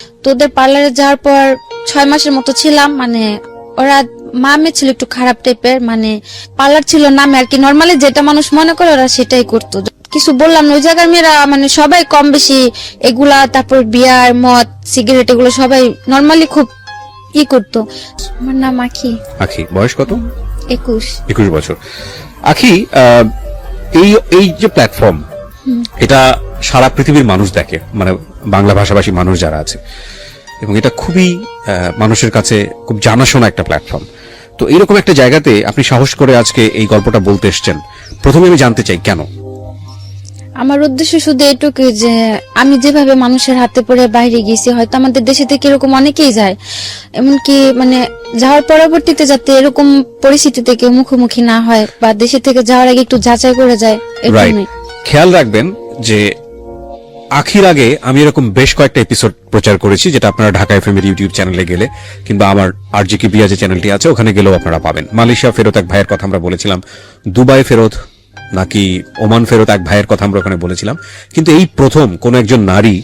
তো ওদের পার্লারে যাওয়ার পর 6 মাসের মতো ছিলাম। মানে ওরা মামে ছিল একটু খারাপ টাইপের, মানে পার্লার ছিল নামে আর কি, নর্মালি যেটা মানুষ মনে করে ওরা সেটাই করতো। কিছু বললাম না, ওই জায়গার মেয়েরা মানে সবাই কম বেশি এগুলা, তারপর বিয়ার মদ সিগারেট এগুলো সবাই নর্মালি খুব করতো। আমার নাম আখি। আখি, বয়স কত? 21 বছর। আখি, এই এই যে প্ল্যাটফর্ম, এটা সারা পৃথিবীর মানুষ দেখে, মানে বাংলা ভাষাভাষী মানুষ যারা আছে, এবং এটা খুবই মানুষের কাছে খুব জানাশোনা একটা প্ল্যাটফর্ম। তো এইরকম একটা জায়গাতে আপনি সাহস করে আজকে এই গল্পটা বলতে এসেছেন। প্রথমে আমি জানতে চাই কেন? আমার উদ্দেশ্য শুধু এটুকু যে আমি যেভাবে মানুষের হাতে পড়ে বাইরে গেছি, হয়তো আমাদের দেশে থেকে এরকম অনেকেই যায়, এমনকি মানে যাওয়ার পরবর্তীতে যাতে এরকম পরিস্থিতিতে কেউ মুখোমুখি না হয়, বা দেশে থেকে যাওয়ার আগে একটু যাচাই করে যায়। খেয়াল রাখবেন যে আখির আগে আমি এরকম বেশ কয়েকটা এপিসোড প্রচার করেছি, যেটা আপনারা ঢাকা এফএম এর ইউটিউব চ্যানেলে গেলে কিংবা আমার আরজিকে বিয়া যে চ্যানেলটি আছে ওখানে গেলেও আপনারা পাবেন। মালয়েশিয়া ফেরত এক ভাইয়ের কথা আমরা বলেছিলাম, দুবাই ফেরত নাকি ওমান ফেরত এক ভাইয়ের কথা আমরা ওখানে বলেছিলাম। কিন্তু এই প্রথম কোন একজন নারী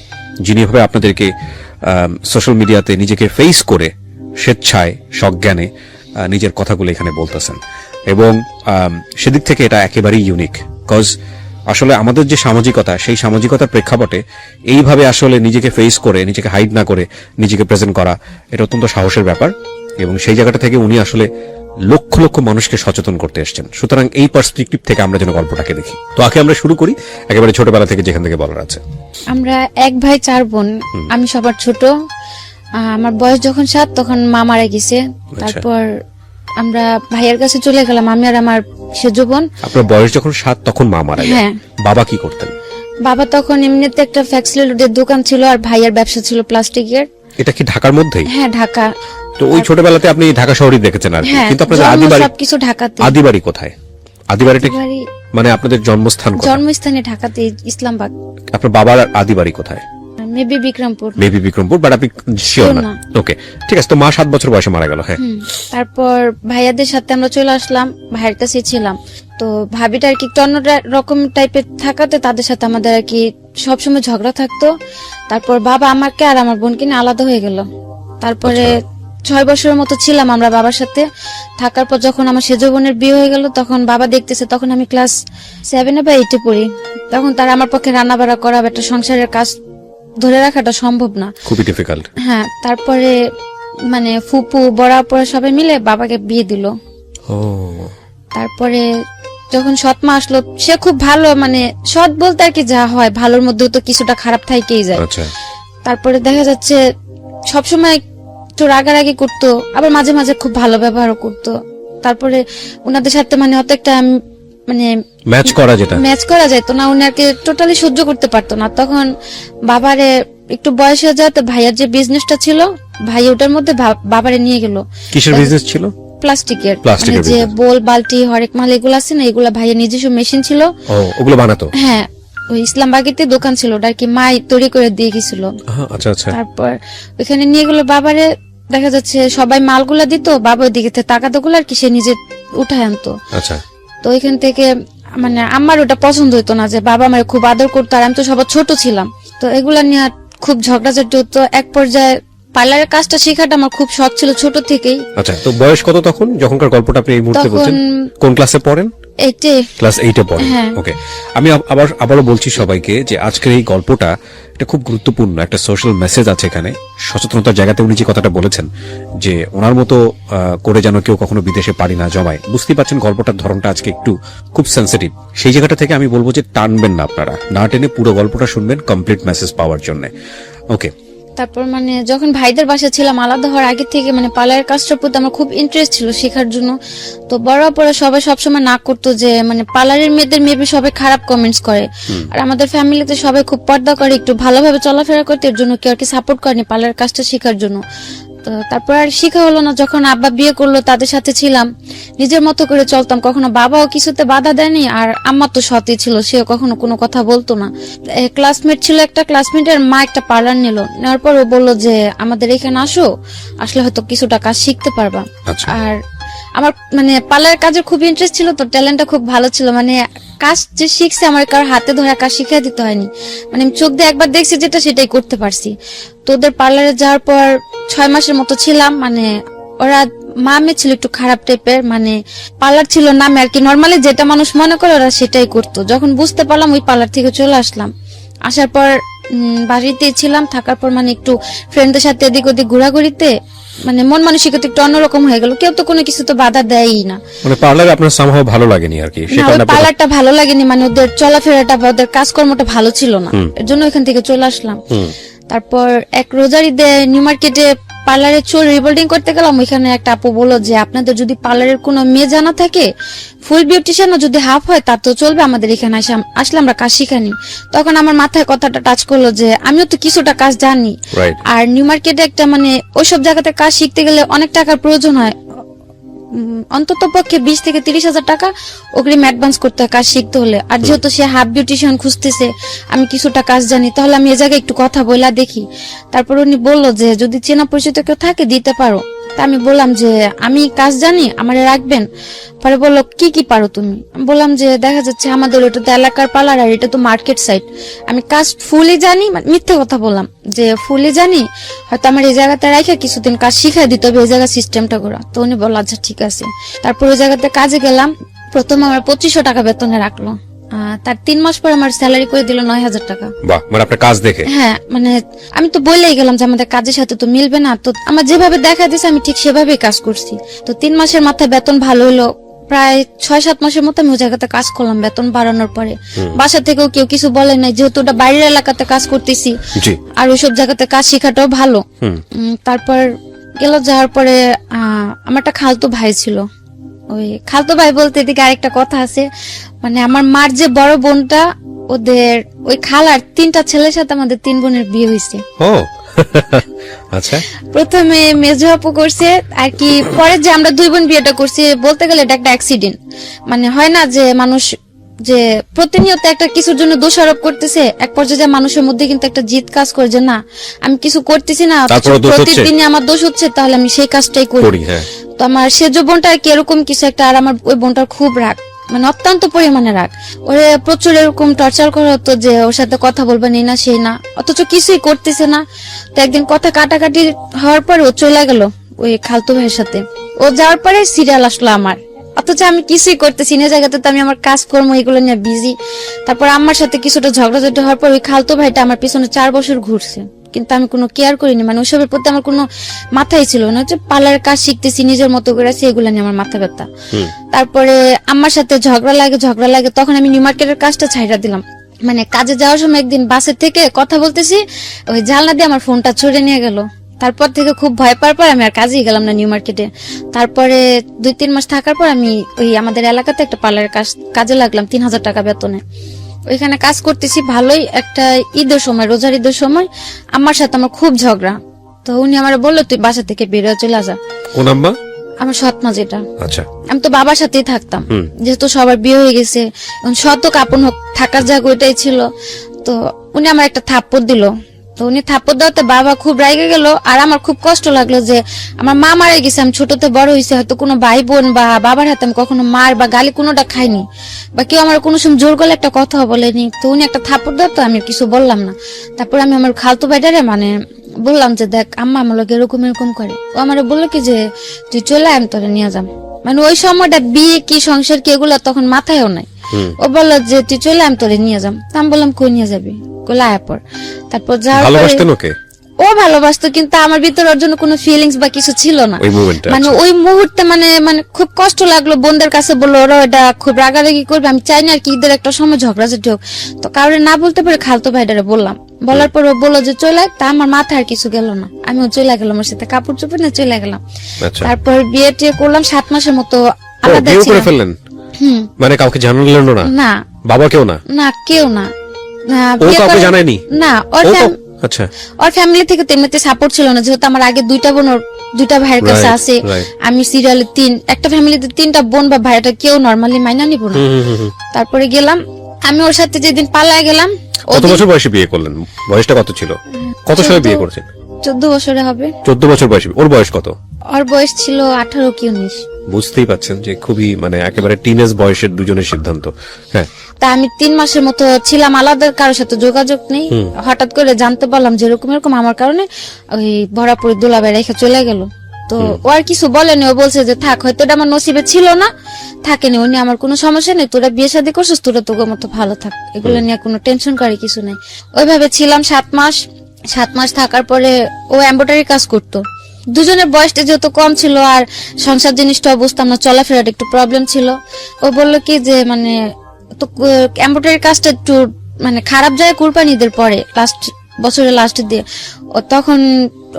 যিনি ভাবে আপনাদেরকে সোশ্যাল মিডিয়াতে নিজেকে ফেস করে স্বেচ্ছায় সজ্ঞানে নিজের কথাগুলো এখানে বলতেছেন, এবং সেদিক থেকে এটা একেবারেই ইউনিক। কজ আসলে আমাদের যে সামাজিকতা, সেই সামাজিকতার প্রেক্ষাপটে এইভাবে আসলে নিজেকে ফেস করে, নিজেকে হাইড না করে নিজেকে প্রেজেন্ট করা, এটা অত্যন্ত সাহসের ব্যাপার, এবং সেই জায়গাটা থেকে উনি আসলে লক্ষ লক্ষ মানুষকে সচেতন করতে এসেছেন। সুতরাং এই পার্সপেক্টিভ থেকে আমরা যেন গল্পটাকে দেখি। তো আগে আমরা শুরু করি একেবারে ছোটবেলা থেকে, যেখান থেকে বলার আছে। আমরা 1 ভাই 4 বোন, আমি সবার ছোট। আমার বয়স যখন 7 তখন মা মারা গেছে। তারপর আমরা ভাইয়ের কাছে চলে গেলাম, আমি আর আমার সেজো বোন। আপনার বয়স যখন 7 তখন মা মারা গেছে। বাবা কি করতেন? বাবা তখন এমনিতে একটা ফ্যাক্সিলিটির দোকান ছিল, আর ভাইয়ের ব্যবসা ছিল প্লাস্টিকের। এটা কি ঢাকার মধ্যেই? হ্যাঁ, ঢাকা। তো ওই ছোটবেলাতে আপনি ঢাকা শহরই দেখেছেন আর কি, কিন্তু আপনাদের আদিবাড়ি সবকিছু ঢাকাতে। আদিবাড়ি কোথায়? আদিবাড়িটা মানে আপনাদের জন্মস্থান কোথায়? জন্মস্থানে ঢাকাতে, ইসলামবাগ। আপনার বাবার আদিবাড়ি কোথায়? মেবি বিক্রমপুর। বাট আপনি শিওর না? ওকে, ঠিক আছে। তো মা 7 বছর বয়সে মারা গেল। হ্যাঁ, তারপর ভাইয়াদের সাথে আমরা চলে আসলাম, ভাইয়ের কাছে ছিলাম। তো ভাবিটা আর কি একটু অন্য রকম টাইপের থাকাতে তাদের সাথে আমাদের আর কি সবসময় ঝগড়া থাকতো। তারপর বাবা আমাকে আর আমার বোনকে নিয়ে আলাদা হয়ে গেল। তারপরে 6 বছরের মতো ছিলাম আমরা বাবার সাথে থাকার পর যখন আমার সেজো বোনের বিয়ে হয়ে গেল, তখন বাবা দেখতেছে, তখন আমি ক্লাস 7 বা 8 পড়ি। তখন তারা আমার পক্ষে রান্না বাড়া করা, একটা সংসারের কাজ ধরে রাখাটা সম্ভব না, খুবই ডিফিকাল্ট। হ্যাঁ, তারপরে মানে ফুপু বড় আপুরা সবাই মিলে বাবাকে বিয়ে দিল। তারপরে যখন সৎ মা আসলো, সে খুব ভালো, মানে সৎ বলতে আর কি যা হয়, ভালোর মধ্যেও তো কিছুটা খারাপ থাকেই যায়। তারপরে দেখা যাচ্ছে সবসময় একটু রাগারাগি করতো, আবার মাঝে মাঝে খুব ভালো ব্যবহারও করতো। তারপরে ওনাদের সাথে মানে অত একটা মানে ম্যাচ করা যেত না, উনি আর কি টোটালি সহ্য করতে পারতো না। তখন বাবারে একটু বয়স হয়ে যায়, তো ভাইয়ার যে বিজনেসটা ছিল, ভাই ওটার মধ্যে বাবারে নিয়ে গেল। কিসের বিজনেস ছিল? প্লাস্টিকের, যে বোল বালতি হরেক মাল এগুলো আছে না, এগুলা ভাইয়ের নিজস্ব মেশিন ছিল, ওগুলো বানাতো। হ্যাঁ, ওই ইসলামবাগেতে দোকান ছিল, ওটা আর কি মাই তৈরি করে দিয়ে গেছিল। তারপর ওইখানে নিয়ে গেল বাবারে। দেখা যাচ্ছে সবাই মালগুলা দিত, বাবা ওই দিকে টাকাতো গুলো আর কি সে নিজে উঠায় আনতো। তো ওইখান থেকে মানে আমার ওটা পছন্দ হইতো না যে বাবা আমার খুব আদর করতো, আর আমি তো সবার ছোট ছিলাম। তো এগুলা নিয়ে খুব ঝগড়াঝাটি হতো। এক পর্যায়ে পার্লারের কাজটা শেখাটা আমার খুব শখ ছিল ছোট থেকেই। আচ্ছা, তো বয়স কত তখন, যখনকার গল্পটা আপনি এই মুহূর্তে বলছেন? কোন ক্লাসে পড়েন? ক্লাস 8 পড়েন। ওকে, আমি আবারও বলছি সবাইকে যে আজকের এই গল্পটা এটা খুব গুরুত্বপূর্ণ, একটা সোশ্যাল মেসেজ আছে এখানে, সচেতনতার জায়গাতে উনি যে কথাটা বলেছেন যে ওনার মতো করে যেন কেউ কখনো বিদেশে পাড়ি না জমায়। বুঝতেই পারছেন গল্পটার ধরনটা আজকে একটু খুব সেন্সিটিভ। সেই জায়গাটা থেকে আমি বলবো যে টানবেন না, আপনারা না টেনে পুরো গল্পটা শুনবেন কমপ্লিট মেসেজ পাওয়ার জন্য। ওকে, তারপর মানে যখন ভাইদের বাসা ছিলাম, আলাদা হওয়ার আগে থেকে মানে পার্লারের কাজটার প্রতি আমার খুব ইন্টারেস্ট ছিল শেখার জন্য। তো বড় পরে সবাই সবসময় না করতো যে মানে পার্লারের মেয়েদের মেবি সবাই খারাপ কমেন্টস করে, আর আমাদের ফ্যামিলিতে সবাই খুব পর্দা করে, একটু ভালোভাবে চলাফেরা করতে, এর জন্য কেউ আর কি সাপোর্ট করেনি পার্লারের কাজটা শেখার জন্য। তো তারপর আর শিখা হলো না। যখন আব্বা বিয়ে করলো, তাদের সাথে ছিলাম, নিজের মতো করে চলতাম, কখনো বাবাও কিছুতে বাধা দেয়নি, আর আম্মা তো সতই ছিল, সেও কখনো কোনো কথা বলতো না। ক্লাসমেট ছিল একটা, ক্লাসমেটের মা একটা পার্লার নেওয়ার পর ও বললো যে আমাদের এখানে আসলে হয়তো কিছুটা কাজ শিখতে পারবা। আর আমার মানে পার্লারের কাজে খুব ইন্টারেস্ট ছিল, তো ট্যালেন্টটা খুব ভালো ছিল, মানে কাজ যে শিখছে আমার কারো হাতে ধরা কাজ শিখিয়ে দিতে হয়নি, মানে আমি চোখ দিয়ে একবার দেখছি যেটা সেটাই করতে পারছি। তো ওদের পার্লারে যাওয়ার পর 6 মাসের মতো ছিলাম, মানে ওরা মামে ছিল একটু খারাপ টাইপের, মানে পার্লার ছিল নামে আর কি, নর্মালি যেটা মানুষ মনে করে ওরা সেটাই করতো। যখন বুঝতে পারলাম ওই পার্লার থেকে চলে আসলাম। আসার পর বাড়িতেই ছিলাম, থাকার পর মানে একটু ফ্রেন্ডদের সাথে এদিক ওদিক ঘোরাঘুরিতে মানে মন মানসিকতা একটু অন্যরকম হয়ে গেল। কেউ তো কোনো কিছু তো বাধা দেয়ই না। মানে পার্লারে আপনার সামহাও ভালো লাগেনি আর কি, না, সেটা ওই না পার্লারটা ভালো লাগেনি, মানে ওদের চলাফেরাটা বা ওদের কাজকর্মটা ভালো ছিল না, এর জন্য ওইখান থেকে চলে আসলাম। তারপর এক রোজার ঈদে নিউ মার্কেটে পার্লারে চুল রিবিল্ডিং করতে গেলাম। ওইখানে একটা আপু বললো যে আপনাদের যদি পার্লারের কোনো মেয়ে জানা থাকে, ফুল বিউটিশিয়ানও যদি হাফ হয় তা তো চলবে, আমাদের এখানে আসলে আমরা কাজ শিখানি। তখন আমার মাথায় কথাটা টাচ করলো যে আমিও তো কিছুটা কাজ জানি, Right. আর নিউ মার্কেটে একটা মানে ওইসব জায়গাতে কাজ শিখতে গেলে অনেক টাকার প্রয়োজন হয়, অন্তত পক্ষে 20 থেকে 30,000 টাকা অগ্রিম অ্যাডভান্স করতে হয় কাজ শিখতে হলে। আর যেহেতু সে হাফ বিউটিশিয়ান খুঁজতেছে, আমি কিছুটা কাজ জানি, তাহলে আমি এ জায়গায় একটু কথা বলা দেখি। তারপর উনি বললো যে যদি চেনা পরিচিত কেউ থাকে দিতে পারো। তা আমি বললাম যে আমি কাজ জানি, আমারে রাখবেন। পরে বললো কি কি পারো তুমি? আমি বললাম যে দেখা যাচ্ছে আমাদের ওটা তো এলাকার পার্লার আর এটা তো মার্কেট সাইড, আমি কাজ ফুলি জানি, মানে মিথ্যে কথা বললাম যে ফুলি জানি, হয়তো আমার এই জায়গাতে রাখা কিছুদিন কাজ শিখাই দিতে হবে এই জায়গার সিস্টেমটা করা। তো উনি বললো আচ্ছা ঠিক আছে। তারপর ওই জায়গাতে কাজে গেলাম। প্রথম আমার 2500 টাকা বেতনে রাখলো, তার 3 মাস পর আমার স্যালারি করে দিল 9,000 টাকা। বাহ, মানে আপনার কাজ দেখে? হ্যাঁ, মানে আমি তো বলেই গেলাম যে আমাদের কাজের সাথে তো মিলবে না, তো আমার যেভাবে দেখা দিয়েছে আমি ঠিক সেভাবেই কাজ করছি। তো 3 মাসের মাথায় বেতন ভালো হলো। প্রায় 6-7 মাসের মতো আমি ওই জায়গাতে কাজ করলাম বেতন বাড়ানোর পরে। বাসা থেকেও কেউ কিছু বলে নাই, যেহেতু ওটা বাইরের এলাকাতে কাজ করতেছি, জি। আর ওইসব জায়গাতে কাজ শেখাটাও ভালো। তারপর গেল, যাওয়ার পরে আমার একটা খালতো ভাই ছিল। ওই খালতো ভাই বলতে এদিকে আরেকটা কথা আছে, মানে আমার মার যে বড় বোনটা, ওদের ওই খালার 3টা ছেলের সাথে আমাদের 3 বোনের বিয়ে হয়েছে। ও আচ্ছা। প্রথমে মেজো আপু করছে আর কি, পরে যে আমরা 2 বোন বিয়েটা করছি, বলতে গেলে এটা একটা অ্যাক্সিডেন্ট। মানে হয় না যে মানুষ যে প্রতিনিয়ত একটা কিছুর জন্য দোষারোপ করতেছে, এক পর্যায়ে মানুষের মধ্যে কিন্তু একটা জিদ কাজ করে যে না আমি কিছু করতেছি না, প্রতিদিনই আমার দোষ হচ্ছে, তাহলে আমি সেই কাজটাই করি। তো আমার সেজো বোনটা আর কি এরকম কিছু একটা, আর আমার ওই বোনটার খুব রাগ, মানে অত্যন্ত পরিমাণে রাগ। ওরে প্রচুর এরকম টর্চার করা হতো যে ওর সাথে কথা বলবে নেই না সেই না, অথচ কিছুই করতেছে না। তো একদিন কথা কাটাকাটি হওয়ার পর ও চলে গেল ওই খালতো ভাইয়ের সাথে। ও যাওয়ার পরে সিরিয়াল আসলো আমার, অথচ আমি কিছুই করতেছি না, জায়গাতে তো আমি আমার কাজকর্ম এগুলো নিয়ে বিজি। তারপর আমার সাথে কিছুটা ঝগড়াঝাটি হওয়ার পর ওই খালতো ভাইটা আমার পিছনে 4 বছর ঘুরছে, কিন্তু আমি কোনো কেয়ার করিনি, মানে ওইসবের প্রতি আমার কোনো মাথাই ছিল না। হচ্ছে পার্লারের কাজ শিখতেছি নিজের মতো করে, এগুলো নিয়ে আমার মাথা ব্যথা। তারপরে আমার সাথে ঝগড়া লাগে, তখন আমি নিউ মার্কেটের কাজটা ছাইড়া দিলাম। মানে কাজে যাওয়ার সময় একদিন বাসের থেকে কথা বলতেছি, ওই জানলা দিয়ে আমার ফোনটা ছুড়ে নিয়ে গেল। তারপর থেকে খুব ভয় পাওয়ার পর আমি আর কাজেই গেলাম না নিউ মার্কেটে। তারপরে 2-3 মাস থাকার পর আমি ওই আমাদের এলাকাতে একটা পার্লারের কাজে লাগলাম 3,000 টাকা বেতনে। ওইখানে কাজ করতেছি ভালোই। একটা ঈদের সময়, রোজার ঈদের সময় আমার সাথে আমার খুব ঝগড়া। তো উনি আমার বললো তুই বাসা থেকে বেরিয়ে চলে যা। কোন আম্মা? আমার সৎ মা যেটা। আচ্ছা। আমি তো বাবার সাথেই থাকতাম, যেহেতু সবার বিয়ে হয়ে গেছে, শত কাপন হোক থাকার জায়গা ওইটাই ছিল। তো উনি আমার একটা থাপ্পড় দিল। তো উনি থাপ্পড় দেওয়াতে বাবা খুব রাগে গেল, আর আমার খুব কষ্ট লাগলো যে আমার মা মারা গেছে, আমি ছোটতে বড় হয়েছে, হয়তো কোনো ভাই বোন বা বাবার হাতে আমি কখনো মার বা গালি কোনোটা খাইনি, বা কেউ আমার কোনো সময় জোর করলে একটা কথা বলেনি। তো উনি একটা থাপ্পড় দেওয়া, তো আমি কিছু বললাম না। তারপর আমি আমার খালতো ভাইটারে মানে বললাম যে দেখ আম্মা আমার লোক এরকম করে। ও আমার বললো কি যে তুই চলে আমি তোরে নিয়ে যাম। মানে ওই সময়টা বিয়ে কি সংসার কি এগুলো তখন মাথায়ও নাই। ও বললো যে তুই চলে আমি তোরে নিয়ে যাম। আমি বললাম কই নিয়ে যাবি? কইলা আয়া পর। তারপর ও ভালোবাসতো, কিন্তু আমার ভিতরে ওর জন্য কোনো ফিলিংস বা কিছু ছিল না। মানে ওই মুহূর্তে মানে খুব কষ্ট লাগলো। বোনদের কাছে বললো, ওরা এটা খুব রাগারাগি করবে, আমি চাই না আর কি ঈদের একটা সময় ঝগড়াঝাটি হোক। তো কারোর না বলতে পারে খালতো ভাইটারে বললাম। বলার পর ও বললো যে চলে, তা আমার মাথায় আর কিছু গেল না, আমিও চলে গেলাম, ওর সাথে কাপড় চোপড় নিয়ে চলে গেলাম। তারপর বিয়ে টিয়ে করলাম, 7 মাসের মতো আলাদা ছিলাম। মানে কাউকে জানালেন না? না। বাবা কেউ না? না, কেউ না। ও কাউকে জানায়নি? না। আচ্ছা। ওর ফ্যামিলি থেকে তেমনিতে সাপোর্ট ছিল না, যেহেতু আমার আগে 2টা বোন, 2টা ভাইয়ের কাছে আছে, আমি সিরিয়ালে 3, একটা ফ্যামিলিতে 3টা বোন বা ভাইটা কেউ নরমালি মাইনা নিব না। তারপরে গেলাম আমি ওর সাথে, যেদিন পালায় গেলাম। কত বছর বয়সে বিয়ে করলেন? বয়সটা কত ছিল? কত সময় বিয়ে করছেন? 14 বছরে হবে। 14 বছর বয়সে। ওর বয়স কত? ওর বয়স ছিল 18 কি 19। বুঝতেই পাচ্ছেন যে খুবই মানে একেবারে টিনেজ বয়সের দুজনের সিদ্ধান্ত। হ্যাঁ, তা আমি 3 মাসের মতো ছিলাম আলাদা, কারোর সাথে যোগাযোগ নেই। হঠাৎ করে জানতে পারলাম যে এরকম এরকম আমার কারণে ওই ভরাপুরি দুলাভাই রেখে চলে গেল। তো ও আর কিছু বলেনি, ও বলছে যে থাক, হয়তো এটা আমার নসিবে ছিল না, থাকেনি, উনি আমার কোনো সমস্যা নেই, তোরা বিয়ে শাদী করছিস, তোরা তোর মতো ভালো থাক, এগুলো নিয়ে কোনো টেনশন করে কিছু নেই। ওইভাবে ছিলাম 7 মাস থাকার পরে ও এমব্রয়ডারি কাজ করতো। দুজনের বয়সটা যেহেতু কম ছিল আর সংসার জিনিসটা বুঝতাম না, চলাফেরার একটু প্রবলেম ছিল। ও বললো কি যে মানে তো এমব্রয়ডারি কাজটা একটু মানে খারাপ যায় কুরবানি ঈদের পরে, বছরের লাস্টের দিয়ে। ও তখন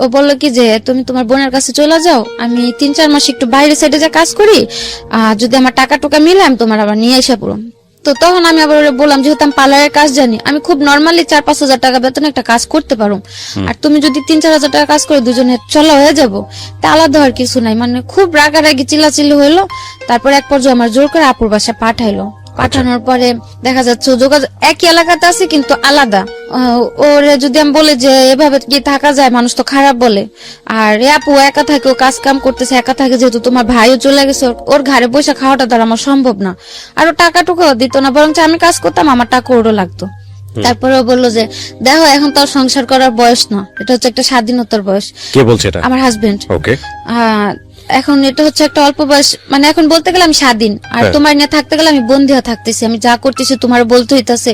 ও বললো কি যে তুমি তোমার বোনের কাছে চলে যাও, আমি 3-4 মাস একটু বাইরে সাইডে যা কাজ করি, যদি আমার টাকা টুকা মিলে আমি তোমার আবার নিয়ে এসে পড়ো। তো তখন আমি আবার বললাম যেহেতু আমি পার্লারের কাজ জানি, আমি খুব নর্মালি 4-5 হাজার টাকা বেতনে একটা কাজ করতে পারো, আর তুমি যদি 3-4 হাজার টাকা কাজ করে দুজনে চলা হয়ে যাবো, তা আলাদা হওয়ার কিছু নাই। মানে খুব রাগারাগি চিল্লাচিল্লি হইলো। তারপর এক পর্যায়ে আমার জোর করে আপুর বাসায় পাঠাইলো। পাঠানোর পরে দেখা যাচ্ছে যোগাযোগ একই এলাকাতে আছে কিন্তু আলাদা। ওরে যদি আমি বলি যে এভাবে কি থাকা যায়, মানুষ তো খারাপ বলে। আর এ আপু একা থাকে, ও কাজ কাম করতেছে একা থাকে, যেহেতু তোমার ভাইও চলে গেছে, ওর ঘরে বসে খাওয়াটা দ্বারা আমার সম্ভব না। আর ও টাকা টুকু দিত না, বরং আমি কাজ করতাম, আমার টাকা ওরও লাগতো। তারপরে ও বললো যে দেখো এখন তো আর সংসার করার বয়স না, এটা হচ্ছে একটা স্বাধীনতার বয়স। কে বলছে এটা? আমার হাজবেন্ড। ওকে। এখন এটা হচ্ছে একটা অল্প বয়স, মানে এখন বলতে গেলে আমি স্বাধীন, আর তোমার নিয়ে থাকতে গেলে আমি বন্দী হয়ে থাকতেছি, আমি যা করতেছি তোমার বলতে হইতাছে,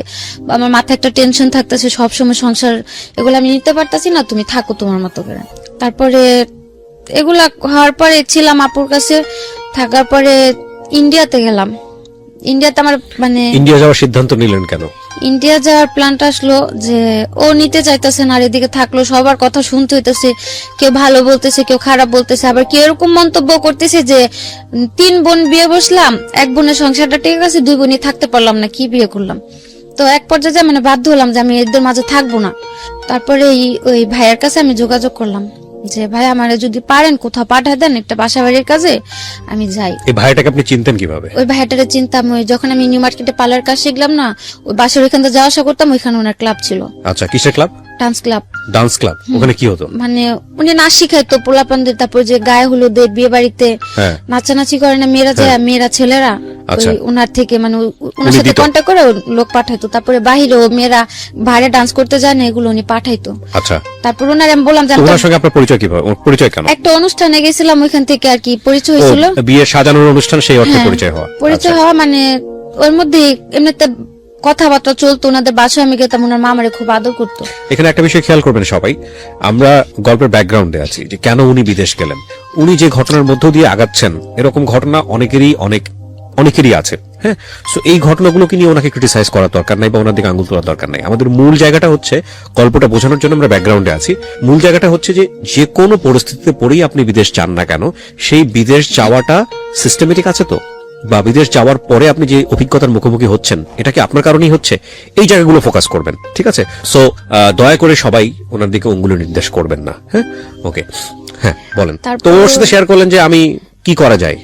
আমার মাথায় একটা টেনশন থাকতেছে সবসময়, সংসার এগুলো আমি নিতে পারতাছি না, তুমি থাকো তোমার মতো করে। তারপরে এগুলা হওয়ার পরে ছিলাম আপুর কাছে, থাকার পরে ইন্ডিয়াতে গেলাম। ইন্ডিয়াতে আমার মানে ইন্ডিয়া যাওয়ার সিদ্ধান্ত নিলেন কেন? ইন্ডিয়া যাওয়ার প্ল্যানটা আসলো যে ও নিতে চাইতেছে না, আর এদিকে থাকলো সবার কথা শুনতে হইতেছে, কেউ ভালো বলতেছে, কেউ খারাপ বলতেছে, আবার কেউ এরকম মন্তব্য করতেছে যে 3 বোন বিয়ে বসলাম, 1 বোনের সংসারটা ঠিক আছে, 2 বোনই থাকতে পারলাম না, কি বিয়ে করলাম। তো এক পর্যায়ে মানে বাধ্য হলাম যে আমি এদের মাঝে থাকবো না। তারপরে ওই ভাইয়ের কাছে আমি যোগাযোগ করলাম যে ভাই আমারে যদি পারেন কোথাও পাঠা দেন একটা বাসা বাড়ির কাজে, আমি যাই। এই ভাইটাকে আপনি চিনতেন কিভাবে? ওই ভাইটারে চিনতাম, ওই যখন আমি নিউ মার্কেটে পার্লার কাজ শিখলাম না, ওই বাসার ওইখান থেকে যাওয়া আসা করতাম, ওইখানে ওনার ক্লাব ছিল। আচ্ছা, কিসের club? Dance club. Dance club. ওখানে কি হতো? মানে উনি নাচ শিখাইতো পোলাপানদের, তারপর যে গায়ে হলুদে বিয়ে বাড়িতে নাচানাচি করে না মেয়েরা, যায় মেয়েরা ছেলেরা, ওই উনার থেকে মানে উনার সাথে কন্ট্যাক্ট করে লোক পাঠাইতো। তারপরে বাহিরেও মেয়েরা বাইরে ডান্স করতে যায় না, এগুলো উনি পাঠাইতো। আচ্ছা। তারপর ওনার আমি বললাম যে ওনার সঙ্গে আপনার পরিচয় কিভাবে? পরিচয় কেন? একটা অনুষ্ঠানে গেছিলাম, ওইখান থেকে আর কি পরিচয় হয়েছিল। বিয়ে সাজানোর অনুষ্ঠান, সেই অর্থে পরিচয় হওয়া। পরিচয় হওয়া মানে ওর মধ্যে এমনিতে কথাবার্তা চলতো, ওনাদের বাসায় আমি গেতাম, ওনার মা আমারে খুব আদর করতো। এখানে একটা বিষয় খেয়াল করবেন সবাই, আমরা গল্পের ব্যাকগ্রাউন্ডে আছি যে কেন উনি বিদেশ গেলেন। উনি যে ঘটনার মধ্য দিয়ে আগাচ্ছেন, এরকম ঘটনা অনেকেরই আছে। হ্যাঁ, সো এই ঘটনাগুলোকে নিয়ে ওনাকে ক্রিটিসাইজ করার দরকার নাই বা ওনার দিকে আঙুল তোলার দরকার নাই। আমাদের মূল জায়গাটা হচ্ছে, গল্পটা বোঝানোর জন্য আমরা ব্যাকগ্রাউন্ডে আছি, মূল জায়গাটা হচ্ছে যে কোনো পরিস্থিতিতে পড়েই আপনি বিদেশ যান না কেন, সেই বিদেশ যাওয়াটা সিস্টেমেটিক আছে তো, বা বিদেশ যাওয়ার পরে আপনি যে অভিজ্ঞতার মুখোমুখি হচ্ছেন, এটা কি আপনার কারণেই হচ্ছে, এই জায়গাগুলো ফোকাস করবেন। ঠিক আছে? সো দয়া করে সবাই ওনার দিকে অঙ্গুলি নির্দেশ করবেন না। হ্যাঁ, ওকে। হ্যাঁ, বলেন। তো ওর সাথে শেয়ার করলেন যে আমি কি করা যায়।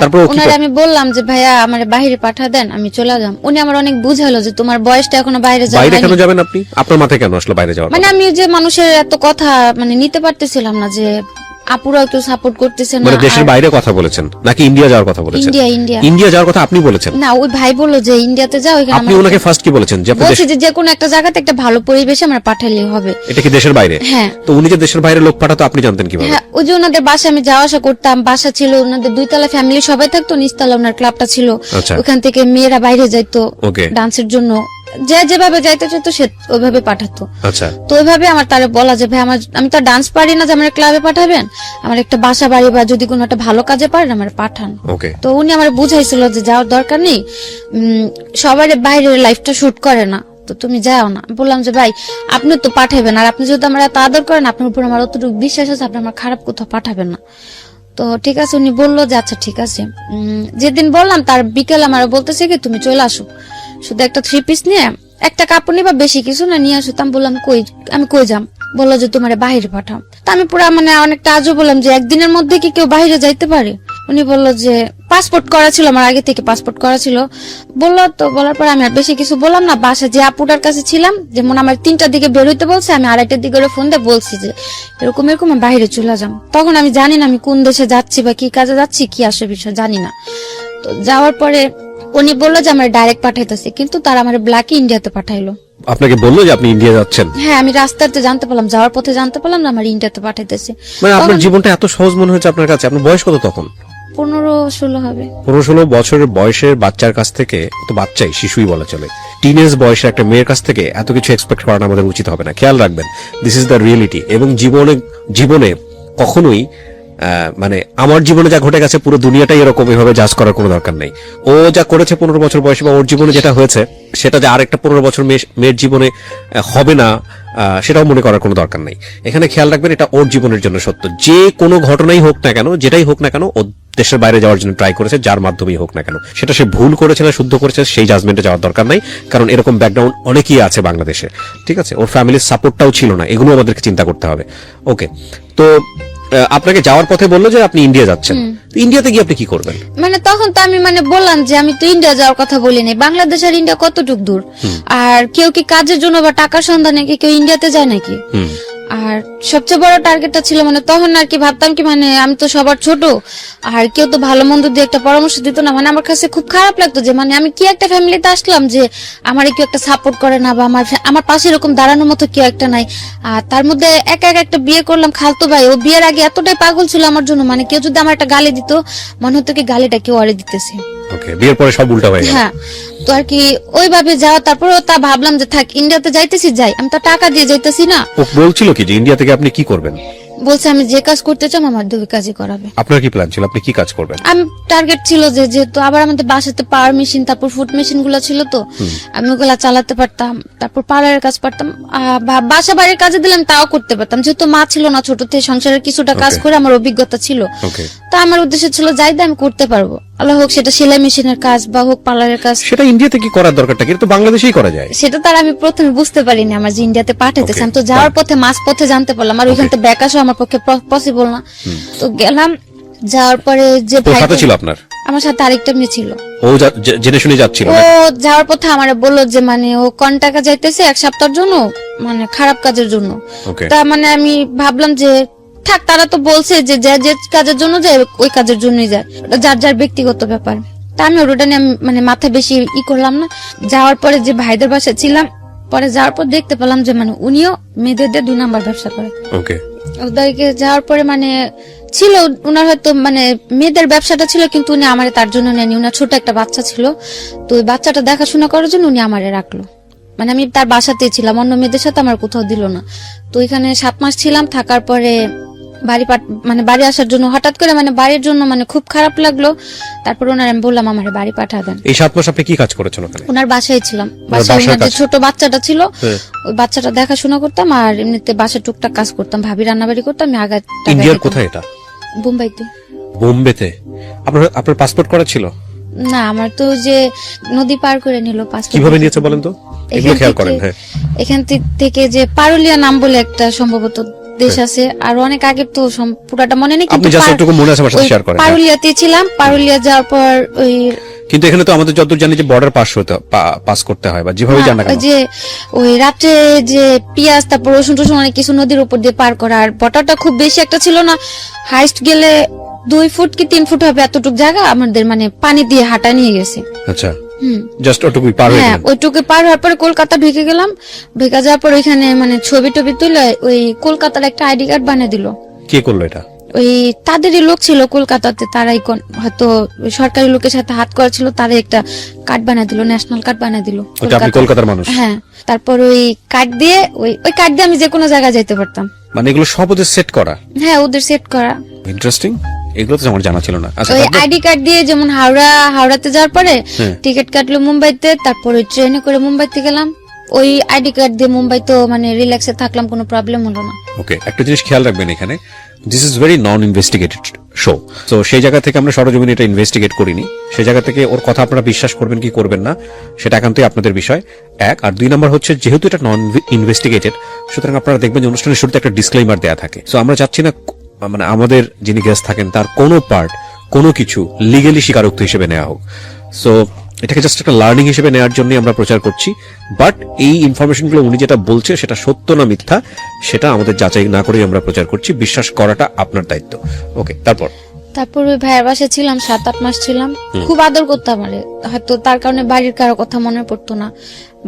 তারপর ওনারে আমি বললাম যে ভাইয়া আমার বাইরে পাঠা দেন, আমি চলে যাম। উনি আমার অনেক বুঝালো যে তোমার বয়সটা এখনো বাইরে যাওয়া। বাইরে কেন যাবেন আপনি? আপনার মাথায় কেন আসলো বাইরে যাওয়া? মানে আমি যে মানুষের এত কথা মানে নিতে পারতেছিলাম না, যে আপুরাও কেউ সাপোর্ট করতেছে না। মানে দেশের বাইরে কথা বলেছেন নাকি ইন্ডিয়া যাওয়ার কথা বলেছেন? ইন্ডিয়া যাওয়ার কথা আপনি বলেছেন? না, ওই ভাই বললো যে ইন্ডিয়াতে যাও। আপনি ওনাকে ফার্স্ট কি বলেছেন? যে বলছি যে কোনো একটা জায়গাতে একটা ভালো পরিবেশে আমরা পাঠালে হবে। এটা কি দেশের বাইরে? হ্যাঁ। তো উনি যে দেশের বাইরে লোক পাঠাতো আপনি জানতেন কিভাবে? হ্যাঁ, ওই যে ওনাদের বাসায় আমি যাওয়া আসা করতাম, বাসা ছিল ওনাদের 2 তলা, ফ্যামিলি সবাই থাকতো, নিচতলা ওনার ক্লাবটা ছিল। ওখান থেকে মেয়েরা বাইরে যাইতো ডান্সের জন্য, যে যেভাবে যাইতে চাইতো সে ওইভাবে পাঠাতো। আচ্ছা। তো ওইভাবে আমার তারে বলা যে ভাই আমি তো ডান্স পারি না যে আমার ক্লাবে পাঠাবেন, আমার একটা বাসা বাড়ি বা যদি কোনো একটা ভালো কাজে পারেন আমার পাঠান। তো উনি আমার বুঝাইছিল যে যাওয়ার দরকার নেই, সবার বাইরের লাইফটা শুট করে না, তো তুমি যাও না। বললাম যে ভাই আপনি তো পাঠাবেন, আর আপনি যদি আমার এত আদর করেন, আপনার উপর আমার অতটুকু বিশ্বাস আছে, আপনি আমার খারাপ কোথাও পাঠাবেন না। তো ঠিক আছে, উনি বললো যে আচ্ছা ঠিক আছে। যেদিন বললাম তার বিকেল আমার বলতেছে কি তুমি চলে আসো, শুধু একটা 3 পিস নিয়ে একটা কাপড় নিবা, বেশি কিছু না, নিয়ে আসো। আমি বললাম আমি কই যাম? বললো যে তোমার বাইরে পাঠাও। তা আমি পুরা মানে অনেকটা আজও বললাম যে একদিনের মধ্যে কি কেউ বাইরে যাইতে পারে? উনি বললো যে পাসপোর্ট করা ছিল, আমার আগে থেকে পাসপোর্ট করা ছিল। বললো তো, বলার পর আমি আর বেশি কিছু বললাম না। বাসা যে আপুটার কাছে ছিলাম, যেমন আমার 3টার দিকে বের হইতে বলছে, আমি 2:30টার দিকে ফোন দিয়ে বলছি যে এরকম এরকম আমি বাইরে চলে যাম। তখন আমি জানি না আমি কোন দেশে যাচ্ছি বা কি কাজে যাচ্ছি, কি আসে বিষয় জানি না। তো যাওয়ার পরে উনি বললো যে আমার ডাইরেক্ট পাঠাইতেছে, কিন্তু তারা আমার ব্ল্যাকে ইন্ডিয়াতে পাঠাইলো। আপনাকে বললো যে আপনি ইন্ডিয়া যাচ্ছেন? হ্যাঁ, আমি রাস্তাতে জানতে পারলাম, যাওয়ার পথে জানতে পারলাম না আমার ইন্ডিয়াতে পাঠাইতেছে। মানে আপনার জীবনটা এত সহজ মনে হয়েছে আপনার কাছে? আপনার বয়স কত তখন? 15-16 হবে। 15-16 বছরের বয়সের বাচ্চার কাছ থেকে, তো বাচ্চাই, শিশুই বলা চলে, টিনেজ বয়সের একটা মেয়ের কাছ থেকে এত কিছু এক্সপেক্ট করা আমাদের উচিত হবে না। খেয়াল রাখবেন, দিস ইজ দ্য রিয়েলিটি। এবং জীবনে কখনোই মানে আমার জীবনে যা ঘটে গেছে পুরো দুনিয়াটাই এরকম, এভাবে জাজ করার কোনো দরকার নেই। ও যা করেছে 15 বছর বয়সে, বা ওর জীবনে যেটা হয়েছে সেটা যে আরেকটা 15 বছর মেয়ের জীবনে হবে না, সেটাও মনে করার কোনো দরকার নেই। এখানে খেয়াল রাখবেন, এটা ওর জীবনের জন্য সত্য। যে কোনো ঘটনাই হোক না কেন, যেটাই হোক না কেন, ও দেশের বাইরে যাওয়ার জন্য ট্রাই করেছে, যার মাধ্যমেই হোক না কেন, সেটা সে ভুল করেছে না শুদ্ধ করেছে সেই জাজমেন্টে যাওয়ার দরকার নাই। কারণ এরকম ব্যাকগ্রাউন্ড অনেকেই আছে বাংলাদেশে, ঠিক আছে? ওর ফ্যামিলির সাপোর্টটাও ছিল না, এগুলো আমাদেরকে চিন্তা করতে হবে। ওকে, তো আপনাকে যাওয়ার পথে বললো যে আপনি ইন্ডিয়া যাচ্ছেন। ইন্ডিয়াতে গিয়ে আপনি কি করবেন? মানে তখন তো আমি বললাম যে আমি তো ইন্ডিয়া যাওয়ার কথা বলিনি। বাংলাদেশ আর ইন্ডিয়া কতটুক দূর? আর কেউ কি কাজের জন্য বা টাকার সন্ধানে কি কেউ ইন্ডিয়াতে যায় নাকি? আর সবচেয়ে বড় টার্গেটটা ছিল তখন আর কি ভাবতাম কি আমি তো সবার ছোট, আর কেউ তো ভালো মন্দ দিয়ে একটা পরামর্শ দিত না। আমার কাছে খুব খারাপ লাগতো যে আমি কি একটা ফ্যামিলিতে আসলাম যে আমার কেউ একটা সাপোর্ট করে না, বা আমার পাশে এরকম দাঁড়ানোর মতো কেউ একটা নাই। আর তার মধ্যে একা একটা বিয়ে করলাম খালতো ভাই, ও বিয়ের আগে এতটাই পাগল ছিল আমার জন্য, কেউ যদি আমার একটা গালি দিত মনে হতো কি গালিটা কেউ আরে দিতেছে। ওকে, বিয়ের পরে সব উল্টা হয়ে গেল। হ্যাঁ, তো আর কি ওইভাবে যাওয়া। তারপরেও তা ভাবলাম যে থাক, ইন্ডিয়াতে যাইতেছি যাই, আমি তো টাকা দিয়ে যাইতেছি না। ও বলছিল কি যে ইন্ডিয়া থেকে আপনি কি করবেন? বলছে আমি যে কাজ করতে চাই আমার দুই কাজই করাবে। আপনার কি প্ল্যান ছিল? আপনি কি কাজ করবেন? আমি টার্গেট ছিল যে যেহেতু আবার আমাদের বাসাতে পাওয়ার মেশিন, তারপর ফুড মেশিন গুলো ছিল, তো আমি ওগুলা চালাতে পারতাম। তারপর পার্লারের কাজ পারতাম, বাসা বাড়ির কাজে দিলাম তাও করতে পারতাম, যেহেতু মা ছিল না, ছোট থেকে সংসারের কিছুটা কাজ করে আমার অভিজ্ঞতা ছিল। তা আমার উদ্দেশ্য ছিল যাই আমি করতে পারবো, আল্লাহ হোক সেটা সেলাই মেশিনের কাজ বা হোক পার্লারের কাজ। সেটা ইন্ডিয়াতে কি করার দরকারটা কি? তো বাংলাদেশেই করা যায়। সেটা তার আমি প্রথমে বুঝতে পারিনি আমার যে ইন্ডিয়াতে পাঠাইতেছে। আমি তো যাওয়ার পথে মাঝ পথে জানতে পারলাম, আর ওইখান থেকে ব্যাক আসা আমার পক্ষে পসিবল না। তো গেলাম, যাওয়ার পরে যে ভাই ছিল আপনার, আমার সাথে আরেকটা মেয়ে ছিল, ও জেনে শুনে যাচ্ছিল। ও যাওয়ার পথে আমারে বললো যে ও কোন টাকা যাইতেছে 1 সপ্তাহের জন্য, খারাপ কাজের জন্য। তা আমি ভাবলাম যে থাক, তারা তো বলছে যে যে কাজের জন্য যায় ওই কাজের জন্যই যায়, ওটা যার যার ব্যক্তিগত ব্যাপার। তা আমি ওটা নিয়ে মাথা বেশি করলাম না। যাওয়ার পরে যে ভাইদের বাসায় ছিলাম, পরে যাওয়ার পর দেখতে পেলাম যে উনিও মেয়েদের 2 নাম্বার ব্যবসা করে। ওদেরকে যাওয়ার পরে ছিল উনার হয়তো মেয়েদের ব্যবসাটা ছিল, কিন্তু উনি আমারে তার জন্য নেয়নি। উনার ছোট একটা বাচ্চা ছিল, তো ওই বাচ্চাটা দেখাশোনা করার জন্য উনি আমারে রাখলো। আমি তার বাসাতেই ছিলাম, অন্য মেয়েদের সাথে আমার কোথাও দিল না। তো এখানে 7 মাস ছিলাম, থাকার পরে বাড়ি আসার জন্য হঠাৎ করে বাড়ির জন্য খুব খারাপ লাগলো। তারপর ওনার আমি বললাম আমার বাড়ি পাঠাবেন। এই 7 মাস আপনি কি কাজ করেছেন ওখানে? ওনার বাসায় ছিলাম, বাসায় ওনার যে ছোট বাচ্চাটা ছিল ওই বাচ্চাটা দেখাশোনা করতাম, আর এমনিতে বাসায় টুকটাক কাজ করতাম, ভাবি রান্নাবাড়ি করতাম। আমি আগে ইন্ডিয়ার কোথায় এটা? বোম্বাইতে। বোম্বেতে? আপনার পাসপোর্ট করা ছিল না? আমার তো যে নদী পার করে নিল পাসপোর্ট। কিভাবে নিয়েছে বলেন তো, এগুলো খেয়াল করেন। হ্যাঁ, এখান থেকে যে পারুলিয়া নাম বলে একটা সম্ভবত দেশ আছে, আর অনেক আগে তো পুরাটা মনে নেই, কিন্তু পারুলিয়াতে ছিলাম। পারুলিয়া যাওয়ার পর ওই, কিন্তু এখানে তো আমাদের যতদূর জানি যে বর্ডার পাস করতে হয়, বা যেভাবে জানা গেল যে ওই রাত্রে যে পিয়াজ তারপর রসুন টসুন অনেক কিছু নদীর উপর দিয়ে পার করা। আর বর্ডারটা খুব বেশি একটা ছিল না, হাইস্ট গেলে 2 ফুট কি 3 ফুট হবে, এতটুক জায়গা আমাদের পানি দিয়ে হাঁটা নিয়ে গেছে। আচ্ছা, জাস্ট ওটুকুই পার হয়ে গেলাম। ওইটুকু পার হওয়ার পরে কলকাতা ঢুকে গেলাম। ঢুকে যাওয়ার পর ওইখানে ছবি টবি তুলে ওই কলকাতার একটা আইডি কার্ড বানিয়ে দিল। কে করলো এটা? ওই তাদেরই লোক ছিল কলকাতাতে, তারাই হয়তো সরকারি লোকের সাথে হাত করা ছিল, তারাই একটা কার্ড বানিয়ে দিল, ন্যাশনাল কার্ড বানিয়ে দিল। আপনি কলকাতার মানুষ? হ্যাঁ। তারপর ওই কার্ড দিয়ে ওই কার্ড দিয়ে আমি যে কোনো জায়গায় যেতে পারতাম। এগুলো সব ওদের সেট করা? হ্যাঁ, ওদের সেট করা। ইন্টারেস্টিং, এগুলো তো আমার জানা ছিল না। ওই আইডি কার্ড দিয়ে যেমন হাওড়াতে যাওয়ার পরে টিকিট কাটলো মুম্বাইতে, তারপর ওই ট্রেনে করে মুম্বাইতে গেলাম। ওই আইডি কার্ড দিয়ে মুম্বাই তো রিল্যাক্সে থাকলাম, কোনো প্রবলেম হলো না। ওকে, একটা জিনিস খেয়াল রাখবেন, এখানে this is very non investigated show. তো সেই জায়গা থেকে আমরা সরজমিনে এটা ইনভেস্টিগেট করিনি। সেই জায়গা থেকে ওর কথা আপনারা বিশ্বাস করবেন কি করবেন না সেটা একান্তই আপনাদের বিষয়, 1। আর 2 নাম্বার হচ্ছে, যেহেতু এটা নন ইনভেস্টিগেটেড, সুতরাং আপনারা দেখবেন যে অনুষ্ঠানের শুরুতে একটা ডিসক্লেইমার দেয়া থাকে। সো আমরা চাচ্ছি না আমাদের যিনি গেস্ট থাকেন তার কোনো পার্ট কোনো কিছু লিগেলি স্বীকারোক্তি হিসেবে নেওয়া হোক। সো এটাকে জাস্ট একটা লার্নিং হিসেবে নেওয়ার জন্য আমরা প্রচার করছি। বাট এই ইনফরমেশনগুলো উনি যেটা বলছে সেটা সত্য না মিথ্যা সেটা আমাদের যাচাই না করেই আমরা প্রচার করছি। বিশ্বাস করাটা আপনার দায়িত্ব। ওকে, তারপর ওই ভাইয়ের বাসায় ছিলাম 7-8 মাস ছিলাম, খুব আদর করতো আমারে। হয়তো তার কারণে বাড়ির কারো কথা মনে পড়তো না,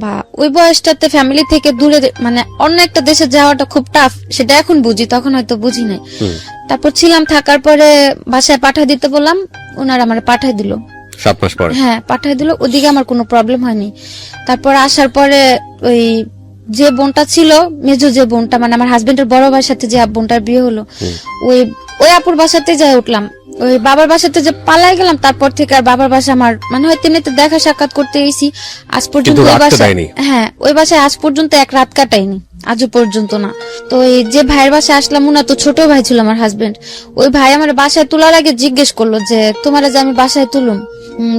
বা ওই বয়সটাতে ফ্যামিলি থেকে দূরে মানে অন্য একটা দেশে যাওয়াটা খুব টাফ, সেটা এখন বুঝি, তখন হয়তো বুঝি নাই। তারপর ছিলাম, থাকার পরে বাসায় পাঠাই দিতে বললাম, ওনারা আমার পাঠাই দিল 7 মাস পরে। হ্যাঁ পাঠাই দিল, ওদিকে আমার কোনো প্রবলেম হয়নি। তারপর আসার পরে ওই যে বোনটা ছিল, মেজো যে বোনটা, মানে আমার হাজবেন্ডের বড় ভাইয়ের সাথে যে বোনটার বিয়ে হলো, ওই আপুর বাসাতে যাই উঠলাম। ওই বাবার বাসাতে যে পালাই গেলাম, তারপর থেকে আর বাবার বাসা আমার মানে হয়তো এমনিতে দেখা সাক্ষাৎ করতে গেছি, আজ পর্যন্ত ওই বাসায়, হ্যাঁ ওই বাসায় আজ পর্যন্ত এক রাত কাটাইনি, আজও পর্যন্ত না। তো এই যে ভাইয়ের বাসায় আসলাম, উনা তো ছোট ভাই ছিল আমার হাজবেন্ড, ওই ভাই আমার বাসায় তোলার আগে জিজ্ঞেস করলো যে তোমার যে আমি বাসায় তুলুম,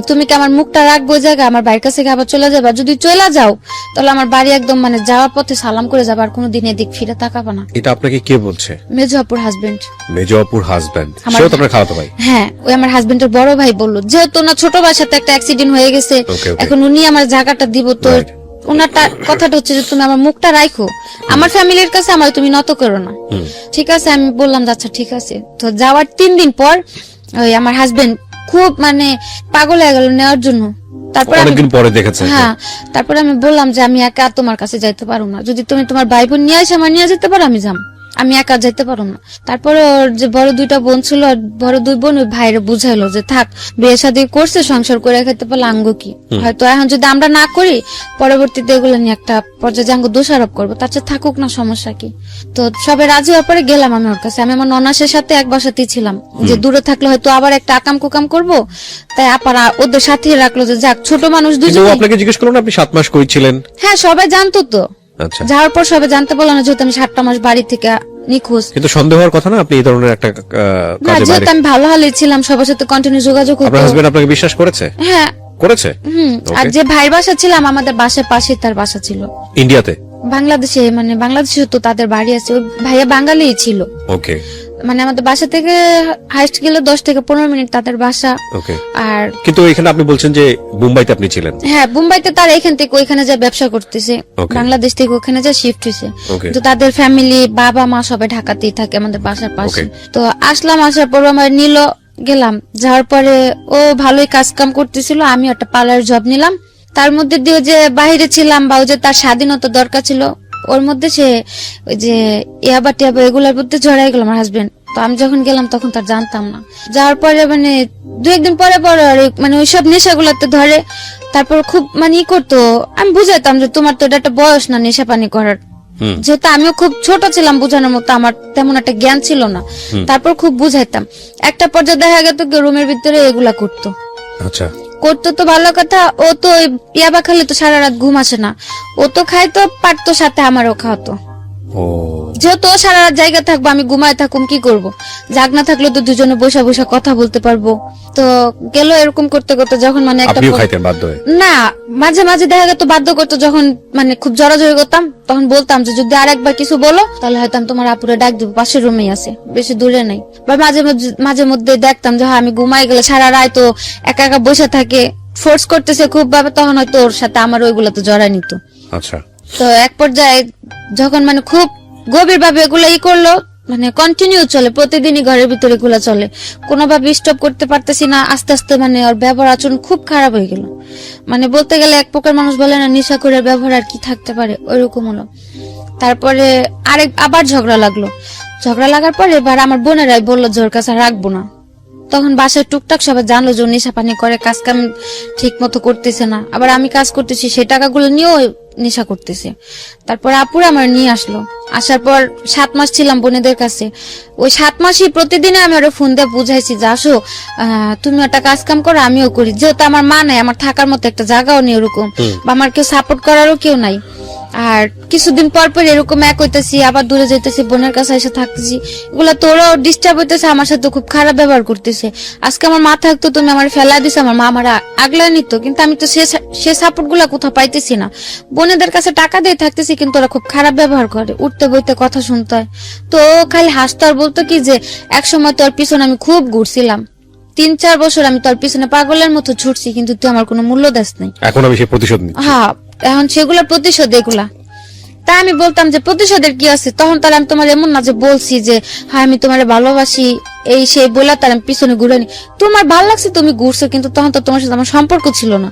তুমি কি আমার মুখটা রাখবো ওই জায়গায়, আমার বাড়ির কাছে আবার চলে যাবা, যদি চলে যাও তাহলে আমার বাড়ি একদম মানে যাওয়ার পথে সালাম করে যাবা, আর কোনোদিন এদিক ফিরে তাকাবা না। এটা আপনাকে কে বলছে? মেজো আপুর হাজবেন্ড। মেজো আপুর হাজবেন্ড, সেও তো আপনার খালাতো ভাই? হ্যাঁ, ওই আমার হাজবেন্ডের বড় ভাই বললো, যেহেতু না ছোট ভাইয়ের সাথে একটা অ্যাক্সিডেন্ট হয়ে গেছে, এখন উনি আমার জায়গাটা দিব, তো ওনারটা কথাটা হচ্ছে যে তুমি আমার মুখটা রাখো, আমার ফ্যামিলির কাছে আমার তুমি নত করো না। ঠিক আছে, আমি বললাম আচ্ছা ঠিক আছে। তো যাওয়ার 3 দিন পর ওই আমার হাজবেন্ড খুব মানে পাগল হয়ে গেল নেওয়ার জন্য। তারপর অনেকদিন পরে দেখেছে। হ্যাঁ, তারপরে আমি বললাম যে আমি একা তোমার কাছে যাইতে পারবো না, যদি তুমি তোমার ভাই বোন নিয়ে আসে আমার নিয়ে যেতে পারো আমি যাম, আমি একা যাইতে পারো না। তারপরে ওর যে বড় 2টা বোন ছিল, বড় 2 বোন ওই ভাইরে বুঝাইলো যে থাক, বিয়ে শাদী করছে, সংসার করে খেতে পারলে আঙ্গ কি, হয়তো এখন যদি আমরা না করি পরবর্তীতে এগুলো নিয়ে একটা পর্যায়ে আঙ্গ দোষারোপ করবো, তার চেয়ে থাকুক না, সমস্যা কি। তো সবাই রাজি হওয়ার পরে গেলাম আমি ওর কাছে। আমি আমার ননাসের সাথে এক বাসাতেই ছিলাম, যে দূরে থাকলে হয়তো আবার একটা আকাম কুকাম করবো, তাই আপারা ওদের সাথে রাখলো যে যাক ছোট মানুষ দুজন। আপনাকে জিজ্ঞেস করলো না আপনি 7 মাস করেছিলেন? হ্যাঁ, সবাই জানতো তো। আচ্ছা, যাওয়ার পর সবাই জানতে পারলো না, যেহেতু আমি 7টা মাস বাড়ি থেকে নিখোঁজ। কিন্তু সন্দেহ হওয়ার কথা না, আপনি এই ধরনের একটা কাজে যেহেতু আমি ভালো হালেই ছিলাম, সবার সাথে কন্টিনিউ যোগাযোগ করতে। আপনার হাজবেন্ড আপনাকে বিশ্বাস করেছে? হ্যাঁ করেছে। আর যে ভাইয়ের বাসা ছিলাম, আমাদের বাসার পাশে তার বাসা ছিল। ইন্ডিয়াতে? বাংলাদেশে, মানে বাংলাদেশে তো তাদের বাড়ি আছে। ওই ভাইয়া বাঙালিই ছিল। ওকে, মানে আমাদের বাসা থেকে হাইস্ট গেলে 10 থেকে 15 মিনিট তাদের বাসা। ওকে। আর কিন্তু এখানে আপনি বলছেন যে মুম্বাইতে আপনি ছিলেন? হ্যাঁ, মুম্বাইতে তারা এখান থেকে ওইখানে যা ব্যবসা করতেছে, বাংলাদেশ থেকে ওখানে যা শিফট হয়েছে। তো তাদের ফ্যামিলি, বাবা মা সবাই ঢাকাতেই থাকে, আমাদের বাসার পাশে। তো আসলাম, আসার পর আমার নিল, গেলাম, যাওয়ার পরে ও ভালোই কাজ কাম করতেছিল, আমি একটা পার্লার জব নিলাম। তার মধ্যে দিয়ে যে বাইরে ছিলাম, বা যে তার স্বাধীনতা দরকার ছিল, ওর মধ্যে সে ওই যে ইয়াবা টিয়াবা এগুলোর মধ্যে জড়াই গেল আমার হাজবেন্ড। তো আমি যখন গেলাম তখন তার জানতাম না। যাওয়ার পরে মানে 2-1 দিন পরে পরে মানে ওইসব নেশাগুলাতে ধরে। তারপর খুব মানে ই করতো, আমি বুঝাইতাম যে তোমার তো এটা একটা বয়স না নেশা পানি করার, যেহেতু আমিও খুব ছোট ছিলাম, বোঝানোর মতো আমার তেমন একটা জ্ঞান ছিল না। তারপর খুব বুঝাইতাম। একটা পর্যায়ে দেখা গেত রুমের ভিতরে এগুলা করতো। আচ্ছা, করতো তো ভালো কথা, ও তো ইয়াবা খালে তো সারা রাত ঘুম আসে না, ও তো খাইতো পারতো, সাথে আমারও খাওয়াতো। যেহেতু ও সারা রাত জায়গা থাকবো, আমি ঘুমায় থাকুম, কি করব, জাগ না থাকলে তো দুজনে বসা বসা কথা বলতে পারবো। তো গেল এরকম করতে করতে, যখন মানে একটা না মাঝে মাঝে দেখা গেত বাধ্য করতো, যখন মানে খুব জড়াজড়ি করতাম, তখন বলতাম যে যদি আরেকবার কিছু বলো তাহলে হয়তো আমি তোমার আপুরে ডাক দিব, পাশের রুমেই আছে, বেশি দূরে নাই। বা মাঝে মধ্যে দেখতাম যে আমি ঘুমাই গেলে সারা রাত তো একা একা বসে থাকে, ফোর্স করতেছে খুব ভাবে, তখন হয়তো ওর সাথে আমার ওইগুলো তো জড়াই নিত। আচ্ছা। তো এক পর্যায়ে যখন মানে খুব গভীর ভাবে এগুলো ই করলো, মানে কন্টিনিউ চলে, প্রতিদিনই ঘরের ভিতরে এগুলো চলে, কোনোভাবে স্টপ করতে পারতেছি না। আস্তে আস্তে মানে ওর ব্যবহার আচরণ খুব খারাপ হয়ে গেল। মানে বলতে গেলে এক প্রকার মানুষ বলে না নেশা করে ব্যবহার আর কি থাকতে পারে, ওইরকম হলো। তারপরে আবার ঝগড়া লাগলো। ঝগড়া লাগার পরে এবার আমার বোনেরাই বললো যে ওর কাছে রাখবো না। তখন বাসায় টুকটাক সবাই জানলো যে নেশা পানি করে, কাজ কাম ঠিক মতো করতেছে না, আবার আমি কাজ করতেছি সেই টাকাগুলো নিয়েও নেশা করতেছে। তারপর আপুরা আমার নিয়ে আসলো। আসার পর 7 মাস ছিলাম বোনেদের কাছে। ওই 7 মাসই প্রতিদিনে আমি ওরা ফোন দিয়ে বুঝাইছি যে আসো তুমি একটা কাজ কাম করো, আমিও করি, যেহেতু আমার মা নাই, আমার থাকার মতো একটা জায়গাও নেই ওরকম, বা আমার কেউ সাপোর্ট করারও কেউ নাই। আর কিছুদিন পর পর এরকম এক হইতেছি, আবার দূরে যাইতেছি, বোনের কাছে এসে থাকতেছি, এগুলা তোরাও ডিস্টার্ব হইতেছে, আমার সাথে খুব খারাপ ব্যবহার করতেছে। আজকে আমার মা থাকতো, তুমি আমার ফেলা দিছো, আমার মা আমার আগলায় নিত, কিন্তু আমি তো সে সাপোর্ট গুলা কোথাও পাইতেছি না। বোনেদের কাছে টাকা দিয়ে থাকতেছি, কিন্তু ওরা খুব খারাপ ব্যবহার করে, উঠতে বইতে কথা শুনতে হয়। তো খালি হাসতো আর বলতো কি যে একসময় তোর পিছনে আমি খুব ঘুরছিলাম, 3-4 বছর আমি তোর পিছনে পাগলের মতো ছুটছি, কিন্তু তুই আমার কোনো মূল্য দেস নাই। এখন আমি সে প্রতিশোধ নিচ্ছি। হ্যাঁ, এখন সেগুলোর প্রতিশোধ এগুলা। তাই আমি বলতাম যে প্রতিশোধের কি আছে, তখন তার আমি তোমার এমন না যে বলছি যে হ্যাঁ আমি তোমার ভালোবাসি এই সেই বলে তার আমি পিছনে ঘুরে নি। তোমার ভালো লাগছে তুমি ঘুরছো, কিন্তু তখন তো তোমার সাথে আমার সম্পর্ক ছিল না।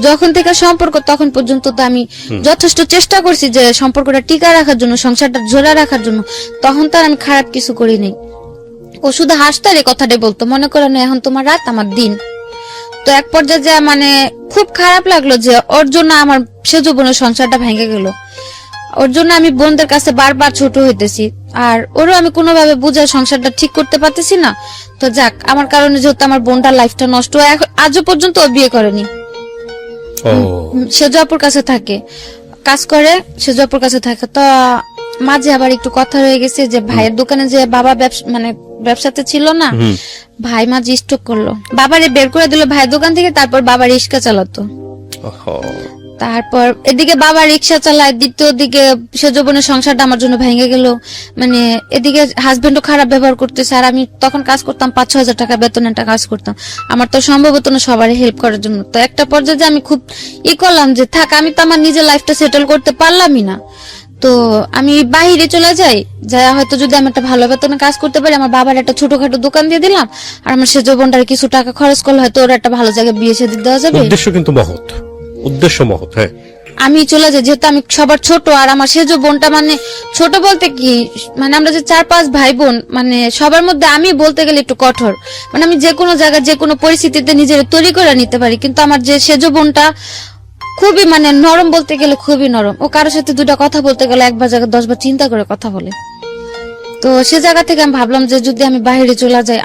যখন থেকে সম্পর্ক তখন পর্যন্ত তো আমি যথেষ্ট চেষ্টা করছি যে সম্পর্কটা টিকা রাখার জন্য, সংসারটা জোড়া রাখার জন্য। তখন তার আমি খারাপ কিছু করিনি। ও শুধু হাসতার এই কথাটাই বলতো, মনে করো না এখন তোমার রাত আমার দিন। তো এক পর্যায়ে যে মানে খুব খারাপ লাগলো যে ওর জন্য আমার সেজ বোনের সংসারটা ভেঙে গেল। ওর জন্য আমি বোনদের কাছে বারবার ছোট হইতেছি, আর ওরও আমি কোনোভাবে বুঝে সংসারটা ঠিক করতে পারতেছি না। তো যাক, আমার কারণে যেহেতু আমার বোনটার লাইফটা নষ্ট, আজও পর্যন্ত ও বিয়ে করেনি। ও সেজপুর কাছে থাকে, কাজ করে, সেজপুর কাছে থাকে। তো মাঝে আবার একটু কথা রয়ে গেছে যে ভাইয়ের দোকানে যে বাবা মানে ব্যবসাতে ছিল না, ভাই মাঝে স্ট্রোক করলো, বাবারে বের করে দিল ভাইয়ের দোকান থেকে। তারপর বাবা রিক্সা চালাতো। ওহো। তারপর এদিকে বাবা রিক্সা চালায়, দ্বিতীয় দিকে সেজ বোনের সংসারটা আমার জন্য ভেঙে গেল। মানে এদিকে হাজবেন্ডও খারাপ ব্যবহার করতেছে, আর আমি তখন কাজ করতাম 5-6 হাজার টাকা বেতনে একটা কাজ করতাম। আমার তো সম্ভব হতো না সবারই হেল্প করার জন্য। তো একটা পর্যায়ে আমি খুব করলাম যে থাক, আমি তো আমার নিজের লাইফটা সেটেল করতে পারলামই না, তো আমি বাহিরে চলে যাই, যা হয়তো যদি আমি একটা ভালো বেতনে কাজ করতে পারি, আমার বাবার একটা ছোটখাটো দোকান দিয়ে দিলাম, আর আমার সেজ বোনটার কিছু টাকা খরচ করলে হয়তো ওরা একটা ভালো জায়গায় বিয়ে শাদী দেওয়া যাবে। উদ্দেশ্য কিন্তু মহৎ, উদ্দেশ্য মহৎ। হ্যাঁ, আমি চলে যাই, যেহেতু আমি সবার ছোট, আর আমার সেজ বোনটা মানে ছোট বলতে কি, মানে আমরা যে 4-5 ভাই বোন, মানে সবার মধ্যে আমি বলতে গেলে একটু কঠোর। মানে আমি যে কোনো জায়গায় যে কোনো পরিস্থিতিতে নিজের তৈরি করে নিতে পারি, কিন্তু আমার যে সেজ বোনটা খুবই মানে নরম, বলতে গেলে খুবই নরম। ও কারোর সাথে দুটা কথা বলতে গেলে একবার জায়গায় 10 বার চিন্তা করে কথা বলে। তো সে জায়গা থেকে আমি ভাবলাম যে যদি আমি বাইরে চলে যাই,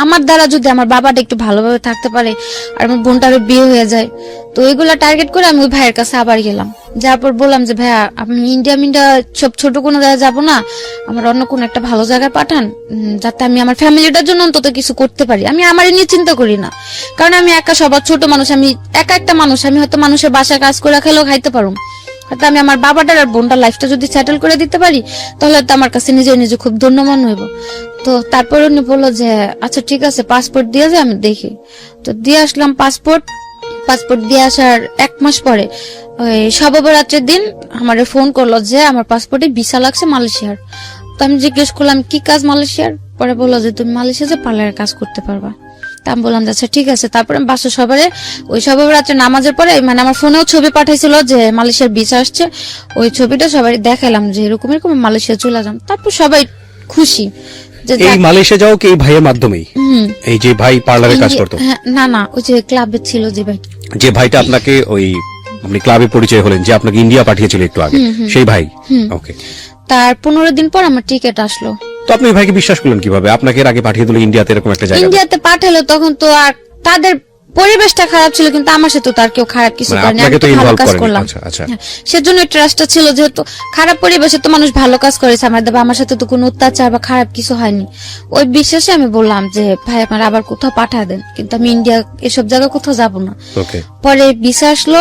আমার দ্বারা যদি আমার বাবাটা একটু ভালোভাবে থাকতে পারে, আর আমার বোনটারও বিয়ে হয়ে যায়, তো ওইগুলা টার্গেট করে আমি ওই ভাইয়ের কাছে আবার গেলাম। যার পর বললাম যে ভাইয়া, আমি ইন্ডিয়া সব ছোট কোনো জায়গায় যাবো না, আমার অন্য কোনো একটা ভালো জায়গায় পাঠান, যাতে আমি আমার ফ্যামিলিটার জন্য অন্তত কিছু করতে পারি। আমি আমার নিয়ে চিন্তা করি না, কারণ আমি একা সবার ছোট মানুষ, আমি একা একটা মানুষ। আমি হয়তো মানুষের বাসায় কাজ করে খেলেও খাইতে পারুম, হয়তো আমি আমার বাবাটার আর বোনটার লাইফটা যদি সেটেল করে দিতে পারি, তাহলে তো আমার কাছে নিজে খুব ধন্যবান হইব। তো তারপর উনি বললো যে আচ্ছা ঠিক আছে, পাসপোর্ট দিয়ে যায়, আমি দেখি। তো দিয়ে আসলাম পাসপোর্ট দিয়ে আসার 1 মাস পরে ওই শবে-বরাতের দিন আমার ফোন করলো যে আমার পাসপোর্টে ভিসা লাগছে মালয়েশিয়ার। তো আমি জিজ্ঞেস করলাম কি কাজ মালয়েশিয়ার? পরে বললো যে তুমি মালয়েশিয়া যে পার্লারের কাজ করতে পারবা। তা আমি বললাম আচ্ছা ঠিক আছে। তারপরে বাসা সবারে ওই শবে-বরাতের নামাজের পরে, মানে আমার ফোনেও ছবি পাঠাইছিল যে মালয়েশিয়ার ভিসা আসছে, ওই ছবিটা সবাই দেখালাম যে এরকম মালয়েশিয়া চলে যাম। তারপর সবাই খুশি যে এই মালয়েশিয়া যাও কি এই ভাইয়ের মাধ্যমেই? এই যে ভাই পার্লারে কাজ করতো? হ্যাঁ, না ওই যে ক্লাবে ছিল যে ভাই, যে ভাইটা আপনাকে ওই আপনি ক্লাবে পরিচয় হলেন, যে আপনাকে ইন্ডিয়া পাঠিয়েছিল একটু আগে, সেই ভাই। ওকে। তার 15 দিন পর আমার টিকিট আসলো। তো আপনি ওই ভাইকে বিশ্বাস করলেন কিভাবে? আপনাকে এর আগে পাঠিয়ে দিল ইন্ডিয়াতে, এরকম একটা জায়গা? ইন্ডিয়াতে পাঠালো তখন তো আর তাদের পরিবেশটা খারাপ ছিল, কিন্তু আমার সাথে তার কেউ খারাপ কিছু মানে করেনি, আপনাকে আমি তো তো ভালো ইনভলভ কাজ করেনি। করলাম। আচ্ছা আচ্ছা। হ্যাঁ, সেজন্য ট্রাস্টটা ছিল, যেহেতু খারাপ পরিবেশে তো মানুষ ভালো কাজ করেছে আমার সাথে তো কোনো অত্যাচার বা খারাপ কিছু হয়নি। ওই বিশ্বাসে আমি বললাম যে ভাই আমার আবার কোথাও পাঠা দেন, কিন্তু আমি ইন্ডিয়া এসব জায়গায় কোথাও যাব না। ওকে। পরে ভিসা আসলো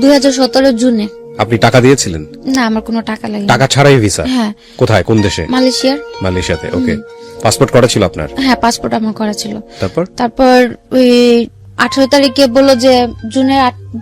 2017 জুনে। আপনি টাকা দিয়েছিলেন? না, আমার কোনো টাকা লাগেনি। টাকা ছাড়াই ভিসা? হ্যাঁ। কোথায়, কোন দেশে? মালয়েশিয়ার। মালয়েশিয়াতে। ওকে। পাসপোর্ট করা ছিল আপনার? হ্যাঁ, পাসপোর্ট আমার করা ছিল। তারপর ওই 18 তারিখে বললো যে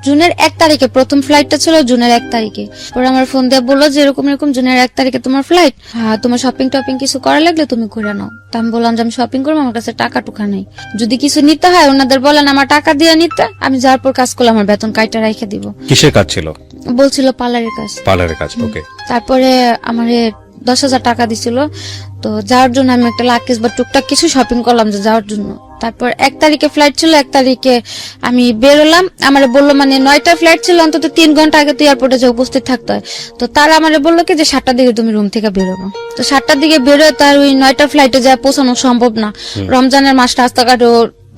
জুনের 1 তারিখে প্রথম ফ্লাইটটা ছিল, জুনের 1 তারিখে। পরে আমার ফোন দিয়ে বললো যে এরকম জুনের 1 তারিখে তোমার ফ্লাইট, হ্যাঁ তোমার শপিং টপিং কিছু করা লাগলে তুমি করে নাও। তা আমি বললাম যে আমি শপিং করবো, আমার কাছে টাকা টুকা নেই, যদি কিছু নিতে হয় ওনাদের বলেন আমার টাকা দিয়ে নিতে, আমি যাওয়ার পর কাজ করলে আমার বেতন কাইটা রেখে দিব। কিসের কাজ ছিল? বলছিল পার্লারের কাজ। পার্লারের কাজ। ওকে। তারপরে আমারে 10,000 টাকা দিছিল, তো যাওয়ার জন্য আমি একটা লাকেজ বা টুকটাক কিছু শপিং করলাম যে যাওয়ার জন্য। তারপর 1 তারিখে ফ্লাইট ছিল, 1 তারিখে আমি বেরোলাম। আমার বললো মানে 9টা ফ্লাইট ছিল, অন্তত 3 ঘন্টা আগে তো এয়ারপোর্টে যে উপস্থিত থাকতে হয়। তো তারা আমার বললো কি যে 7টার দিকে তুমি রুম থেকে বেরোবো। তো 7টার দিকে বেরোয় তার ওই 9টা ফ্লাইটে যা পৌঁছানো সম্ভব না, রমজানের মাস, রাস্তাঘাটও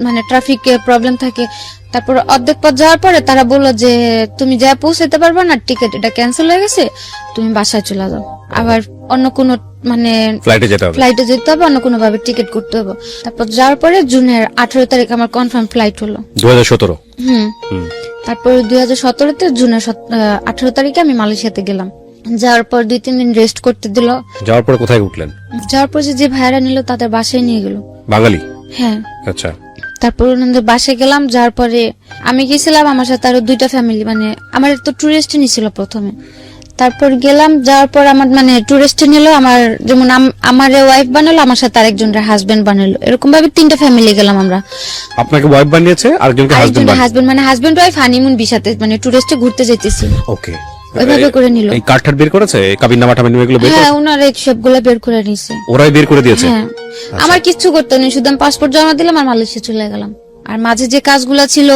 মানে ট্রাফিকে প্রবলেম থাকে। তারপর অর্ধেক পথ যাওয়ার পরে তারা বললো যে তুমি যা পৌঁছাতে পারবে না, টিকিট এটা ক্যান্সেল হয়ে গেছে, তুমি বাসায় চলে যাও, আবার অন্য কোনো মানে ফ্লাইটে যেতে হবে, অন্য কোনো ভাবে টিকিট করতে হবে। তারপর যাওয়ার পরে জুনের 18 তারিখ আমার কনফার্ম ফ্লাইট হলো। 2017? তারপর 2017-তে জুনের 18 তারিখে আমি মালয়েশিয়াতে গেলাম। যাওয়ার পর 2-3 দিন রেস্ট করতে দিল। যাওয়ার পর কোথায় উঠলেন? যাওয়ার পর যে ভাইরা নিল তাদের বাসায় নিয়ে গেল। বাঙালি? হ্যাঁ। আচ্ছা। তারপর ওনাদের বাসায় গেলাম, যাওয়ার পরে আমি গেছিলাম, আমার সাথে আরো 2টা ফ্যামিলি, মানে আমার তো টুরিস্ট নিছিল প্রথমে। তারপর গেলাম, যাওয়ার পর আমার মানে টুরিস্ট নিল, আমার যেমন আমার ওয়াইফ বানালো, আমার সাথে আরেকজনের হাজবেন্ড বানালো, এরকম ভাবে 3টা ফ্যামিলি গেলাম আমরা। আপনাকে ওয়াইফ বানিয়েছে, আরেকজনকে হাজবেন্ড বানিয়েছে। হাজবেন্ড মানে হাজবেন্ড ওয়াইফ হানিমুন ভিসাতে, মানে টুরিস্টে ঘুরতে যেতেছি, ওকে, ওইভাবে করে নিল। এই কার্ডটার বের করেছে, কাবিননামা টাবিননামা এগুলো বের হ্যাঁ, করেছে? ওনারা সবগুলো বের করে নিছে, ওরাই বের করে দিয়েছে? হ্যাঁ। আমার কিচ্ছু করতে নেই, শুধু আমি পাসপোর্ট জমা দিলাম আর মালয়েশিয়া চলে গেলাম। আর মাঝে যে কাজগুলো ছিল,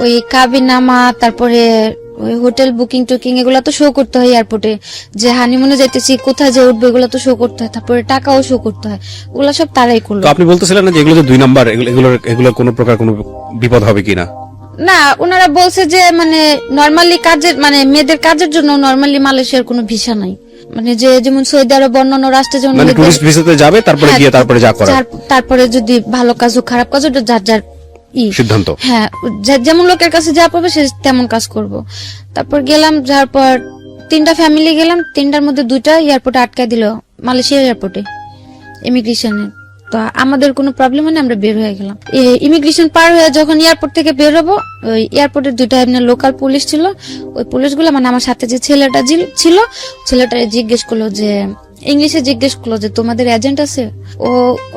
ওই কাবিননামা, তারপরে ওই হোটেল বুকিং টুকিং, এগুলো তো শো করতে হয় এয়ারপোর্টে, যে হানিমুনে যাইতেছি, কোথায় যে উঠবে, এগুলো তো শো করতে হয়, তারপরে টাকাও শো করতে হয়, ওগুলো সব তারাই করলো। তো আপনি বলতেছিলেন না যে এগুলো যে 2 নাম্বার, এগুলোর কোনো প্রকার কোনো বিপদ হবে কিনা? না, ওনারা বলছে যে মানে নরমালি কাজের, মানে মেয়েদের কাজের জন্য নরমালি মালয়েশিয়ার কোনো ভিসা নাই, মানে যে যেমন সৌদি আরব অন্যান্য রাষ্ট্রে যেমন মানে টুরিস্ট ভিসাতে যাবে, তারপরে হ্যাঁ, গিয়ে তারপরে যা করার তারপরে যদি ভালো কাজ হোক খারাপ কাজ, ওটা যার যার সিদ্ধান্ত। হ্যাঁ, যেমন লোকের কাছে যা পাবে সে তেমন কাজ করব। তারপর গেলাম, যাওয়ার পর 3টা ফ্যামিলি গেলাম, 3টার মধ্যে 2টা এয়ারপোর্টে আটকায় দিল, মালয়েশিয়া এয়ারপোর্টে ইমিগ্রেশনে। তো আমাদের কোনো প্রবলেম হয় না, আমরা বের হয়ে গেলাম। ইমিগ্রেশন পার হয়ে যখন এয়ারপোর্ট থেকে বের হবো, ওই এয়ারপোর্টের 2টা এমনি লোকাল পুলিশ ছিল, ওই পুলিশগুলো মানে আমার সাথে যে ছেলেটা ছিল, ছেলেটা জিজ্ঞেস করলো যে, ইংলিশে জিজ্ঞেস করলো যে তোমাদের এজেন্ট আছে?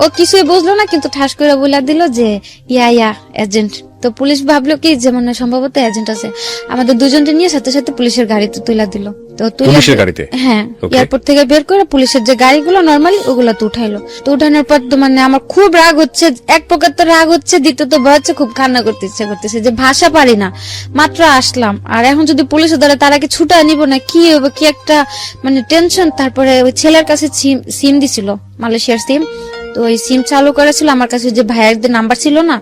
ও কিছুই বুঝলো না, কিন্তু ঠাস করে বলে দিল যে ইয়া এজেন্ট। তো পুলিশ ভাবলো কি যে মানে সম্ভবত এজেন্ট আছে, আমাদের দুজনকে নিয়ে সাথে সাথে পুলিশের গাড়িতে তুলে দিল। তো পুলিশের গাড়িতে? হ্যাঁ, Okay. এয়ারপোর্ট থেকে বের করে পুলিশের যে গাড়িগুলো নরমালি ওগুলো তো উঠাইলো। তো উঠানোর পর তো মানে আমার খুব রাগ হচ্ছে, এক প্রকার তো রাগ হচ্ছে, দ্বিতীয়ত ভয় হচ্ছে, খুব কান্না করতে ইচ্ছা করতেছে যে ভাষা পারি না, মাত্র আসলাম, আর এখন যদি পুলিশে ধরে তার আগে ছুটা নিব না, কি হবে, কি একটা মানে টেনশন। তারপরে ওই ছেলের কাছে সিম দিছিল, মালয়েশিয়ার সিম, তো ওই সিম চালু করেছিল, আমার কাছে যে ভাইয়ের নাম্বার ছিল না,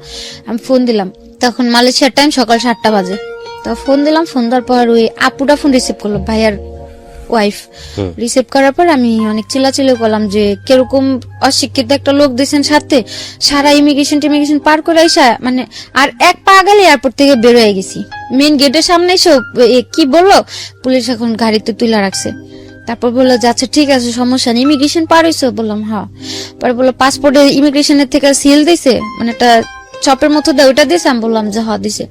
আমি ফোন দিলাম, তখন মালয়েশিয়ার টাইম সকাল 7টা বাজে। তো ফোন দিলাম, ফোন দেওয়ার পর ওই আপুটা ফোন রিসিভ করলো, ভাইয়ার ওয়াইফ রিসিভ করার পর আমি অনেক চিল্লাচিল্লি করলাম যে কিরকম অশিক্ষিত একটা লোক দিয়েছেন সাথে, সারা ইমিগ্রেশন পার করে আইসা, মানে আর এক পা গেলে এয়ারপোর্ট থেকে বের হয়ে গেছি, মেইন গেটের সামনে এসে কি বললো, পুলিশ এখন গাড়িতে তুলে রাখছে। তারপর বললো যে আচ্ছা ঠিক আছে, সমস্যা নেই, ইমিগ্রেশন পার হয়েছে? বললাম হ্যাঁ। পরে বললো পাসপোর্টে ইমিগ্রেশনের থেকে সিল দিছে, মানে একটা চপের মতো দেয়, ওটা দিয়েছে? আমি বললাম যে হ্যাঁ দিছে।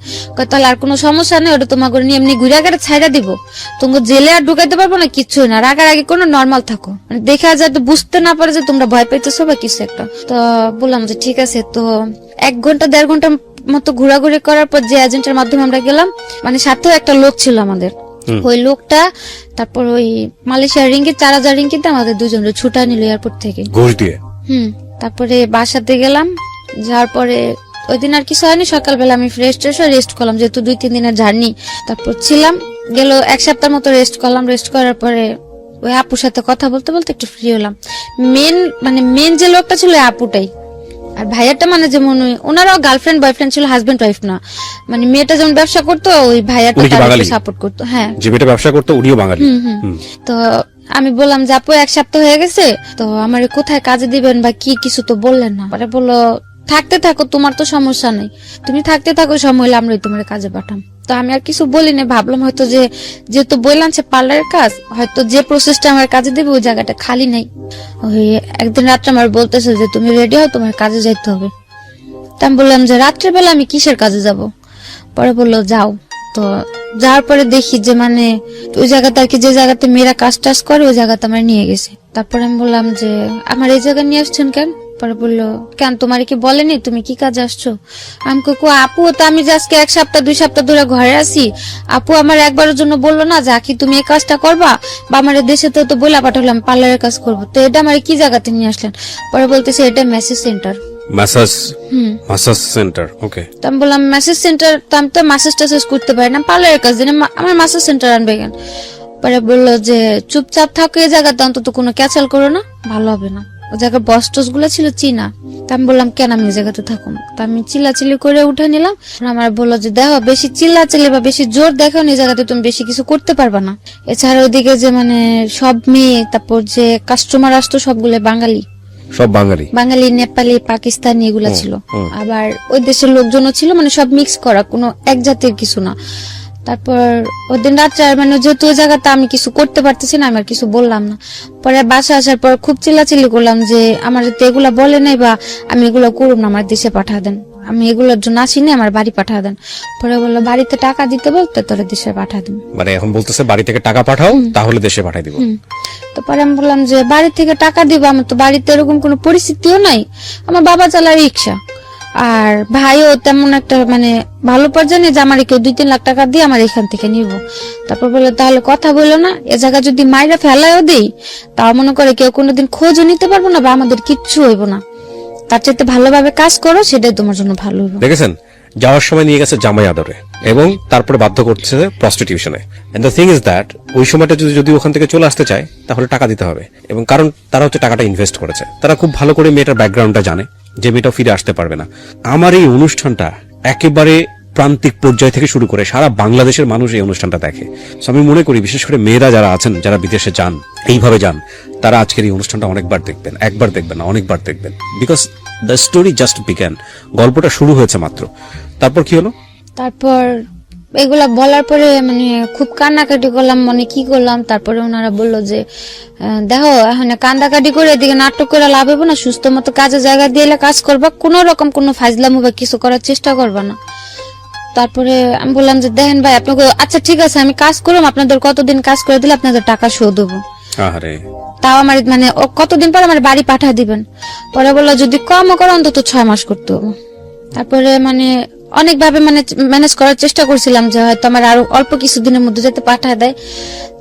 তাহলে আর কোনো সমস্যা নেই, ওটা তোমাকে নিয়ে এমনি ঘুরে আগে ছাইড়া দিব, তোমাকে জেলে আর ঢুকাইতে পারবো না, কিচ্ছু না, রাগার আগে কোনো নর্মাল থাকো, মানে দেখা যাতে বুঝতে না পারে যে তোমরা ভয় পাইতেছো বা কিছু একটা। তো বললাম যে ঠিক আছে। তো 1 ঘন্টা 1.5 ঘন্টার মতো ঘোরাঘুরি করার পর যে এজেন্টের মাধ্যমে আমরা গেলাম, মানে সাথেও একটা লোক ছিল আমাদের, ওই লোকটা তারপর ওই মালয়েশিয়ার রিঙ্গিত 4000 রিঙ্গিতে আমাদের দুজনের ছুটা নিল এয়ারপোর্ট থেকে ঘুষ দিয়ে। তারপরে বাসাতে গেলাম, যাওয়ার পরে ওই দিন আর কিছু হয়নি, সকালবেলা আমি ফ্রেশ রেস্ট করলাম, যেহেতু 2-3 দিনের জার্নি। তারপর ছিলাম, গেল 1 সপ্তাহ মতো রেস্ট করলাম। রেস্ট করার পরে ওই আপুর সাথে কথা বলতে বলতে একটু ফ্রি হলাম। মেন যে লোকটা ছিল ওই আপুটাই, আর ভাইয়াটা মানে যেমন ওনারাও গার্লফ্রেন্ড বয়ফ্রেন্ড ছিল, হাজবেন্ড ওয়াইফ না, মানে মেয়েটা যেমন ব্যবসা করতো, ওই ভাইয়াটা তাকে সাপোর্ট করতো। হ্যাঁ, যে মেয়েটা ব্যবসা করতো উনিও বাঙালি। তো আমি বললাম যে আপু 1 সপ্তাহ হয়ে গেছে, তো আমার কোথায় কাজে দিবেন বা কি, কিছু তো বললেন না। পরে বললো থাকতে থাকো, তোমার তো সমস্যা নেই, তুমি থাকতে থাকো, সময় হলে আমরাই তোমার কাজে পাঠাম। তো আমি আর কিছু বলিনি, ভাবলাম হয়তো যেহেতু বললাম সে পার্লারের কাজ, হয়তো যে প্রসেসটা আমার কাজে দেবে ওই জায়গাটা খালি নাই। ওই একদিন রাত্রে আমার বলতেছে যে তুমি রেডি হও, তোমার কাজে যাইতে হবে। তা আমি বললাম যে রাত্রেবেলা আমি কিসের কাজে যাব? পরে বললো যাও। তো যাওয়ার পরে দেখি যে মানে ওই জায়গাতে আর কি, যে জায়গাতে মেয়েরা কাজ টাজ করে ওই জায়গাতে আমার নিয়ে গেছে। তারপরে আমি বললাম যে আমার এই জায়গায় নিয়ে আসছেন কেন? পরে বললো কেন তোমার কি বলেনি তুমি কি কাজে আসছো? আমি কো আপু তো আমি আজকে 1 সপ্তাহ 2 সপ্তাহ ধরে ঘরে আছি, আপু আমার একবারের জন্য বললো না যে আখি তুমি এই কাজটা করবা, বা আমার দেশে তো বলে পাঠালাম পার্লারের কাজ করবো, তো এটা আমার কি জায়গাতে নিয়ে আসলেন? পরে বলতেছে এটা মেসেজ সেন্টার। মাসাজ সেন্টার, ওকে। তো আমি বললাম মেসেজ সেন্টার, তো আমি তো মাসাজ টাসাজ করতে পারি না, পার্লারের কাজ দিন আমার মাসাজ সেন্টার আনবে কেন? পরে বললো যে চুপচাপ থাকো এই জায়গাতে, অন্তত কোনো ক্যাচাল করো না, ভালো হবে না। ও জায়গার বস টস গুলো ছিল চীনা। তা আমি বললাম কেন আমি এই জায়গাতে থাকুন? তা আমি চিল্লাচিল্লি করে উঠে নিলাম। আমার বললো যে দেখো বেশি চিল্লাচিল্লি বা বেশি জোর দেখো এই জায়গাতে তুমি বেশি কিছু করতে পারবা না। এছাড়া ওইদিকে যে মানে সব মেয়ে, তারপর যে কাস্টমার আসতো সবগুলো বাঙালি, সব বাঙালি, নেপালি, পাকিস্তানি এগুলা ছিল। আবার ওই দেশের লোকজনও ছিল, মানে সব মিক্স করা, কোনো এক জাতের কিছু না। তারপর ওই দিন রাত্রে মানে যেহেতু ওই জায়গাতে আমি কিছু করতে পারতেছি না, আমি আর কিছু বললাম না। পরে বাসা আসার পর খুব চিল্লাচিল্লি করলাম যে আমার এগুলা বলে নাই বা আমি এগুলো করুম না, আমার দেশে পাঠা দেন। আমি এগুলোর জন্য আসিনি, আমার বাড়ি পাঠা দেন। পরে বললো বাড়িতে টাকা দিতে বলতে তোরা দেশে পাঠা দিন। মানে এখন বলতেছে বাড়ি থেকে টাকা পাঠাও, তাহলে দেশে পাঠাই দিব। তো পরে আমি বললাম যে বাড়ি থেকে টাকা দিব, আমার তো বাড়িতে এরকম কোনো পরিস্থিতিও নাই, আমার বাবা চালায় রিক্সা, আর ভাইও তেমন একটা মানে ভালো পর্যায়ে নেই যে আমার কেউ 2-3 লাখ টাকা দিয়ে আমার এখান থেকে নিব। তারপর বললো তাহলে কথা বললো না, এ জায়গা যদি মাইরা ফেলায়ও দেই তাও মনে করে কেউ কোনোদিন খোঁজও নিতে পারবো না বা আমাদের কিচ্ছু হইব না, তার চাইতে ভালোভাবে কাজ করো, সেটাই তোমার জন্য ভালো হইব। দেখেছেন, যাওয়ার সময় নিয়ে গেছে জামাই আদরে এবং তারপরে বাধ্য করতেছে প্রস্টিটিউশনে। And the thing is that ওই সময়টা যদি ওখান থেকে চলে আসতে চায় তাহলে টাকা দিতে হবে, এবং কারণ তারা হচ্ছে টাকাটা ইনভেস্ট করেছে, তারা খুব ভালো করে মেয়েটার ব্যাকগ্রাউন্ডটা জানে যে মেয়েটাও ফিরে আসতে পারবে না। আমার এই অনুষ্ঠানটা একেবারে প্রান্তিক পর্যায় থেকে শুরু করে সারা বাংলাদেশের মানুষ এই অনুষ্ঠানটা দেখে। So আমি মনে করি বিশেষ করে মেয়েরা যারা আছেন, যারা বিদেশে যান, এইভাবে যান, তারা আজকের এই অনুষ্ঠানটা অনেকবার দেখবেন, একবার দেখবেন না, অনেকবার দেখবেন, because the story just began. গল্পটা শুরু হয়েছে মাত্র। তারপর কি হলো? তারপর এগুলা বলার পরে মানে খুব কান্নাকাটি করলাম, মানে কি করলাম। তারপরে ওনারা বললো যে দেখো এখন কান্দাকাটি করে এদিকে নাটক করে লাভ হবে না, সুস্থ মতো কাজে জায়গা দিয়ে কাজ করবা, কোনো রকম কোনো ফাজলামো বা কিছু করার চেষ্টা করবা না। তারপরে আমি বললাম যে দেখেন ভাই আপনাকে, আচ্ছা ঠিক আছে আমি কাজ করলাম, আপনাদের কতদিন কাজ করে দিলে আপনাদের টাকা শোধ দেবো, আরে তাও আমার মানে কতদিন পর আমার বাড়ি পাঠা দিবেন। পরে বললো যদি কমও করে অন্তত 6 মাস করতে হবে। তারপরে মানে অনেকভাবে মানে ম্যানেজ করার চেষ্টা করছিলাম যে হয়তো আমার আরো অল্প কিছুদিনের মধ্যে যাতে পাঠায় দেয়।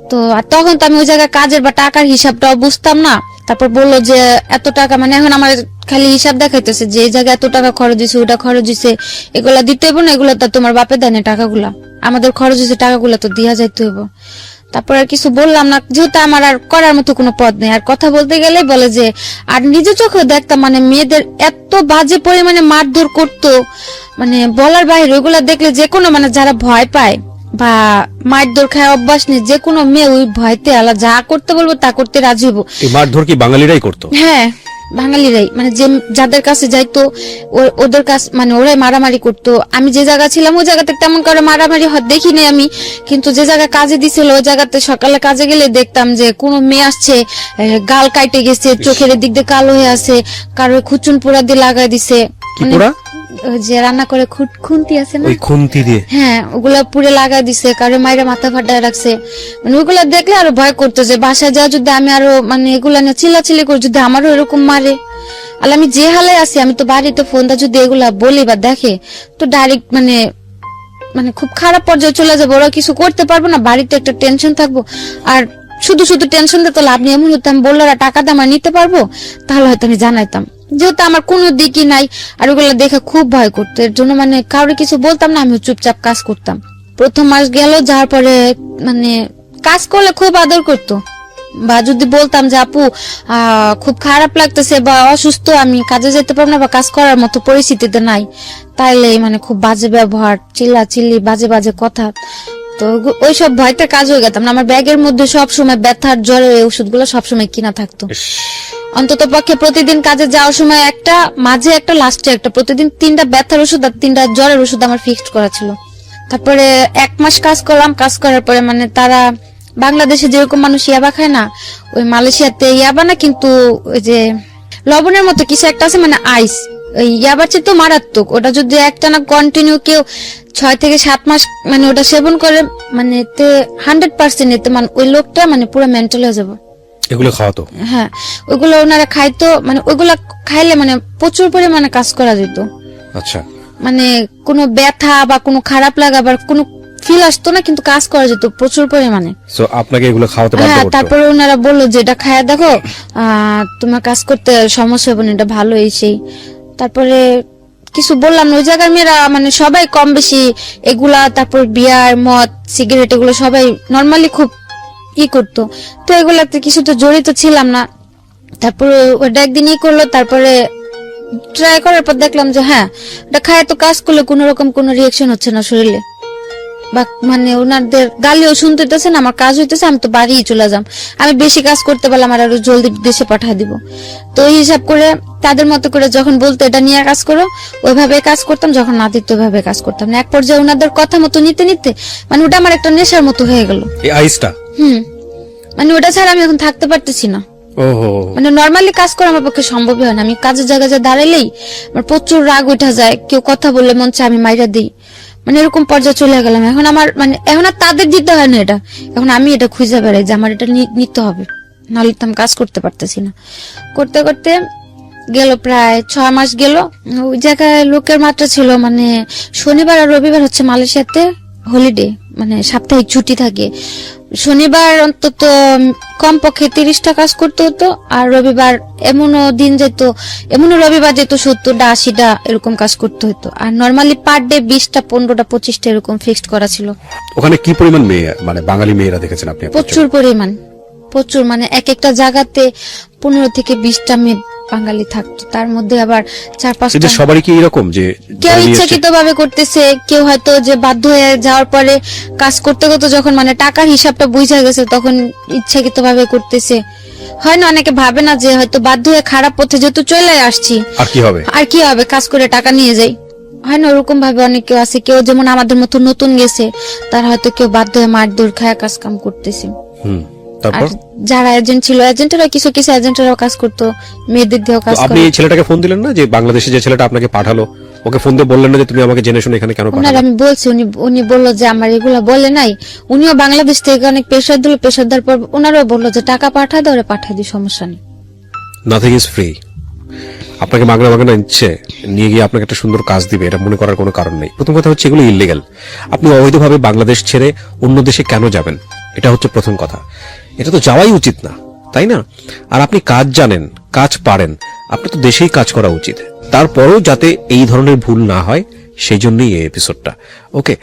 তো আর তখন তো আমি ওই জায়গায় কাজের বা টাকার হিসাবটাও বুঝতাম না। তারপর বললো যে এত টাকা, মানে এখন আমার খালি হিসাব দেখাইতেছে যে এই জায়গায় এত টাকা খরচ হয়েছে, ওটা খরচ হয়েছে, এগুলা দিতে হইব না, এগুলো তো তোমার বাপে দেয় না টাকাগুলা, আমাদের খরচ হয়েছে টাকাগুলা তো দিয়া যাইতে হইব। তারপর আর কিছু বললাম না, যেহেতু আমার আর করার মতো কোনো পথ নেই। আর কথা বলতে গেলে বলে যে আর নিজে চোখে দেখতাম মানে মেয়েদের এত বাজে পরিমাণে মারধর করতো, মানে বলার বাইরে। ওইগুলা দেখলে যে কোনো মানে যারা ভয় পায় বা মারধর খায় অভ্যাস নেই, যে কোনো মেয়ে ওই ভয়তে আলা যা করতে বলবো তা করতে রাজি হবো। এই মারধর কি বাঙালিরাই করতো? হ্যাঁ, বাঙালিরাই, মানে যে যাদের কাছে যাইতো ওদের কাছে মানে ওরাই মারামারি করতো। আমি যে জায়গা ছিলাম ওই জায়গাতে তেমন করে মারামারি দেখিনি আমি, কিন্তু যে জায়গায় কাজে দিছিল ওই জায়গাতে সকালে কাজে গেলে দেখতাম যে কোনো মেয়ে আসছে গাল কাইটে গেছে, চোখের দিক দিয়ে কালো হয়ে আছে, কারোর খুচুন পোড়া দিয়ে লাগাই দিছে, মানে ওই যে রান্না করে খুন্তি আছে না, ওই খুন্তি দিয়ে, হ্যাঁ ওগুলা পুরে লাগাই দিছে, কারো মাইরে মাথা ফাটায় রাখছে। মানে ওইগুলা দেখলে আরো ভয় করতো যে বাসায় যাওয়া যদি আমি আরো মানে এগুলা নিয়ে চিল্লাচিল্লি করি, যদি আমারও এরকম মারে। আর আমি যে হালে আছি, আমি তো বাড়িতে ফোনটা যদি এগুলা বলি বা দেখে তো ডাইরেক্ট মানে মানে খুব খারাপ পর্যায়ে চলে যাবো, ওরা কিছু করতে পারবো না, বাড়িতে একটা টেনশন থাকবো। আর শুধু শুধু টেনশন দিতে লাভ নেই, এমন হতো আমি বললো টাকা দাম নিতে পারবো, তাহলে হয়তো আমি জানাইতাম, যেহেতু আমার কোনো দিকই নাই। আর ওগুলো দেখে খুব ভয় করতো, এর জন্য মানে কাউরে কিছু বলতাম না, আমি চুপচাপ কাজ করতাম। প্রথম মাস গেল, যাওয়ার পরে মানে কাজ করলে খুব আদর করতো, বা যদি বলতাম যে আপু খুব খারাপ লাগতেছে বা অসুস্থ, আমি কাজে যেতে পারবো না বা কাজ করার মতো পরিস্থিতিতে নাই, তাইলে মানে খুব বাজে ব্যবহার, চিল্লা চিল্লি, বাজে বাজে কথা। তো ওইসব ভয়তে কাজ হয়ে গেতাম না। আমার ব্যাগের মধ্যে সবসময় ব্যথার জ্বরের ওষুধগুলো সবসময় কিনা থাকতো, অন্তত পক্ষে প্রতিদিন কাজে যাওয়ার সময় একটা, মাঝে একটা, লাস্টে একটা, প্রতিদিন 3টা ব্যথার ওষুধ আর 3টা জ্বরের ওষুধ আমার ফিক্সড করা ছিল। তারপরে 1 মাস কাজ করলাম, কাজ করার পরে মানে তারা বাংলাদেশে যেরকম মানুষ ইয়াবা খায় না, ওই মালয়েশিয়াতে ইয়াবা না, কিন্তু ওই যে লবণের মতো কিছু একটা আছে মানে আইস, ওই ইয়াবার চেয়ে তো মারাত্মক। ওটা যদি একটানা কন্টিনিউ কেউ 6 থেকে 7 মাস মানে ওটা সেবন করে, মানে 100% এতে মানে ওই লোকটা মানে পুরো মেন্টাল হয়ে যাবে। এগুলো খাওয়াতো? হ্যাঁ, ওইগুলো ওনারা খাইতো, মানে ওইগুলা খাইলে মানে প্রচুর পরিমাণে কাজ করা যেত। আচ্ছা, মানে কোনো ব্যথা বা কোনো খারাপ লাগা বা কোনো ফিল আসতো না, কিন্তু কাজ করা যেত প্রচুর পরিমাণে। সো আপনাকে এগুলো খাওয়াতে বাধ্য হ্যাঁ, করতো? তারপরে ওনারা বললো যে এটা খায়া দেখো, তোমার কাজ করতে সমস্যা হবে না, এটা ভালো এই সেই। তারপরে কিছু বললাম না, ওই জায়গার মেয়েরা মানে সবাই কম বেশি এগুলা, তারপর বিয়ার, মদ, সিগারেট, এগুলো সবাই নর্মালি খুব করতো। তো এগুলাতে কিছু তো জড়িত ছিলাম না। তারপরে ওটা একদিন করলো, তারপরে ট্রাই করার পর দেখলাম যে হ্যাঁ, এটা খায় তো কাজ করলে কোন রকম কোনো রিয়াকশন হচ্ছে না শরীরে, বা মানে ওনাদের গালিও শুনতে হইতেছে না, আমার কাজ হইতেছে, আমি তো বাড়ি চলে যাম, আমি বেশি কাজ করতে পারলাম আর আরো জলদি দেশে পাঠিয়ে দিব। তো ওই হিসাব করে তাদের মতো করে যখন বলতো এটা নিয়ে কাজ করো, ওইভাবে কাজ করতাম, যখন না দিত ওইভাবে কাজ করতাম না। এক পর্যায়ে ওনাদের কথা মতো নিতে নিতে মানে ওটা আমার একটা নেশার মতো হয়ে গেল, এই আইসটা। মানে ওটা ছাড়া আমি এখন থাকতে পারতেছি না। ওহো, মানে নর্মালি কাজ করা আমার পক্ষে সম্ভবই হয় না। আমি কাজের জায়গায় যা দাঁড়াইলেই আমার প্রচুর রাগ উঠা যায়, কেউ কথা বললে মন চায় আমি মাইরা দিই, মানে এরকম পর্যায়ে চলে গেলাম। এখন আমার মানে এখন আর তাদের দিতে হয় না এটা, এখন আমি এটা খুঁজে বেড়াই যে আমার এটা নিতে হবে, নাহলে তো আমি কাজ করতে পারতেছি না। করতে করতে গেল প্রায় 6 মাস গেল। ওই জায়গায় লোকের মাত্রা ছিল, মানে শনিবার আর রবিবার হচ্ছে মালয়েশিয়াতে হলিডে, মানে সাপ্তাহিক ছুটি থাকে। শনিবার অন্তত কমপক্ষে 30টা কাজ করতে হতো, আর রবিবার এমনও দিন যেত, এমনও রবিবার যেত 70টা 80টা এরকম কাজ করতে হতো। আর নর্মালি পার ডে 20টা 15টা 25টা এরকম ফিক্সড করা ছিল। ওখানে কি পরিমাণ মেয়ে, মানে বাঙালি মেয়েরা দেখেছেন আপনি? প্রচুর পরিমাণ, প্রচুর, মানে এক একটা জায়গাতে 15 থেকে 20টা মেয়ে বাঙালি থাকতো। তার মধ্যে আবার 4-5টা, এদের সবারই কি এরকম যে কেউ ইচ্ছাকৃত ভাবে করতেছে, কেউ হয়তো যে বাধ্য হয়ে যাওয়ার পরে কাজ করতে করতে যখন মানে টাকার হিসাবটা বুঝা গেছে তখন ইচ্ছাকৃত ভাবে করতেছে। হয় না, অনেকে ভাবে না যে হয়তো বাধ্য হয়ে খারাপ পথে যেহেতু চলে আসছি আর কি হবে, আর কি হবে, কাজ করে টাকা নিয়ে যাই। হয় না, ওরকম ভাবে অনেকে আছে। কেউ যেমন আমাদের মতো নতুন গেছে, তারা হয়তো কেউ বাধ্য হয়ে মারধর খায়া কাজ কাম করতেছে। আর তারপর যারা এজেন্ট ছিল, এজেন্টেরা কিছু কিছু এজেন্টেরাও কাজ করতো, মেয়েদের দিয়েও কাজ আপনি করে। এই ছেলেটাকে ফোন দিলেন না, যে বাংলাদেশে যে ছেলেটা আপনাকে পাঠালো, ওকে ফোন দিয়ে বললেন না যে তুমি আমাকে জেনে শুনে এখানে কেন ওনার পাঠালে? আমি বলছি, উনি বললো যে আমার এগুলা বলে নাই। উনিও বাংলাদেশ থেকে অনেক প্রেশার দিল, প্রেশার দেওয়ার পর ওনারও বললো যে টাকা পাঠা দাও, পাঠাই দিই, সমস্যা নেই। Nothing is free. আপনাকে মাগনা মাগনা ইচ্ছে নিয়ে গিয়ে আপনাকে একটা সুন্দর কাজ দিবে, এটা মনে করার কোনো কারণ নেই। প্রথম কথা হচ্ছে এগুলো ইল্লিগাল। আপনি অবৈধভাবে বাংলাদেশ ছেড়ে অন্য দেশে কেন যাবেন, এটা হচ্ছে প্রথম কথা। এটা তো যাওয়াই উচিত না, তাই না? আর আপনি কাজ জানেন, কাজ পারেন, আপনি তো দেশেই কাজ করা উচিত। তারপরেও যাতে এই ধরনের ভুল না হয় সেই জন্যই এই এপিসোডটা। ওকে,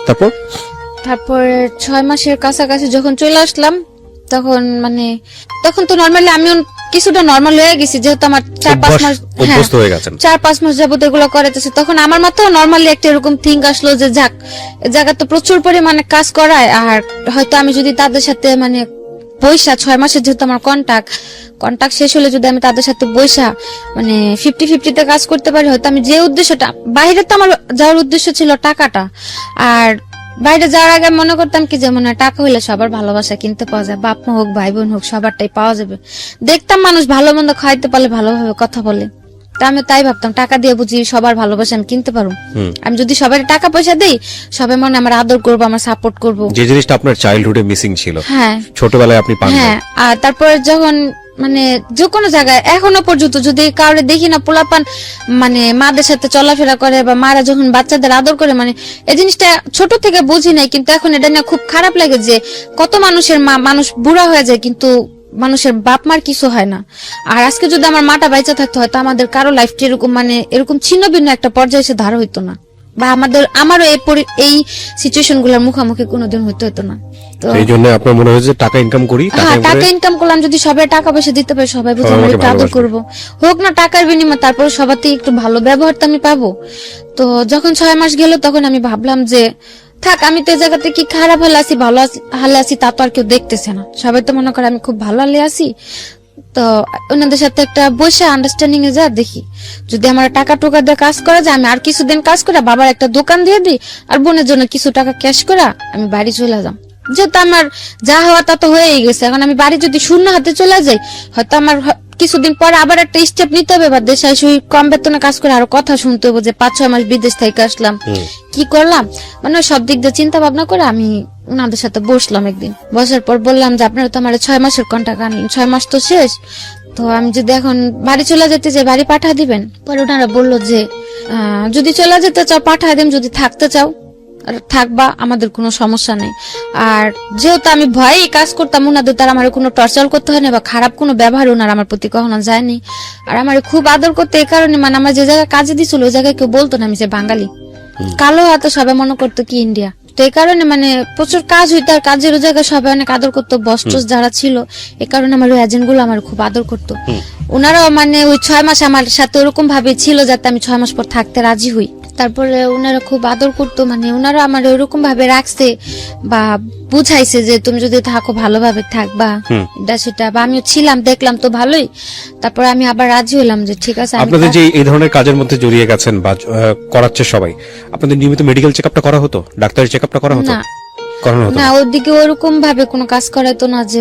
তারপর 6 মাসের কাছাকাছি যখন চলে আসলাম, তখন তখন তো নর্মালি আমিও কিছুটা নর্মাল হয়ে গেছি, যেহেতু আমার 4-5 মাস, অভ্যস্ত হয়ে গেছেন। 4-5 মাস যাবত এগুলো করাইতেছে। তখন আমার মাথায় নর্মালি একটা এরকম থিঙ্ক আসলো যে যাক, এই জায়গা তো প্রচুর পরিমাণে কাজ করায়, আর হয়তো আমি যদি তাদের সাথে বৈশা 6 মাসের যেহেতু আমার কন্টাক্ট শেষ হলে যদি আমি তাদের সাথে বৈশা 50-50 কাজ করতে পারি, হয়তো আমি যে উদ্দেশ্যটা, বাইরে তো আমার যাওয়ার উদ্দেশ্য ছিল টাকাটা, আর বাইরে যাওয়ার আগে মনে করতাম কি যে টাকা হইলে সবার ভালোবাসা কিনতে পাওয়া যায়, বাপ মা হোক ভাই বোন হোক সবারটাই পাওয়া যাবে। দেখতাম মানুষ ভালো মন্দ খাইতে পারলে ভালোভাবে কথা বলে, তা আমি তাই ভাবতাম টাকা দিয়ে বুঝি সবার ভালোবাসা আমি কিনতে পারবো। আমি যদি সবাই টাকা পয়সা দেই, সবাই মনে আমার আদর করবো, আমার সাপোর্ট করবো, যে জিনিসটা আপনার চাইল্ডহুডে মিসিং ছিল, হ্যাঁ ছোটবেলায় আপনি পান। হ্যাঁ। আর তারপরে যখন যে কোনো জায়গায় এখনো পর্যন্ত যদি কাউরে দেখি না পোলাপান মাদের সাথে চলাফেরা করে, বা মারা যখন বাচ্চাদের আদর করে, এই জিনিসটা ছোট থেকে বুঝি নাই, কিন্তু এখন এটা নিয়ে খুব খারাপ লাগে যে কত মানুষের মানুষ বুড়া হয়ে যায় কিন্তু মানুষের বাপ মার কিছু হয় না। আর আজকে যদি আমার মাটা বাইচা থাকতো, হয়তো আমাদের কারো লাইফটা এরকম এরকম ছিন্ন ভিন্ন একটা পর্যায়ে এসে ধার হইতো না, বা আমারও এই সিচুয়েশন গুলোর মুখোমুখি কোনোদিন হইতো না। তো এই জন্য আপনার মনে হয়েছে টাকা ইনকাম করি, টাকা ইনকাম করলাম, যদি সবাই টাকা পয়সা দিতে পারে, সবাই বুঝে আমার একটু আদর করবো, হোক না টাকার বিনিময়ে, তারপরে সবার থেকে একটু ভালো ব্যবহার তো আমি পাবো। তো যখন 6 মাস গেল, তখন আমি ভাবলাম যে থাক, আমি তো এই জায়গাতে কি খারাপ হালে আছি ভালো হালে আছি তা তো আর কেউ দেখতেছে না, সবাই তো মনে করে আমি খুব ভালো হালে আছি। তো ওনাদের সাথে একটা বসে আন্ডারস্ট্যান্ডিং এ যা দেখি, যদি আমার টাকা টোকা দিয়ে কাজ করা যায়, আমি আর কিছুদিন কাজ করে বাবার একটা দোকান দিয়ে দিই, আর বোনের জন্য কিছু টাকা ক্যাশ করা আমি বাড়ি চলে যাম। যেহেতু আমার যা হওয়া তা তো হয়েই গেছে, এখন আমি বাড়ি যদি শূন্য হাতে চলে যাই, হয়তো আমার কিছুদিন পরে আবার একটা স্টেপ নিতে হবে, বা দেশে এসে কম বেতনে কাজ করে আরো কথা শুনতে হবে যে 5-6 মাস বিদেশ থেকে আসলাম, কি করলাম, সব দিক দিয়ে চিন্তা ভাবনা করে আমি ওনাদের সাথে বসলাম। একদিন বসার পর বললাম যে আপনারা তো আমার 6 মাসের কন্ট্রাক্ট আনলেন, 6 মাস তো শেষ, তো আমি যদি এখন বাড়ি চলে যেতে চাই বাড়ি পাঠা দিবেন? পরে ওনারা বললো যে যদি চলে যেতে চাও পাঠা দিন, যদি থাকতে চাও থাকবা, আমাদের কোনো সমস্যা নেই। আর যেহেতু আমি ভয়ে কাজ করতাম, ওনাদের তার আমার কোনো টর্চার করতে হয় না, বা খারাপ কোনো ব্যবহার ওনার আমার প্রতি কখনো যায়নি। আর আমার খুব আদর করতে, এই কারণে আমার যে জায়গায় কাজে দিছিল ওই জায়গায় কেউ বলতো না আমি যে বাঙালি, কালো হাতে সবাই মনে করতো কি ইন্ডিয়া। তো এই কারণে প্রচুর কাজ হইতো, আর কাজের ওই জায়গায় সবাই অনেক আদর করতো, বস টস যারা ছিল, এই কারণে আমার ওই এজেন্ট গুলো আমার খুব আদর করতো। ওনারাও ওই 6 মাস আমার সাথে ওরকম ভাবে ছিল যাতে আমি 6 মাস পর থাকতে রাজি হই। তারপরে ওনারা খুব আদর করতো, ওনারা আমার ওইরকম ভাবে রাখছে বা বুঝাইছে যে তুমি যদি থাকো ভালোভাবে থাকবা, এটা সেটা, বা আমিও ছিলাম, দেখলাম তো ভালোই। তারপরে আমি আবার রাজি হলাম যে ঠিক আছে। আপনাদের যে এই ধরনের কাজের মধ্যে জড়িয়ে গেছেন বা করাচ্ছে সবাই, আপনাদের নিয়মিত মেডিকেল চেকআপটা করা হতো, ডাক্তারি চেকআপটা করা হতো? না করানো হতো না, ওদিকে ওরকম ভাবে কোনো কাজ করাইতো না, যে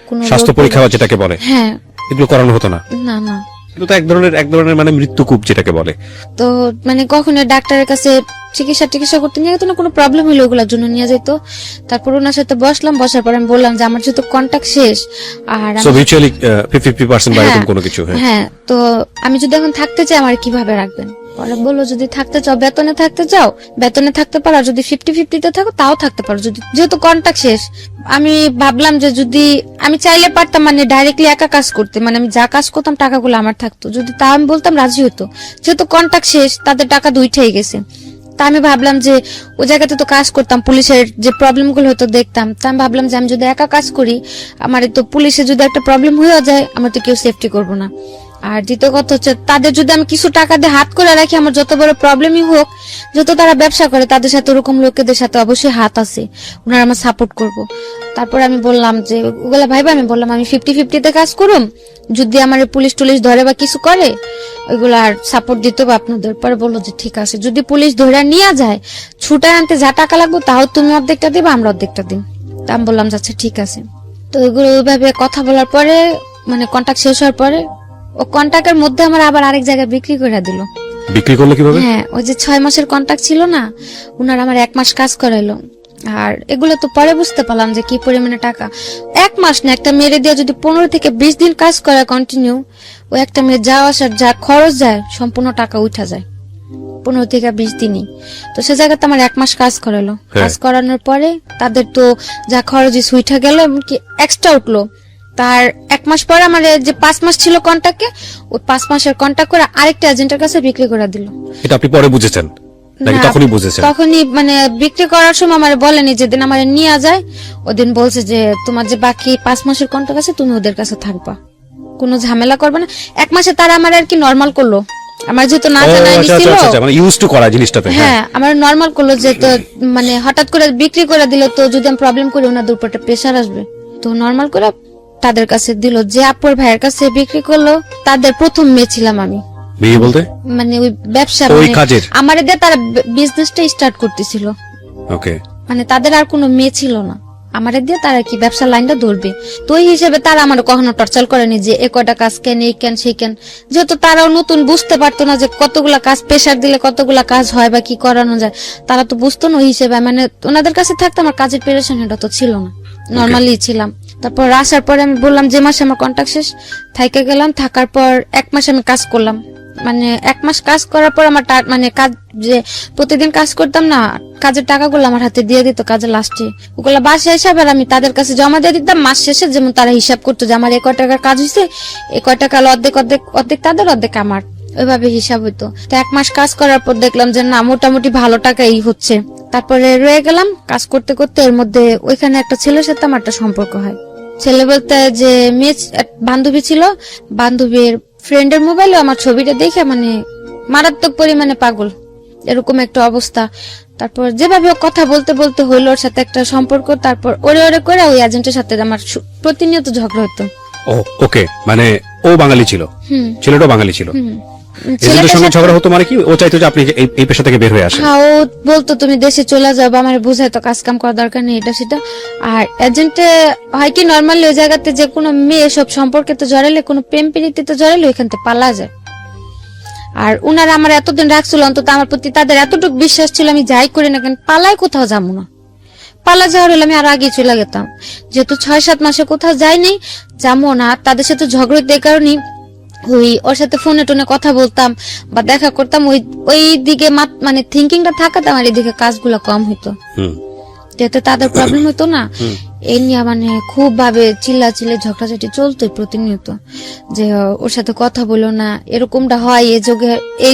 কোনো স্বাস্থ্য পরীক্ষা যেটাকে বলে। হ্যাঁ, এগুলো করানো হতো না? না না। এগুলো তো এক ধরনের মানে মৃত্যুকূপ যেটাকে বলে। তো মানে কখনো ডাক্তারের কাছে চিকিৎসা করতে নিয়ে যেত না, কোনো প্রবলেম হলে ওগুলোর জন্য নিয়ে যেত। তারপর ওনার সাথে বসার পর আমি বললাম যে আমার যেহেতু কন্টাক্ট শেষ আর সো মিউচুয়ালি 50% বা এরকম কোনো কিছু। হ্যাঁ, তো আমি যদি এখন থাকতে চাই আমার কিভাবে রাখবেন? পরে বললো যদি থাকতে চাও বেতনে থাকতে চাও বেতনে থাকতে পারো, আর যদি 50-50 থাকো তাও থাকতে পারো, যদি যেহেতু কন্টাক্ট শেষ। আমি ভাবলাম যে যদি আমি চাইলে পারতাম মানে ডাইরেক্টলি একা কাজ করতে, মানে আমি যা কাজ করতাম টাকাগুলো আমার থাকতো, যদি তা আমি বলতাম রাজি হতো। যেহেতু কন্টাক্ট শেষ তাদের টাকা দুইটাই গেছে, তা আমি ভাবলাম যে ওই জায়গাতে তো কাজ করতাম, পুলিশের যে প্রবলেম গুলো হতো দেখতাম, তা আমি ভাবলাম যে আমি যদি একা কাজ করি আমার তো পুলিশে যদি একটা প্রবলেম হয়ে যায় আমার তো কেউ সেফটি করবো না। আর দ্বিতীয় কথা হচ্ছে তাদের যদি আমি কিছু টাকা দিয়ে হাত করে রাখি আমার যত বড় প্রবলেমই হোক, যত তারা ব্যবসা করে তাদের সাথে ওরকম লোকেদের সাথে অবশ্যই হাত আছে, ওনারা আমার সাপোর্ট করব। তারপর আমি বললাম যে ওগুলা ভাইবা আমি বললাম আমি 50-50 কাজ করুম, যদি আমার পুলিশ টুলিশ ধরে বা কিছু করে ওইগুলো আর সাপোর্ট দিতে হবে আপনাদের। পরে বললো যে ঠিক আছে, যদি পুলিশ ধরে নিয়ে যায় ছুটায় আনতে যা টাকা লাগবে তাও তুমি অর্ধেকটা দিবা আমরা অর্ধেকটা দিন। তা আমি বললাম আচ্ছা ঠিক আছে। তো ওইগুলো ওইভাবে কথা বলার পরে মানে কন্টাক্ট শেষ হওয়ার পরে ও কন্টাক্টের মধ্যে আমার আবার আরেক জায়গায় বিক্রি করে দিল। বিক্রি করলো কিভাবে? হ্যাঁ, ওই যে 6 মাসের কন্টাক্ট ছিল না, উনার আমার 1 মাস কাজ করাইলো। আর এগুলো তো পরে বুঝতে পারলাম যে কি পরিমাণে টাকা। 1 মাস না, একটা মেরে দিয়ে যদি 15 থেকে 20 দিন কাজ করে কন্টিনিউ, ওই একটা মেয়ে যাওয়া আসার যা খরচ যায় সম্পূর্ণ টাকা উঠা যায় 15 থেকে 20 দিনই। তো সে জায়গাতে আমার 1 মাস কাজ করালো। কাজ করানোর পরে তাদের তো যা খরচ উঠা গেল, এমনকি এক্সট্রা উঠলো। তার 1 মাস পরে আমার যে 5 মাস ছিল কন্টাক্টে, ওই 5 মাসের কন্টাক্ট করে আরেকটা এজেন্টের কাছে বিক্রি করে দিল। এটা আপনি পরে বুঝেছেন নাকি তখনই বুঝেছেন? তখনই মানে বিক্রি করার সময় আমার বলেনি, যেদিন আমার নিয়ে যায় ওদিন বলছে যে তোমার যে বাকি 5 মাসের কন্টাক্ট আছে তুমি ওদের কাছে থাকবা, কোনো ঝামেলা করবে না। 1 মাসে তারা আমার আর কি নরমাল করলো, আমার যেহেতু না জানাই ছিল মানে ইউজ টু করা জিনিসটাতে। হ্যাঁ, আমার নরমাল করলো যে তো মানে হঠাৎ করে বিক্রি করে দিল, তো যদি আমি প্রবলেম করি ওনাদের উপর একটা প্রেসার আসবে, তো নরমাল করে তাদের কাছে দিল। যে আপুর ভাইয়ের কাছে বিক্রি করলো তাদের প্রথম মেয়ে ছিলাম আমি। বিয়ে বলতে মানে ওই ব্যবসা ওই মানে কাজের আমার দিয়ে তারা বিজনেসটা স্টার্ট করতেছিল। ওকে, মানে তাদের আর কোনো মেয়ে ছিল না, আমার দিয়ে তারা কি ব্যবসা লাইনটা ধরবে। তো ওই হিসেবে তারা আমার কখনো টর্চার করেনি যে এ কয়টা কাজ কেন এই কেন সেই কেন, যেহেতু তারাও নতুন বুঝতে পারতো না যে কতগুলা কাজ প্রেশার দিলে কতগুলা কাজ হয় বা কি করানো যায়, তারা তো বুঝতো না। ওই হিসেবে মানে ওনাদের কাছে থাকতে আমার কাজের পেরেশান এটা তো ছিল না, নর্মালি ছিলাম। তারপর আসার পরে আমি বললাম যে মাসে আমার কন্ট্রাক্ট শেষ, থাইকে গেলাম। থাকার পর 1 মাস আমি কাজ করলাম, মানে 1 মাস কাজ করার পর আমার মানে কাজ যে প্রতিদিন কাজ করতাম না, কাজের টাকাগুলো আমার হাতে দিয়ে দিত কাজের লাস্টে, ওগুলো বাসা হিসাবে আমি তাদের কাছে জমা দিয়ে দিতাম। মাস শেষে যেমন তারা হিসাব করতো যে আমার 1 টাকার কাজ হয়েছে, 1 টাকা অর্ধেক অর্ধেক অর্ধেক তাদের অর্ধেক আমার, ওইভাবে হিসাব হইতো। তো 1 মাস কাজ করার পর দেখলাম যে না মোটামুটি ভালো টাকাই হচ্ছে। তারপরে রয়ে গেলাম কাজ করতে করতে। এর মধ্যে ওইখানে একটা ছেলের সাথে আমার একটা সম্পর্ক হয়। ছেলে বলতে যে মেয়ে বান্ধবী ছিল, বান্ধবীর ফ্রেন্ডের মোবাইলে আমার ছবিটা দেখে মানে মারাত্মক পরিমাণে পাগল, এরকম একটা অবস্থা। তারপর যেভাবে কথা বলতে বলতে হইলো ওর সাথে একটা সম্পর্ক। তারপর ওরে ওরে করে ওই এজেন্টের সাথে আমার প্রতিনিয়ত ঝগড়া হতো। ওকে, মানে ও বাঙালি ছিল, ছেলেটাও বাঙালি ছিল। এজেন্টের সঙ্গে ঝগড়া হতো মানে কি ও চাইতো যে আপনি এই পেশা থেকে বের হয়ে আসেন? হ্যাঁ, ও বলতো তুমি দেশে চলে যাও, বা আমার বুঝাইতো কাজ কাম করার দরকার নেই এটা সেটা। আর এজেন্টে হয় কি নর্মালি ওই জায়গাতে যে কোনো মেয়ে সব সম্পর্কে তো জড়াইলে, কোনো প্রেম প্রীতিতে জড়াইলে ওইখান থেকে পালা যায়। আর উনারা আমার এতদিন রাখছিল, অন্তত আমার প্রতি তাদের এতটুকু বিশ্বাস ছিল আমি যাই করি না কেন পালায় কোথাও যাবো না। পালা যাওয়ার হলে আমি আরো আগে চলে যেতাম, যেহেতু 6-7 মাসে কোথাও যাইনি যাবো না। তাদের সাথে ঝগড়াতে কারণে ওই ওর সাথে ফোনে টোনে কথা বলতাম বা দেখা করতাম, ওই দিকে মানে থিঙ্কিংটা থাকাতে আমার এদিকে কাজগুলো কম হইতো, যেহেতু তাদের প্রবলেম হতো না। এই নিয়ে মানে খুব ভাবে চিল্লাচিল্লি ঝগড়াঝাটি চলতো প্রতিনিয়ত, যে ওর সাথে কথা বলো না, এরকমটা হয়। এই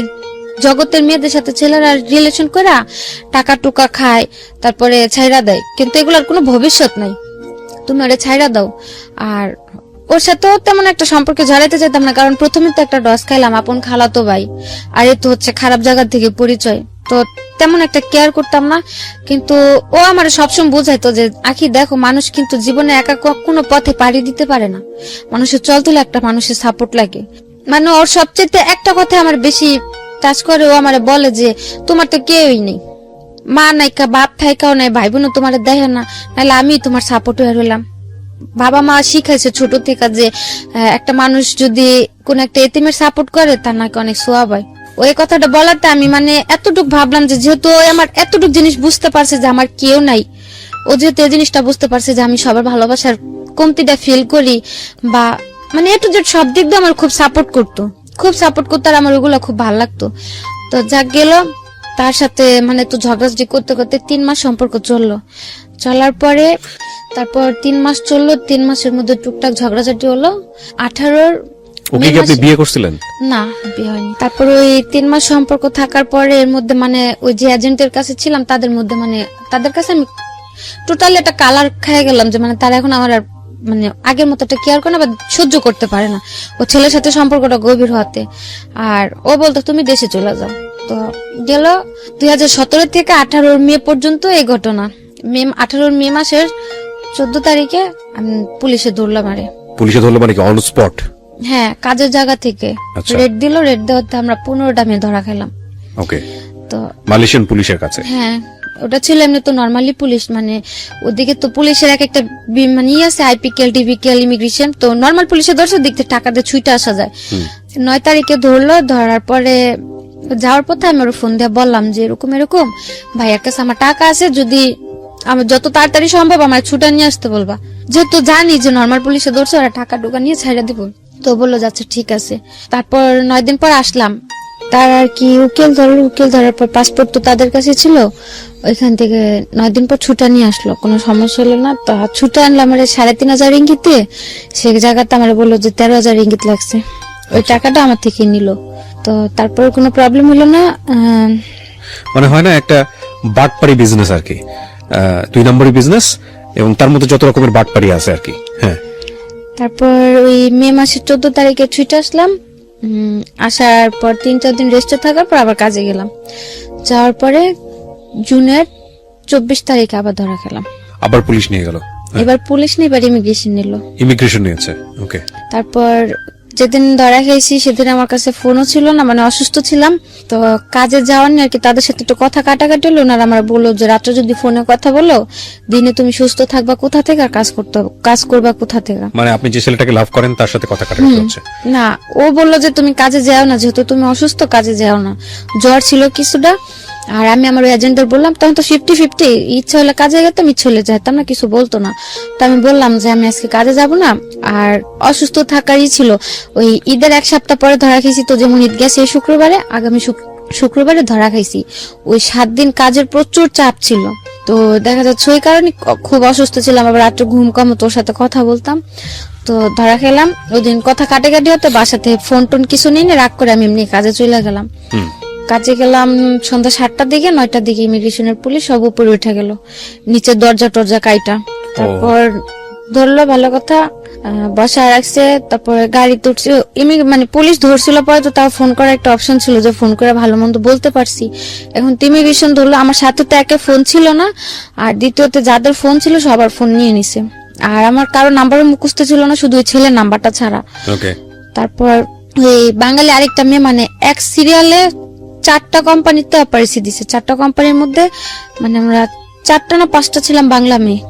জগতের মেয়েদের সাথে ছেলেরা রিলেশন করে টাকা টুকা খায়, তারপরে ছাইরা দেয়, কিন্তু এগুলোর কোনো ভবিষ্যৎ নাই, তুমি ওরে ছাইরা দাও। আর ওর সাথেও তেমন একটা সম্পর্কে জড়াইতে চাইতাম না, কারণ প্রথমে তো একটা ডস খাইলাম, আপন খালাতো ভাই, আর এ তো হচ্ছে খারাপ জায়গা থেকে পরিচয়, তো তেমন একটা কেয়ার করতাম না। কিন্তু ও আমার সবসময় বোঝাইতো যে আখি দেখো, মানুষ কিন্তু জীবনে একা কোনো পথে পাড়ি দিতে পারে না, মানুষের চলতে হলে একটা মানুষের সাপোর্ট লাগে। মানে ওর সবচেয়ে একটা কথা আমার বেশি টাচ করে, ও আমার বলে যে তোমার তো কেউই নেই, মা নাইকা বাপ থাইকাও নাই, ভাই বোনও তোমার দেখে না, নাহলে আমি তোমার সাপোর্ট হয়ে রইলাম। বাবা মা শিখাইছে ছোট থেকে যে একটা মানুষ যদি কোন একটা এতিমের সাপোর্ট করে তার নাকি অনেক সোয়াব হয়। ওই কথাটা বলাতে আমি মানে এতটুক ভাবলাম যে যেহেতু ও আমার এতটুক জিনিস বুঝতে পারছে যে আমার কেউ নাই, ও যেহেতু এই জিনিসটা বুঝতে পারছে যে আমি সবার ভালোবাসার কমতিটা ফিল করি বা মানে এ টু জেড সব দিক দিয়ে আমার খুব সাপোর্ট করতো আর আমার ওগুলো খুব ভালো লাগতো। তো যাক গেল, তার সাথে মানে তো ঝগড়াঝাটি করতে করতে 3 মাস সম্পর্ক চলার পরে তারপর 3 মাস চললো, 3 মাসের মধ্যে টুকটাক ঝগড়াঝাটি হলো। 18 ওকে কি আপনি বিয়ে করছিলেন? না, বিয়ে হয়নি। তারপর ওই 3 মাস সম্পর্ক থাকার পরে এর মধ্যে মানে ওই যে এজেন্টের কাছে ছিলাম তাদের মধ্যে মানে তাদের কাছে আমি টোটালি একটা কালার খেয়ে গেলাম যে মানে তারা এখন আমার আর মানে আগের মতো একটা কেয়ার করে না বা সহ্য করতে পারে না ও ছেলের সাথে সম্পর্কটা গভীর হতে। আর ও বলতো তুমি দেশে চলে যাও। তো গেল 2017 থেকে 18 মে পর্যন্ত এই ঘটনা। 18 মে মাসের 14 তারিখে আমি পুলিশে ধরলাম। পুলিশে ধরলো মানে কি অন স্পট? হ্যাঁ, কাজের জায়গা থেকে আচ্ছা। রেড দেওয়াতে আমরা 15টা মেয়ে ধরা খেলাম। ওকে, তো মালয়েশিয়ান পুলিশের কাছে? হ্যাঁ, ওটা ছিল এমনি তো নরমালি পুলিশ, মানে ওদিকে তো পুলিশের এক একটা মানে আছে, আইপিকেল টিভিকেল ইমিগ্রেশন। তো নরমাল পুলিশের দর্শক দিক থেকে টাকা দিয়ে ছুটে আসা যায়। 9 তারিখে ধরলো। ধরার পরে যাওয়ার পথে আমি ওর ফোন দিয়ে বললাম যে এরকম ভাইয়ার কাছে আমার টাকা আছে, যদি আমার যত তাড়াতাড়ি সম্ভব আমার ছুটা নিয়ে আসতে বলবা, যেহেতু জানি যে নরমাল পুলিশে ধরছে ওরা টাকা ঢোকা নিয়ে ছাইড়া দিব। তো বললো যাচ্ছে ঠিক আছে। তারপর 9 দিন পর আসলাম। তার আর কি উকিল ধরার পর পাসপোর্ট তো তাদের কাছে ছিল, ওইখান থেকে 9 দিন পর ছুটা নিয়ে আসলো, কোনো সমস্যা হলো না। তো ছুটা আনলো আমার 3,500 রিঙ্গিতে, সে জায়গাতে আমার বললো যে 13,000 রিঙ্গিত লাগছে, ওই টাকাটা আমার থেকে নিল। তো তারপর কোনো প্রবলেম হলো না। মানে হয় না একটা বাটপারি বিজনেস আর কি, 2 নম্বরই বিজনেস, এবং তার মধ্যে যত রকমের বাটপারি আছে আর কি। হ্যাঁ, তারপর ওই মে মাসের 14 তারিখে ছুটে আসলাম। আসার পর 3-4 দিন রেস্টে থাকার পর আবার কাজে গেলাম। যাওয়ার পরে জুনের 24 তারিখে আবার ধরা খেলাম। আবার পুলিশ নিয়ে গেল? এবার পুলিশ নেই, এবার ইমিগ্রেশন নিল। ইমিগ্রেশন নিয়েছে, ওকে। তারপর যেদিন ধরা খেয়েছি সেদিন আমার কাছে ফোনও ছিল না, মানে অসুস্থ ছিলাম। তো কাজে যাওয়ার নিয়ে আর কি তাদের সাথে একটু কথা কাটাকাটি হলো। ওনারা আমার বললো যে রাত্রে যদি ফোনে কথা বলো, দিনে তুমি সুস্থ থাকবা কোথা থেকে আর কাজ করবা কোথা থেকে। মানে আপনি যে ছেলেটাকে লাভ করেন তার সাথে কথা কাটাকাটি হচ্ছে? না, ও বললো যে তুমি কাজে যাও না, যেহেতু তুমি অসুস্থ কাজে যাও না। জ্বর ছিল কিছুটা। আর আমি আমার এজেন্টদের বললাম, তখন তো 50-50, ইচ্ছা হলে কাজে যেতাম, ইচ্ছা হলে যেতাম না, কিছু বলতো না। তো আমি বললাম যে আমি আজকে কাজে যাব না, আর অসুস্থ থাকারই ছিল। ওই ঈদের 1 সপ্তাহ পরে ধরা খেয়েছি, তো যেমন ঈদ গেছে এই শুক্রবারে, আগামী শুক্রবারে ধরা খাইছি। ওই 7 দিন কাজের প্রচুর চাপ ছিল। তো দেখা যাচ্ছে ওই কারণে খুব অসুস্থ ছিলাম, আবার রাত্রে ঘুম কম, তোর সাথে কথা বলতাম। তো ধরা খেলাম। ওই দিন কথা কাটাকাটি হতে বাসাতে ফোন টোন কিছু নেই, রাগ করে আমি এমনি কাজে চলে গেলাম। কাজে গেলাম সন্ধ্যা 7টার দিকে, 9টার দিকে ইমিগ্রেশনের পুলিশ সব উপরে উঠে গেল, নিচে দরজা কাইটা। তারপর ধরলো, ভালো কথা, বসায় রাখছে। তারপরে গাড়ি তুলছে, মানে পুলিশ ধরছিল পরে, তো তাও ফোন করার একটা অপশন ছিল যে ফোন করে ভালো মন্দ বলতে পারছি। এখন ইমিগ্রেশন ধরলো, আমার সাথে তো একে ফোন ছিল না, আর দ্বিতীয়তে যাদের ফোন ছিল সবার ফোন নিয়ে নিছে। আর আমার কারো নাম্বারও মুখস্থ ছিল না, শুধু ওই ছেলের নাম্বারটা ছাড়া। তারপর ওই বাঙালি আরেকটা মেয়ে, মানে এক সিরিয়ালে 4টা কোম্পানিতে অপারেশন দিছে। 4টা কোম্পানির মধ্যে মানে আমরা 4টা না 5টা ছিলাম বাংলা মেয়ে।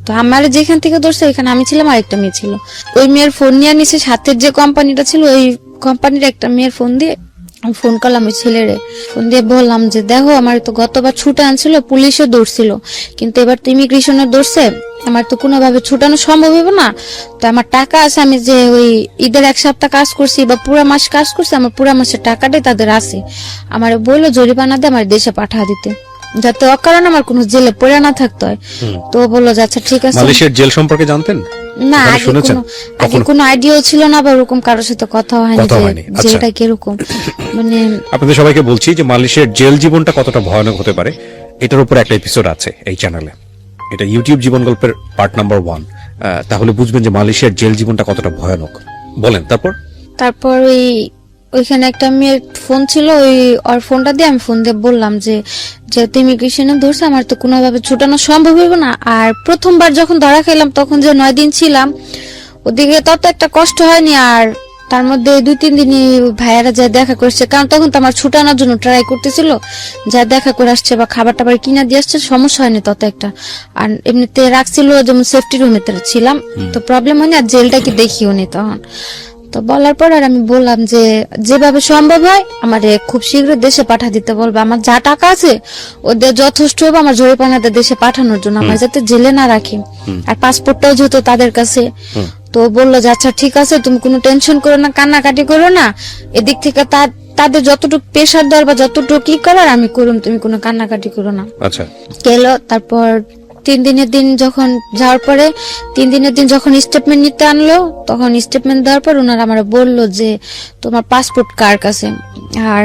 তো আমার যেখান থেকে ধরছে ওইখানে আমি ছিলাম, আরেকটা মেয়ে ছিল। ওই মেয়ের ফোন নিয়ে নিছে, সাথের যে কোম্পানিটা ছিল ওই কোম্পানির একটা মেয়ের ফোন দিয়ে ফোন করলাম ওই ছেলেরে। ফোন দিয়ে বললাম যে দেখো, আমার তো গতবার ছুটে আনছিল, পুলিশে দৌড়ছিল, কিন্তু এবার তো ইমিগ্রেশনে দৌড়ছে, আমার তো কোনোভাবে ছুটানো সম্ভব হবে না। তো আমার টাকা আছে, আমি যে ওই ঈদের 1 সপ্তাহ কাজ করছি বা পুরো মাস কাজ করছি, আমার পুরো মাসের টাকাটাই তাদের আছে। আমার বললো জরিমানা দিয়ে আমার দেশে পাঠা দিতে, যাতে অকারণ আমার কোনো জেলে পড়ে না থাকতে হয়। তো বললো যে আচ্ছা ঠিক আছে। মালয়েশিয়ার জেল সম্পর্কে জানতেন না? আগে কোনো আইডিয়াও ছিল না, বা ওরকম কারোর সাথে কথা হয়নি যে এটা কিরকম। মানে আপনাদের সবাইকে বলছি যে মালয়েশিয়ার জেল জীবনটা কতটা ভয়ানক হতে পারে, এটার উপর একটা এপিসোড আছে এই চ্যানেলে। এটা ইউটিউব জীবন গল্পের পার্ট নাম্বার 1। তাহলে বুঝবেন যে মালয়েশিয়ার জেল জীবনটা কতটা ভয়ানক। বলেন। তারপর ওইখানে একটা মেয়ের ফোন ছিল, ওর ফোনটা দিয়ে আমি ফোন দিয়ে বললাম যে যেহেতু ইমিগ্রেশনে ধরছে, আমার তো কোনোভাবে ছুটানো সম্ভব হবে না। আর প্রথমবার যখন ধরা খেলাম তখন যে 9 দিন ছিলাম, ওদিকে তত একটা কষ্ট হয়নি। আর তার মধ্যে 2-3 দিনই ভাইয়ারা যা দেখা করছে, কারণ তখন তো আমার ছুটানোর জন্য ট্রাই করতেছিল, যা দেখা করে আসছে বা খাবার টাবার কিনা দিয়ে আসছে, সমস্যা হয়নি তত একটা। আর এমনিতে রাখছিল যেমন সেফটি রুমে ছিলাম, তো প্রবলেম হয়নি। আর জেলটা কি দেখিও নি তখন। তো বলার পর আর আমি বললাম যে যেভাবে সম্ভব হয় আমারে খুব শীঘ্র দেশে পাঠা দিতে বলবো, আমার যা টাকা আছে ওদের যথেষ্ট হবে আমার জরিপানাতে দেশে পাঠানোর জন্য, আমার যাতে জেলে না রাখি। আর পাসপোর্টটাও যেহেতু তাদের কাছে, তো বললো যে আচ্ছা ঠিক আছে, তুমি কোনো টেনশন করো না, কান্নাকাটি করো না, এদিক থেকে তাদের যতটুকু প্রেশার দেওয়ার বা যতটুকু কি করার আমি করুন, তুমি কোনো কান্নাকাটি করো না। আচ্ছা, গেল। তারপর 3 দিনের দিন যখন যাওয়ার পরে 3 দিনের দিন যখন স্টেটমেন্ট নিতে আনলো, তখন স্টেটমেন্ট দেওয়ার পর ওনারা আমার বললো যে তোমার পাসপোর্ট কার কাছে। আর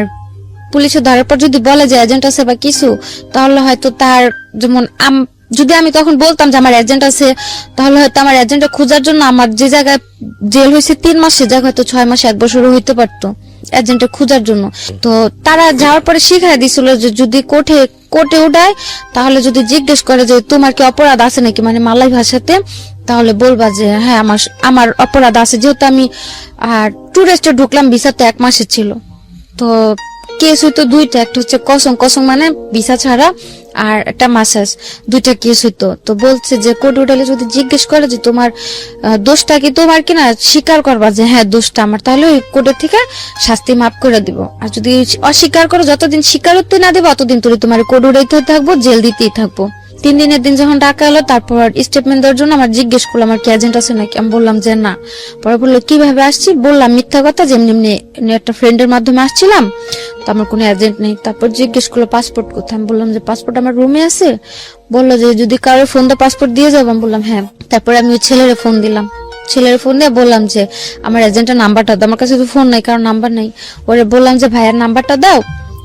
পুলিশে ধরার পর যদি বলে যে এজেন্ট আছে বা কিছু, তাহলে হয়তো তার যেমন যদি আমি তখন বলতাম যে আমার এজেন্ট আছে, তাহলে হয়তো আমার এজেন্টটা খোঁজার জন্য আমার যে জায়গায় জেল হয়েছে 3 মাস, সে জায়গায় হয়তো 6 মাস 1 বছরও হইতে পারতো এজেন্টে খোঁজার জন্য। তো তারা যাওয়ার পরে শিখাই দিছিল যে যদি কোর্টে উঠায়, তাহলে যদি জিজ্ঞেস করে যে তোমার কি অপরাধ আছে নাকি, মানে মালয় ভাষাতে, তাহলে বলবা যে হ্যাঁ আমার অপরাধ আছে। যেহেতু আমি টুরিস্টে ঢুকলাম, ভিসাতে 1 মাসের ছিল, তো কেস হইতো 2টা, একটা হচ্ছে কসম মানে ভিসা ছাড়া, আর একটা মাসাজ, 2টা কেস হইতো। তো বলছে যে কোর্ট উঠালে যদি জিজ্ঞেস করে যে তোমার দোষটা কি তোমার কিনা, স্বীকার করবা যে হ্যাঁ দোষটা আমার, তাহলে ওই কোর্টের থেকে শাস্তি মাফ করে দিব। আর যদি অস্বীকার করো, যতদিন স্বীকারোক্তি না দেবো ততদিন তোরে তোমার কোর্ট উঠাইতে থাকবো, জেল দিতেই থাকবো। 3 দিনের দিন যখন ডাকা এলো, তারপর স্টেটমেন্ট দেওয়ার জন্য আমার জিজ্ঞেস করলো আমার কি এজেন্ট আছে নাকি, আমি বললাম যে না। পরে বললো কিভাবে আসছি, বললাম মিথ্যা কথা, যেমনি একটা ফ্রেন্ডের মাধ্যমে আসছিলাম, তো আমার কোনো এজেন্ট নেই। তারপর জিজ্ঞেস করলো পাসপোর্ট কোথায়, আমি বললাম যে পাসপোর্ট আমার রুমে আছে। বললো যে যদি কারোর ফোন দিয়ে পাসপোর্ট দিয়ে যাবো, আমি বললাম হ্যাঁ। তারপরে আমি ওই ছেলের ফোন দিলাম, ছেলের ফোন দিয়ে বললাম যে আমার এজেন্টের নাম্বারটা দাও, আমার কাছে তো ফোন নাই, কারণ নাম্বার নাই। ওরে বললাম যে ভাইয়ের নাম্বারটা দাও,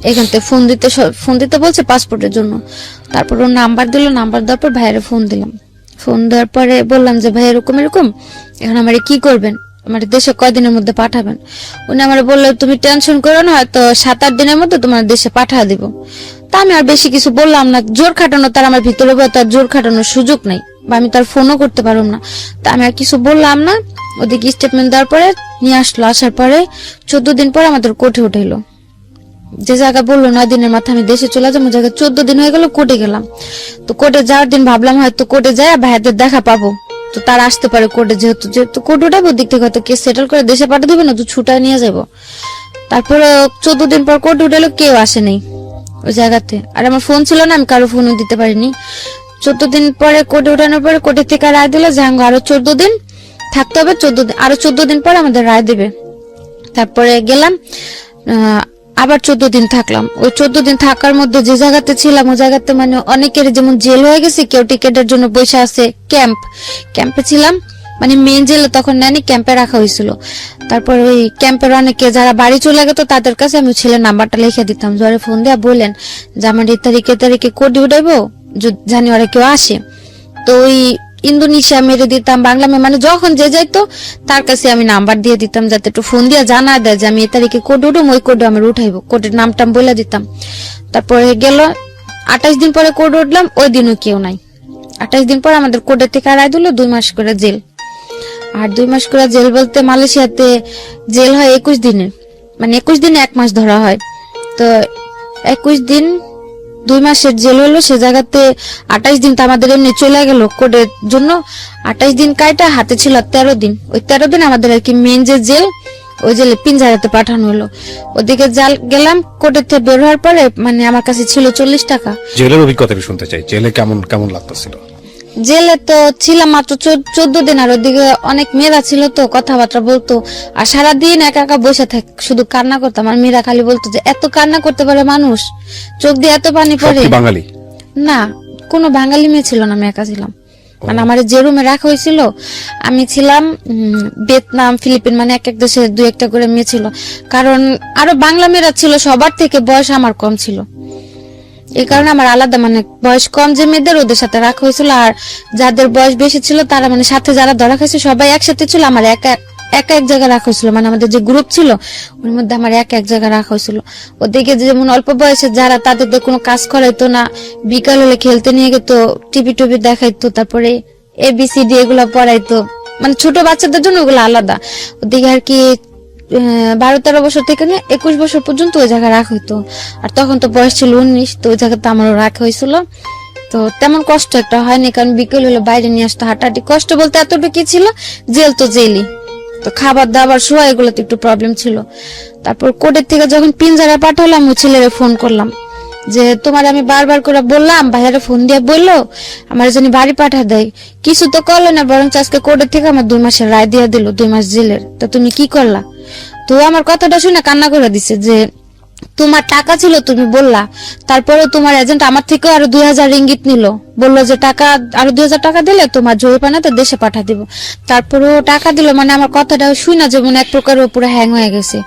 এখান থেকে ফোন দিতে বলছে পাসপোর্টের জন্য। তারপর ওর নাম্বার দিল, নাম্বার দেওয়ার পর ভাইয়ের ফোন দিলাম। ফোন দেওয়ার পরে বললাম যে ভাই এরকম এখন আমার কি করবেন, আমার দেশে কয়দিনের মধ্যে পাঠাবেন। উনি আমার বললো তুমি টেনশন করো না, হয়তো 7-8 দিনের মধ্যে তোমার দেশে পাঠা দিব। তা আমি আর বেশি কিছু বললাম না, জোর খাটানো তার আমার ভিতরে তার জোর খাটানোর সুযোগ নাই, বা আমি তার ফোনও করতে পারলাম না। তা আমি আর কিছু বললাম না। ওদিকে স্টেটমেন্ট দেওয়ার পরে নিয়ে আসলো, আসার পরে 14 দিন পর আমাদের কোর্টে উঠাইলো। যে জায়গা বললো 9 দিনের মাথায় আমি দেশে চলে যাবো, জায়গায় 14 দিন হয়ে গেল, কোর্টে গেলাম। তো কোর্টে যাওয়ার দিন ভাবলাম হয়তো কোর্টে যায় ভাইয়াদের দেখা পাবো, তো তারা আসতে পারে কোর্টে, যেহেতু কোর্ট উঠাবো, দিক থেকে হয়তো কেস সেটেল করে দেশে পাঠিয়ে দেবে, না তো ছুটায় নিয়ে যাবো। তারপরে 14 দিন পর কোর্ট উঠালো, কেউ আসে নাই ওই জায়গাতে। আর আমার ফোন ছিল না, আমি কারো ফোনও দিতে পারিনি। 14 দিন পরে কোর্টে উঠানোর পরে কোর্টের থেকে রায় দিল যে আরো 14 দিন থাকতে হবে, আরো 14 দিন পরে আমাদের রায় দেবে। তারপরে গেলাম, আবার 14 দিন থাকলাম। ওই 14 দিন থাকার মধ্যে যে জায়গাতে ছিলাম, ওই জায়গাতে মানে অনেকের যেমন জেল হয়ে গেছে, কেউ টিকেটের জন্য বসে আছে, ক্যাম্পে ছিলাম, মানে মেন জেলে তখন নেয়নি, ক্যাম্পে রাখা হয়েছিল। তারপর ওই ক্যাম্পের অনেকে যারা বাড়ি চলে গেত, তাদের কাছে আমি ছেলের নাম্বারটা লিখে দিতাম, জ্বরে ফোন দিয়ে বললেন যে আমার এই তারিখে কোর্টে উঠাইবো, জানি ওরা কেউ আসে। তো ওই ইন্দোনেশিয়া মেরে দিতাম, বাংলা মানে যখন যে যাইতো তার কাছে আমি নাম্বার দিয়ে দিতাম, যাতে একটু ফোন দিয়ে জানা দেয় যে আমি এই তারিখে কোর্টে উঠুম, ওই কোর্টে আমি উঠাইবো, কোর্টের নামটা বলে দিতাম। তারপরে গেল 28 দিন পরে কোর্ট উঠলাম, ওই দিনও কেউ নাই। 28 দিন পর আমাদের কোর্টের থেকে রায় দিল 2 মাস করে জেল। আর 2 মাস করে জেল বলতে মালয়েশিয়াতে জেল হয় 21 দিনের, মানে 21 দিনে 1 মাস ধরা হয়। তো 21 দিন 2 মাসের জেল হলো, সে জায়গাতে 28 দিন তো আমাদের এমনি চলে গেল কোর্টের জন্য। 28 দিন কাইটা হাতে ছিল 13 দিন। ওই 13 দিন আমাদের আর কি মেন যে জেল, ওই জেলে পিঞ্জারাতে পাঠানো হলো। ওদিকে গেলাম, কোর্টের থেকে বের হওয়ার পরে মানে আমার কাছে ছিল 40 টাকা। জেলের অভিজ্ঞতা শুনতে চাই, জেলে কেমন লাগতেছিল? জেলে তো ছিলাম মাত্র 14 দিন, আর ওদিকে অনেক মেয়েরা ছিল, তো কথাবার্তা বলতো, আর সারাদিন একা একা বসে থাক, শুধু কান্না করতাম। আর মেয়েরা খালি বলতো যে এত কান্না করতে পারে মানুষ, চোখ দিয়ে এত পানি পড়ে। বাঙালি না, কোনো বাঙালি মেয়ে ছিল না, আমি একা ছিলাম। মানে আমার যে রুমে রাখা হয়েছিল, আমি ছিলাম ভিয়েতনাম, ফিলিপিন, মানে এক দেশে 2-1টা করে মেয়ে ছিল। কারণ আরো বাংলা মেয়েরা ছিল, সবার থেকে বয়স আমার কম ছিল, এই কারণে আমার আলাদা, মানে বয়স কম যে মেয়েদের ওদের সাথে রাখা হয়েছিল। আর যাদের বয়স বেশি ছিল তারা মানে সাথে যারা ধরা খাইছে সবাই একসাথে ছিল, আমার একা এক জায়গায় রাখা হয়েছিল। মানে আমাদের যে গ্রুপ ছিল ওর মধ্যে আমার এক জায়গায় রাখা হয়েছিল। ওদিকে যেমন অল্প বয়সে যারা, তাদের তো কোনো কাজ করাইতো না, বিকাল হলে খেলতে নিয়ে গেতো, টিভি দেখাইতো, তারপরে ABCD এগুলো পড়াইতো, মানে ছোট বাচ্চাদের জন্য ওগুলো আলাদা। ওদিকে আর কি 12-13 বছর থেকে নিয়ে 21 বছর পর্যন্ত ওই জায়গায় রাখা হইতো। আর তখন তো বয়স ছিল 19, তো ওই জায়গাতে আমারও রাখা হয়েছিল। তো তেমন কষ্ট একটা হয়নি, কারণ বিকেল হলো বাইরে নিয়ে আসতো, হাঁটাহাঁটি। কষ্ট বলতে এতটুকু ছিল, জেল তো জেলই, তো খাবার দাবার শোয়া এগুলোতে একটু প্রবলেম ছিল। তারপর কোর্টের থেকে যখন পিঞ্জারায় পাঠালাম, ওই ছেলেরে ফোন করলাম যে তোমার আমি বারবার করে বললাম, ভাইয়ারে ফোন দিয়ে বললো আমার জন্য বাড়ি পাঠা দেয়, কিছু তো করলো না, বরং আজকে কোর্টের থেকে আমার 2 মাসের রায় দিয়ে দিল, 2 মাস জেলের। তো তুমি কি করলা? তো আমার কথাটা শুনে কান্না করে দিছে যে তোমার টাকা ছিল, তুমি বললা, তারপরে তোমার এজেন্ট আমার থেকে আরো 2000 রিঙ্গিত নিল, বললো যে টাকা আরো 2000 টাকা দিলে তোমার জরিপানাতে দেশে পাঠা দিব। তারপরেও টাকা দিল, মানে আমার কথাটা শুই না যেমন এক প্রকার পুরো হ্যাং হয়ে গেছে,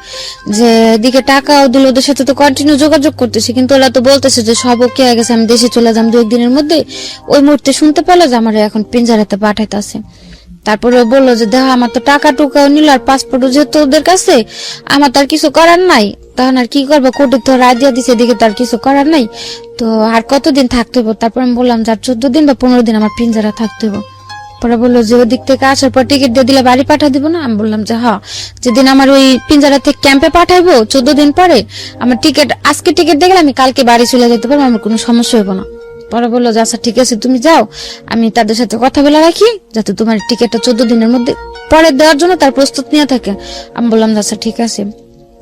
যে এদিকে টাকাও দিল, ওদের সাথে তো কন্টিনিউ যোগাযোগ করতেছে, কিন্তু ওরা তো বলতেছে যে সব ওকে হয়ে গেছে, আমি দেশে চলে যাম 2 দিনের মধ্যে। ওই মুহূর্তে শুনতে পেলো যে আমার এখন পিঞ্জারাতে পাঠাইতেছে। তারপরে বললো যে দেখো আমার তো টাকা টুকাও নিল, আর পাসপোর্টও যেহেতু ওদের কাছে, আমার তো আর কিছু করার নাই, তখন আর কি করবো, কোর্টে তো রায় দিয়ে দিছে, এদিকে তো আর কিছু করার নাই, তো আর কতদিন থাকতে হইব? তারপর আমি বললাম যে আর 14 দিন বা 15 দিন আমার পিঞ্জারা থাকতে হইব। পরে বললো যে ওদিক থেকে আসার পর টিকিট দিয়ে দিলে বাড়ি পাঠা দিব না? আমি বললাম যে হ্যাঁ, যেদিন আমার ওই পিঞ্জারা থেকে ক্যাম্পে পাঠাইবো 14 দিন পরে, আমার টিকিট আজকে টিকিট দেখলে আমি কালকে বাড়ি চলে যেতে পারবো, আমার কোনো সমস্যা হইব না। পরে বললো যে আচ্ছা ঠিক আছে, তুমি যাও, আমি তাদের সাথে কথা বলে রাখি যাতে তোমার টিকিটটা 14 দিনের মধ্যে পরে দেওয়ার জন্য তার প্রস্তুত নিয়ে থাকে। আমি বললাম আচ্ছা ঠিক আছে।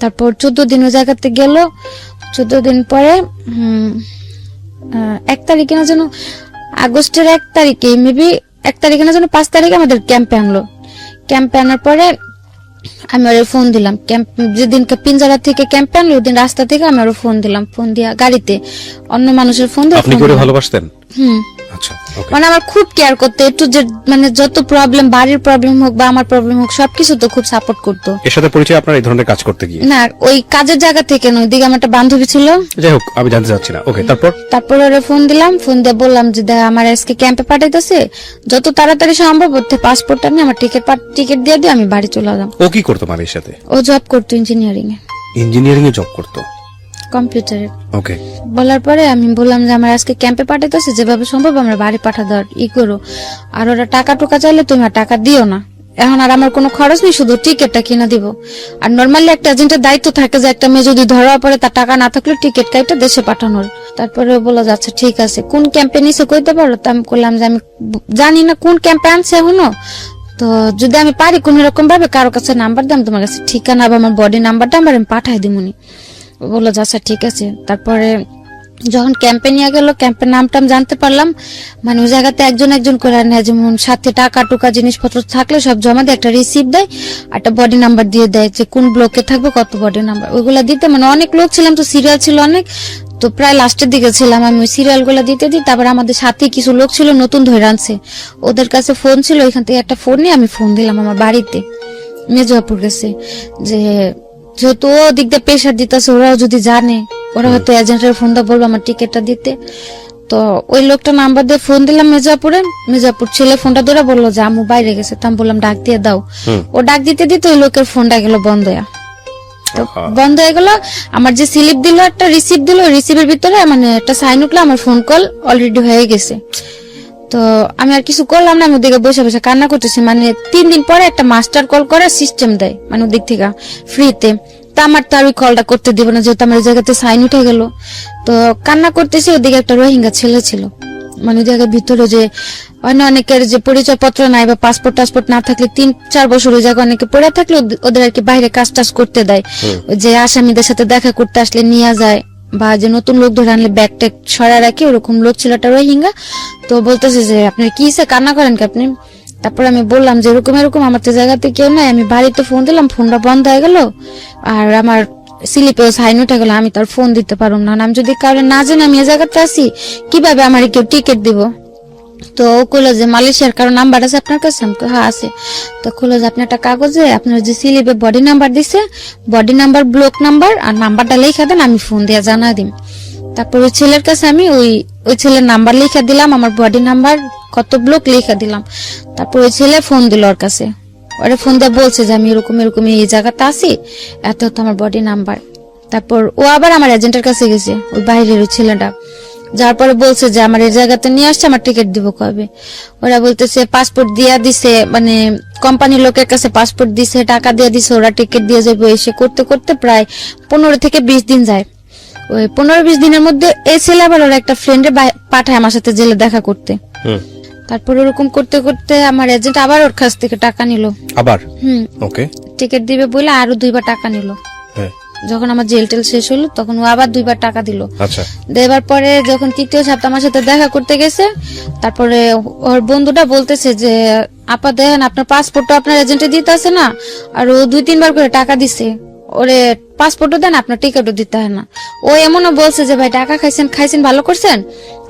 তারপর 14 দিন ওই জায়গাতে গেল। 14 দিন পরে 1 তারিখে না যেন, আগস্টের 1 তারিখে, মেবি 1 তারিখে না যেন 5 তারিখে আমাদের ক্যাম্পে আনলো। ক্যাম্পে আনার পরে আমি ওর ফোন দিলাম, ক্যাম্প যেদিনকে পিঞ্জারা থেকে ক্যাম্পে আনলো ওই দিন রাস্তা থেকে আমি ওর ফোন দিলাম, ফোন দিয়া গাড়িতে অন্য মানুষের ফোন দিয়ে। আপনি কি ওরে ভালোবাসতেন? আচ্ছা, ওকে। মানে আমার খুব কেয়ার করতো, একটু যে মানে যত প্রবলেম, বাড়ির প্রবলেম হোক বা আমার প্রবলেম হোক, সবকিছু তো খুব সাপোর্ট করতো। এর সাথে পরিচয় আপনার এই ধরনের কাজ করতে গিয়ে? না, ওই কাজের জায়গা থেকে নয়, ওইদিকে আমার একটা বান্ধবী ছিল। যাই হোক, আমি জানতে চাচ্ছি না। ওকে, তারপর ওরে ফোন দিলাম, ফোন দিয়ে বললাম যে দেখ আমার আজকে ক্যাম্পে পাঠাইতেছে, যত তাড়াতাড়ি সম্ভব ওর পাসপোর্টটা নিয়ে আমার টিকিট দিয়ে দিয়ে আমি বাড়ি চলে যাম। ও কি করতো মালির সাথে? ও জব করতো ইঞ্জিনিয়ারিং এ। ইঞ্জিনিয়ারিং এ জব করতো? কম্পিউটারে। ওকে। বলার পরে আমি বললাম যে আমার আজকে ক্যাম্পে পাঠাইতেছে, যেভাবে সম্ভব আমরা বাড়ি পাঠা দেওয়ার করো, আর ওরা টাকা টুকা চাইলে তুমি আর টাকা দিও না, এখন আর আমার কোনো খরচ নেই, শুধু টিকিটটা কিনা দিব। আর নর্মালি একটা এজেন্টের দায়িত্ব থাকে যে একটা মেয়ে যদি ধরা পড়ে তার টাকা না থাকলে টিকিট কাইটা দেশে পাঠানোর। তারপরে বলা যাচ্ছে ঠিক আছে, কোন ক্যাম্পে নিছে কইতে পারো? তো আমি বললাম যে আমি জানি না কোন ক্যাম্পে আনছে এখনো, তো যদি আমি পারি কোন রকম ভাবে কারো কাছে নাম্বার দাম, তোমার কাছে ঠিকানা বা আমার বডি নাম্বারটা আমার আমি পাঠাই দিমুনি। বললো আচ্ছা ঠিক আছে। তারপরে যখন ক্যাম্পে নিয়ে গেল, ক্যাম্পের নামটাম জানতে পারলাম, মানে ওই জায়গাতে একজন একজন করে নেয়, যেমন সাথে টাকা টুকা জিনিসপত্র থাকলে সব জমা দিয়ে একটা রিসিপ্ট দেয়, একটা বডি নাম্বার দিয়ে দেয় যে কোন ব্লকে থাকবে, কত বডি নাম্বার, ওইগুলা দিতে। মানে অনেক লোক ছিলাম তো, সিরিয়াল ছিল অনেক, তো প্রায় লাস্টের দিকে ছিলাম আমি, ওই সিরিয়াল গুলা দিতে দিই। তারপর আমাদের সাথে কিছু লোক ছিল নতুন ধরে আনছে, ওদের কাছে ফোন ছিল, ওইখান থেকে একটা ফোন নিয়ে আমি ফোন দিলাম আমার বাড়িতে মেজবাপুর গেছে, যে যেহেতু ও দিক দিয়ে প্রেশার দিতেছে, ওরাও যদি জানে, ওরা হয়তো এজেন্টের ফোনটা বলবো আমার টিকিটটা দিতে। তো ওই লোকটা নাম্বার দিয়ে ফোন দিলাম মেজাপুর ছেলে ফোনটা ধরে বললো যে আম্মু বাইরে গেছে। তো আমি বললাম ডাক দিয়ে দাও। ও ডাক দিতে দিতে ওই লোকের ফোনটা গেল বন্ধ হয়ে। তো বন্ধ হয়ে গেল। আমার যে স্লিপ দিল, একটা রিসিপ্ট দিল, রিসিপ্টের ভিতরে মানে একটা সাইন উঠলো, আমার ফোন কল অলরেডি হয়ে গেছে। তো আমি আর কিছু করলাম না, আমি ওদিকে বসে বসে কান্না করতেছি। মানে 3 দিন পরে একটা মাস্টার কল করে সিস্টেম দেয়, মানে ওদিক থেকে ফ্রিতে। তা আমার তো আর ওই কলটা করতে দিব না, যেহেতু আমার এই জায়গাতে সাইন উঠে গেল। তো কান্না করতেছি, ওদিকে একটা রোহিঙ্গা ছেলে ছিল, মানে ওই জায়গার ভিতরে যে অনেকের যে পরিচয় পত্র নাই বা পাসপোর্ট টাসপোর্ট না থাকলে 3-4 বছর ওই জায়গায় অনেকে পড়ে থাকলে ওদের আর কি বাইরে কাজ টাজ করতে দেয়, যে আসামিদের সাথে দেখা করতে আসলে নিয়ে যায়, বা যে নতুন লোক ধরে আনলে ব্যাগ ট্যাগ সরা রাখে, ওরকম লোক ছিল একটা রোহিঙ্গা। তো বলতেছে যে আপনার কি কান্না করেন কি আপনি? তারপর আমি বললাম যে এরকম এরকম আমার তো জায়গাতে কেউ নাই, আমি বাড়িতে ফোন দিলাম, ফোনটা বন্ধ হয়ে গেল, আর আমার স্লিপেও সাইন উঠে গেল, আমি তার ফোন দিতে পারবো না, আমি যদি কারণে না জানি আমি এই জায়গাতে আসি, কিভাবে আমার কেউ টিকিট দিব? তো ও কইলো যে মালয়েশিয়ার কারো নাম্বার আছে আপনার কাছে? আমি হ্যাঁ আছে। তো কইলো যে আপনি একটা কাগজে আপনার যে স্লিপে বডি নাম্বার দিছে, বডি নাম্বার, ব্লক নাম্বার আর নাম্বারটা লেখা দেন, আমি ফোন দিয়ে জানা দিম। তারপর ওই ছেলের কাছে আমি ওই ছেলের নাম্বার লেখা দিলাম, আমার বডি নাম্বার, কত ব্লক লেখা দিলাম। তারপর ওই ছেলে ফোন দিল ওর কাছে, ওরে ফোন দিয়ে বলছে যে আমি এরকম এরকম এই জায়গাতে আছি, এত আমার বডি নাম্বার। তারপর ও আবার আমার এজেন্টের কাছে গেছে, ওই বাইরের ওই ছেলেটা, যার পরে বলছে যে আমার এই জায়গাতে নিয়ে আসছে, আমার টিকিট দিব কবে। ওরা বলতেছে পাসপোর্ট দিয়া দিছে, মানে কোম্পানির লোকের কাছে পাসপোর্ট দিছে, টাকা দিয়ে দিছে, ওরা টিকিট দিয়ে যাবে। এসে করতে করতে প্রায় 15 থেকে 20 দিন যায়। ওই 15-20 দিনের মধ্যে এই ছেলে আবার ওরা একটা ফ্রেন্ডে পাঠায় আমার সাথে জেলে দেখা করতে। তারপর ওরকম করতে করতে আমার এজেন্ট আবার ওর কাছ থেকে টাকা নিল। আবার ওকে, টিকিট দিবে বলে আরো 2বার টাকা নিল। যখন আমার জেল টেল শেষ হলো তখন ও আবার 2বার টাকা দিল। আচ্ছা, দেবার পরে যখন 3য় সপ্তাহ আমার সাথে দেখা করতে গেছে, তারপরে ওর বন্ধুটা বলতেছে যে আপা দেখেন আপনার পাসপোর্টটা আপনার এজেন্টে দিতে আছে না, আর ও 2-3 বার করে টাকা দিছে, ওরে পাসপোর্টও দেন, আপনার টিকিটও দিতে হয় না। ও এমনও বলছে যে ভাই টাকা খাইছেন ভালো করছেন,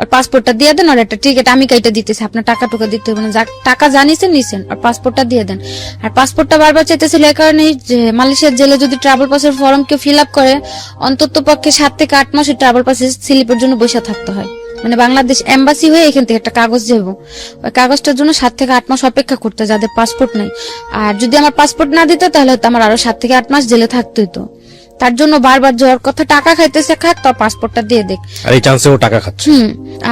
আর পাসপোর্টটা দিয়ে দেন, আর একটা টিকিট আমি কাইটা দিতেছি, আপনার টাকা টুকা দিতে হবে না, টাকা জানিছেন নিছেন, আর পাসপোর্টটা দিয়ে দেন। আর পাসপোর্টটা বারবার চাইতেছিল এই কারণে যে মালয়েশিয়ার জেলে যদি ট্রাভেল পাসের ফর্ম কেউ ফিল আপ করে, অন্তত পক্ষে 7 থেকে 8 মাসের ট্রাভেল পাসের স্লিপের জন্য বসে থাকতে হয়। মানে বাংলাদেশ এম্বাসি হয়ে এখান থেকে একটা কাগজ যাবো, ওই কাগজটার জন্য 7 থেকে 8 মাস অপেক্ষা করতে, যাদের পাসপোর্ট নাই। আর যদি আমার পাসপোর্ট না দিত তাহলে হয়তো আমার আরো 7 থেকে 8 মাস জেলে থাকতে হতো। তার জন্য বারবার যাওয়ার কথা, টাকা খাইতেছে খাক, তোর পাসপোর্টটা দিয়ে দেখ। আর এই চান্সে ও টাকা খাচ্ছে।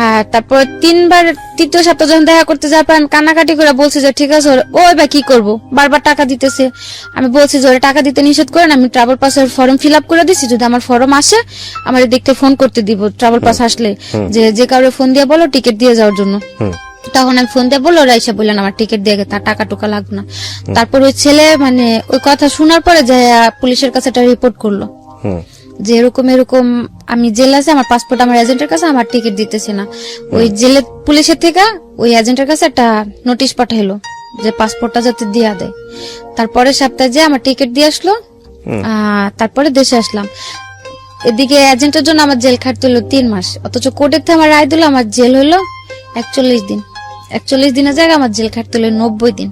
আর তারপর 3বার 3য় সপ্তাহ যখন দেখা করতে যাওয়ার পর আমি কান্নাকাটি করে বলছি যে ঠিক আছে ও এবার কি করবো, বারবার টাকা দিতেছে। আমি বলছি যে ওরা টাকা দিতে নিষেধ করেন, আমি ট্রাভেল পাসের ফর্ম ফিল আপ করে দিচ্ছি, যদি আমার ফর্ম আসে আমার দেখতে ফোন করতে দিব, ট্রাভেল পাস আসলে যে কাউরে ফোন দিয়ে বলো টিকিট দিয়ে যাওয়ার জন্য। তখন আমি ফোন দিয়ে বললো, ওরা এসে বললেন আমার টিকিট দিয়ে তার টাকা টুকা লাগবে না। তারপর ওই ছেলে মানে ওই কথা শোনার পরে যে পুলিশের কাছে একটা রিপোর্ট করলো যে এরকম এরকম আমি জেলে আছে, আমার পাসপোর্ট আমার এজেন্টের কাছে, আমার টিকিট দিতেছে না। ওই জেলে পুলিশের থেকে ওই এজেন্টের কাছে একটা নোটিশ পাঠাইলো যে পাসপোর্টটা যাতে দিয়া দেয়। তারপরে সপ্তাহে যে আমার টিকিট দিয়ে আসলো, তারপরে দেশে আসলাম। এদিকে এজেন্টের জন্য আমার জেল খাটতে হলো 3 মাস, অথচ কোর্টের থেকে আমার রায় দিল আমার জেল হলো 41 দিন। 41 দিনের জায়গায় আমার জেল খাটতে হলো 90 দিন।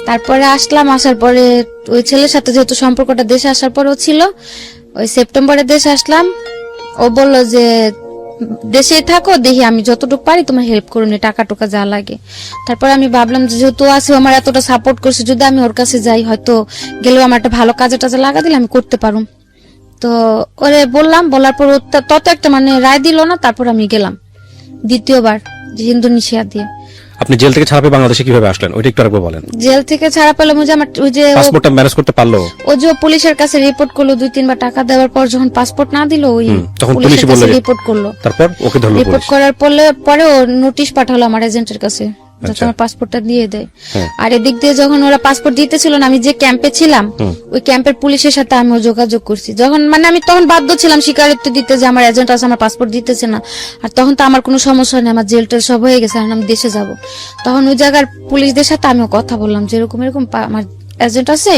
তারপরে আসলাম, আসার পরে ওই ছেলের সাথে যেহেতু সম্পর্কটা দেশে আসার পরেও ছিল, ওই সেপ্টেম্বরে দেশে আসলাম। ও বললো যে দেশেই থাকো, দেখি আমি যতটুকু পারি তোমার হেল্প করুন, টাকা টুকা যা লাগে। তারপর আমি ভাবলাম যে যেহেতু আছে আমার এতটা সাপোর্ট করছে, যদি আমি ওর কাছে যাই হয়তো গেলেও আমার একটা ভালো কাজে টাজে লাগা দিলে আমি করতে পারুম। তো ওরে বললাম, বলার পর তত একটা মানে রায় দিল না। তারপর আমি গেলাম 2য়বার যে ইন্দোনেশিয়া দিয়ে। আপনি জেল থেকে ছাড়া পেয়ে বাংলাদেশে কিভাবে আসলেন ওইটা একটু আরেকবার বলেন। জেল থেকে ছাড়া পেলাম ওই যে আমার ওই যে পাসপোর্টটা ম্যানেজ করতে পারলো, ও যে পুলিশের কাছে রিপোর্ট করলো 2-3 বার টাকা দেওয়ার পর যখন পাসপোর্ট না দিল, ওই তখন পুলিশের পুলিশ বলল কাছে রিপোর্ট করলো। তারপর ওকে ধরলো রিপোর্ট পুলিশ। করার পরে ও নোটিশ পাঠালো আমার এজেন্টের কাছে যাতে আমার পাসপোর্টটা দিয়ে দেয়। আর এদিক দিয়ে যখন ওরা পাসপোর্ট দিতেছিল না, আমি যে ক্যাম্পে ছিলাম ওই ক্যাম্পের পুলিশের সাথে আমি যোগাযোগ করছি। যখন মানে আমি তখন বাধ্য ছিলাম স্বীকারোক্তি দিতে যে আমার এজেন্ট আছে, আমার পাসপোর্ট দিতেছে না। আর তখন তো আমার কোনো সমস্যা নেই, আমার জেল টেল সব হয়ে গেছে, আর আমি দেশে যাব। তখন ওই জায়গার পুলিশদের সাথে আমিও কথা বললাম যে এরকম এরকম আমার এজেন্ট আছে,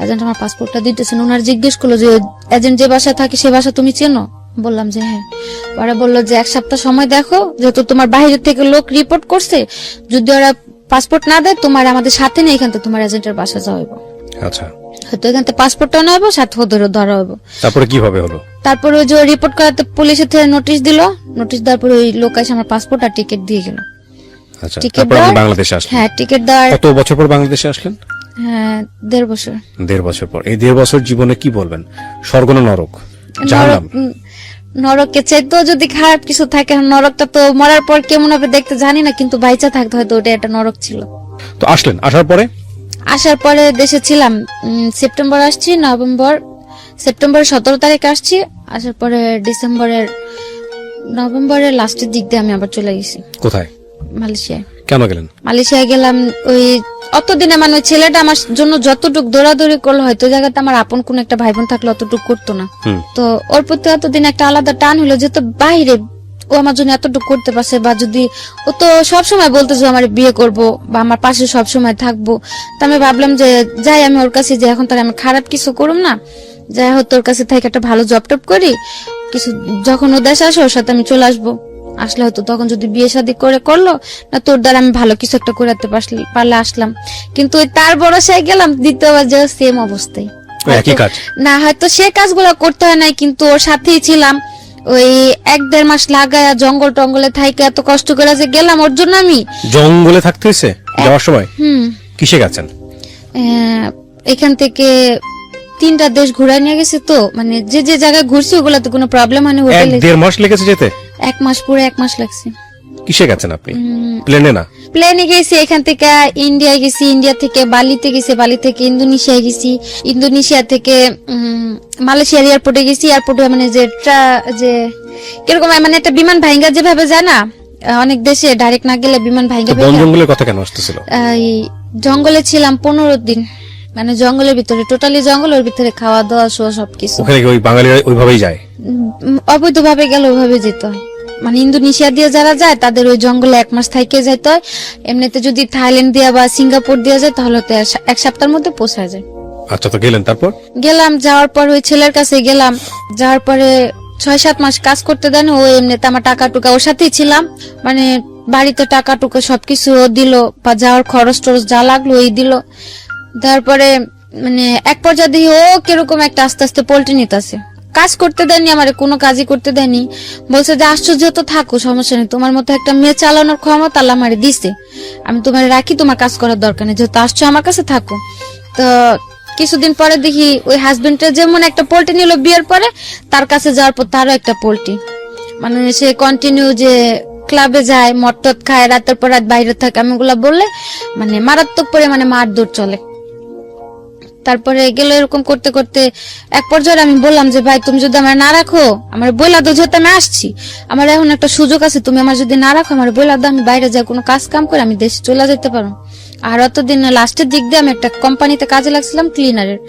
এজেন্ট আমার পাসপোর্টটা দিতেছে না। ওনার জিজ্ঞেস করলো যে এজেন্ট যে বাসায় থাকে সে বাসা তুমি চেনো? বললাম যে হ্যাঁ। ওরা বললো যে 1 সপ্তাহ সময় দেখো, যেহেতু তোমার বাইরে থেকে লোক রিপোর্ট করছে, যদি ওরা পাসপোর্ট না দেয় তোমার আমাদের সাথে নেই, এখান থেকে তোমার এজেন্টের বাসা যাওয়াবো। আচ্ছা, হয়তো এখান থেকে পাসপোর্টটা নেবো, সাথে ওদেরও ধরা হবো। তারপরে কিভাবে হলো? তারপরে ওই যে রিপোর্ট করাতে পুলিশের থেকে নোটিশ দিল, নোটিশ দেওয়ার পরে ওই লোক এসে আমার পাসপোর্ট আর টিকিট দিয়ে গেল। আচ্ছা, টিকিট তারপর আপনি দেওয়ার- বাংলাদেশে আসলেন। হ্যাঁ টিকিট দেওয়ার কত বছর পর বাংলাদেশে আসলেন? হ্যাঁ 1.5 বছর। 1.5 বছর পর। এই 1.5 বছর জীবনে কি বলবেন? স্বর্গ না নরক? জাহান্নাম? নরকে চাইতেও যদি খারাপ কিছু থাকে, নরকটা তো মরার পর কেমন হবে দেখতে জানি না, কিন্তু বাইচা থাকতে হয়তো ওটা একটা নরক ছিল। তো আসলেন, আসার পরে আসার পরে দেশে ছিলাম, সেপ্টেম্বর আসছি, সেপ্টেম্বরের 17 তারিখ আসছি। আসার পরে নভেম্বরের লাস্টের দিক দিয়ে আমি আবার চলে গেছি। কোথায়? মালয়েশিয়ায়। কেন গেলেন? মালয়েশিয়ায় গেলাম ওই অতদিনে মানে ওই ছেলেটা আমার জন্য যতটুক দৌড়াদৌড়ি করলো, হয়তো জায়গাতে আমার আপন কোন একটা ভাই বোন থাকলে অতটুক করতো না। তো ওর প্রতি অতদিন একটা আলাদা টান হলো, যেহেতু বাইরে ও আমার জন্য এতটুকু করতে পারছে, বা যদি ও তো সবসময় বলতো যে আমার বিয়ে করব বা আমার পাশে সবসময় থাকবো, তো আমি ভাবলাম যে যাই আমি ওর কাছে যে এখন তার আমি খারাপ কিছু করুম না, যাই হোক তোর কাছে থেকে একটা ভালো জব টপ করি, কিছু যখন ও দেশে আসে ওর সাথে আমি চলে আসবো। আসলে হয়তো তখন যদি বিয়ে শাদী করলো না, তোর দ্বারা আমি ভালো কিছু একটা করাতে পারলে আসলাম। কিন্তু ওই তার ভরসায় গেলাম, দ্বিতীয়বার যে সেম অবস্থায়। একই কাজ না, হয়তো সে কাজগুলো করতে হয় নাই, কিন্তু ওর সাথেই ছিলাম। ওই 1-1.5 মাস লাগায়া জঙ্গল টঙ্গলে থাইকে এত কষ্ট করে যে গেলাম ওর জন্য। আমি জঙ্গলে থাকতে হয়েছে যাওয়ার সময়? কিসে গেছেন? এখান থেকে 3টা দেশ ঘুরাই নিয়ে গেছে, তো মানে যে যে জায়গায় ঘুরছি ওগুলাতে কোনো প্রবলেম হয়নি। হোটেলে 1.5 মাস লেগেছে যেতে? 1 মাস, পুরো 1 মাস লাগছে। কিসে গেছেন আপনি? প্লেনে না? প্লেনে গেছি, এখান থেকে ইন্ডিয়া গেছি, ইন্ডিয়া থেকে বালিতে গেছি, বালি থেকে ইন্দোনেশিয়া গেছি, ইন্দোনেশিয়া থেকে মালয়েশিয়ার এয়ারপোর্টে গেছি। এয়ারপোর্টে মানে যে কিরকম মানে একটা বিমান ভাঙ্গা যেভাবে যায় না, অনেক দেশে ডাইরেক্ট না গেলে বিমান ভাঙ্গা। বন জঙ্গলের কথা কেন আসতেছিল? এই জঙ্গলে ছিলাম 15 দিন, মানে জঙ্গলের ভিতরে, টোটালি জঙ্গলের ভিতরে, খাওয়া দাওয়া সহ সবকিছু। ওখানে কি ওই বাঙালিরা ওইভাবেই যায়? অবৈধভাবে গেলে ওইভাবে যেতে হয়। মানে ইন্দোনেশিয়া দিয়ে যারা যায় তাদের ওই জঙ্গলে 1 মাস থেকে যেতে হয়। এমনিতে যদি থাইল্যান্ড দিয়ে বা সিঙ্গাপুর দিয়ে যায় তাহলে তো 1 সপ্তাহের মধ্যে পৌঁছা যায়। আচ্ছা, তো গেলেন, তারপর? গেলাম, যাওয়ার পর ওই ছেলের কাছে গেলাম, যাওয়ার পরে 6-7 মাস কাজ করতে দেন। ও এমনিতে আমার টাকা টুকা ওর সাথেই ছিলাম, মানে বাড়িতে টাকা টুকা সবকিছু ও দিল, বা যাওয়ার খরচ টরচ যা লাগলো ওই দিল। তারপরে মানে এক পর্যায়ে দিয়ে ও কিরকম একটা আস্তে আস্তে পল্টি নিতেছে। কাজ করতে দেয়নি, আমার কোনো কাজই করতে দেয়নি। বলছে যে আশ্চর্য, তো থাকো, সমস্যা নেই, তোমার মতো একটা মেয়ে চালানোর ক্ষমতা আল্লাহ আমারে দিছে, আমি তোমার রাখি, তোমার কাজ করার দরকার নেই, যেহেতু আসছো আমার কাছে থাকো। তো কিছুদিন পরে দেখি ওই হাজবেন্ডের যেমন একটা পোল্ট্রি নিল বিয়ের পরে, তার কাছে যাওয়ার পর তারও একটা পোল্ট্রি। মানে সে কন্টিনিউ যে ক্লাবে যায়, মদ টদ খায়, রাতের পর রাত বাইরে থাকে, আমি ওগুলা বললে মানে মারাত্মক পরিমাণে মারধর চলে। তারপরে গেল এরকম করতে করতে এক পর্যায়ে আমি বললাম যে ভাই তুমি যদি আমার না রাখো, আমার বইলা দাও, যেহেতু আমি আসছি, আমার এখন একটা সুযোগ আছে, তুমি আমার যদি না রাখো আমার বইলা দাও, আমি বাইরে যাই কোনো কাজ কাম করে আমি দেশে চলে যেতে পারো। আর অতদিন লাস্টের দিক দিয়ে আমি একটা কোম্পানিতে কাজে লাগছিলাম ক্লিনারের।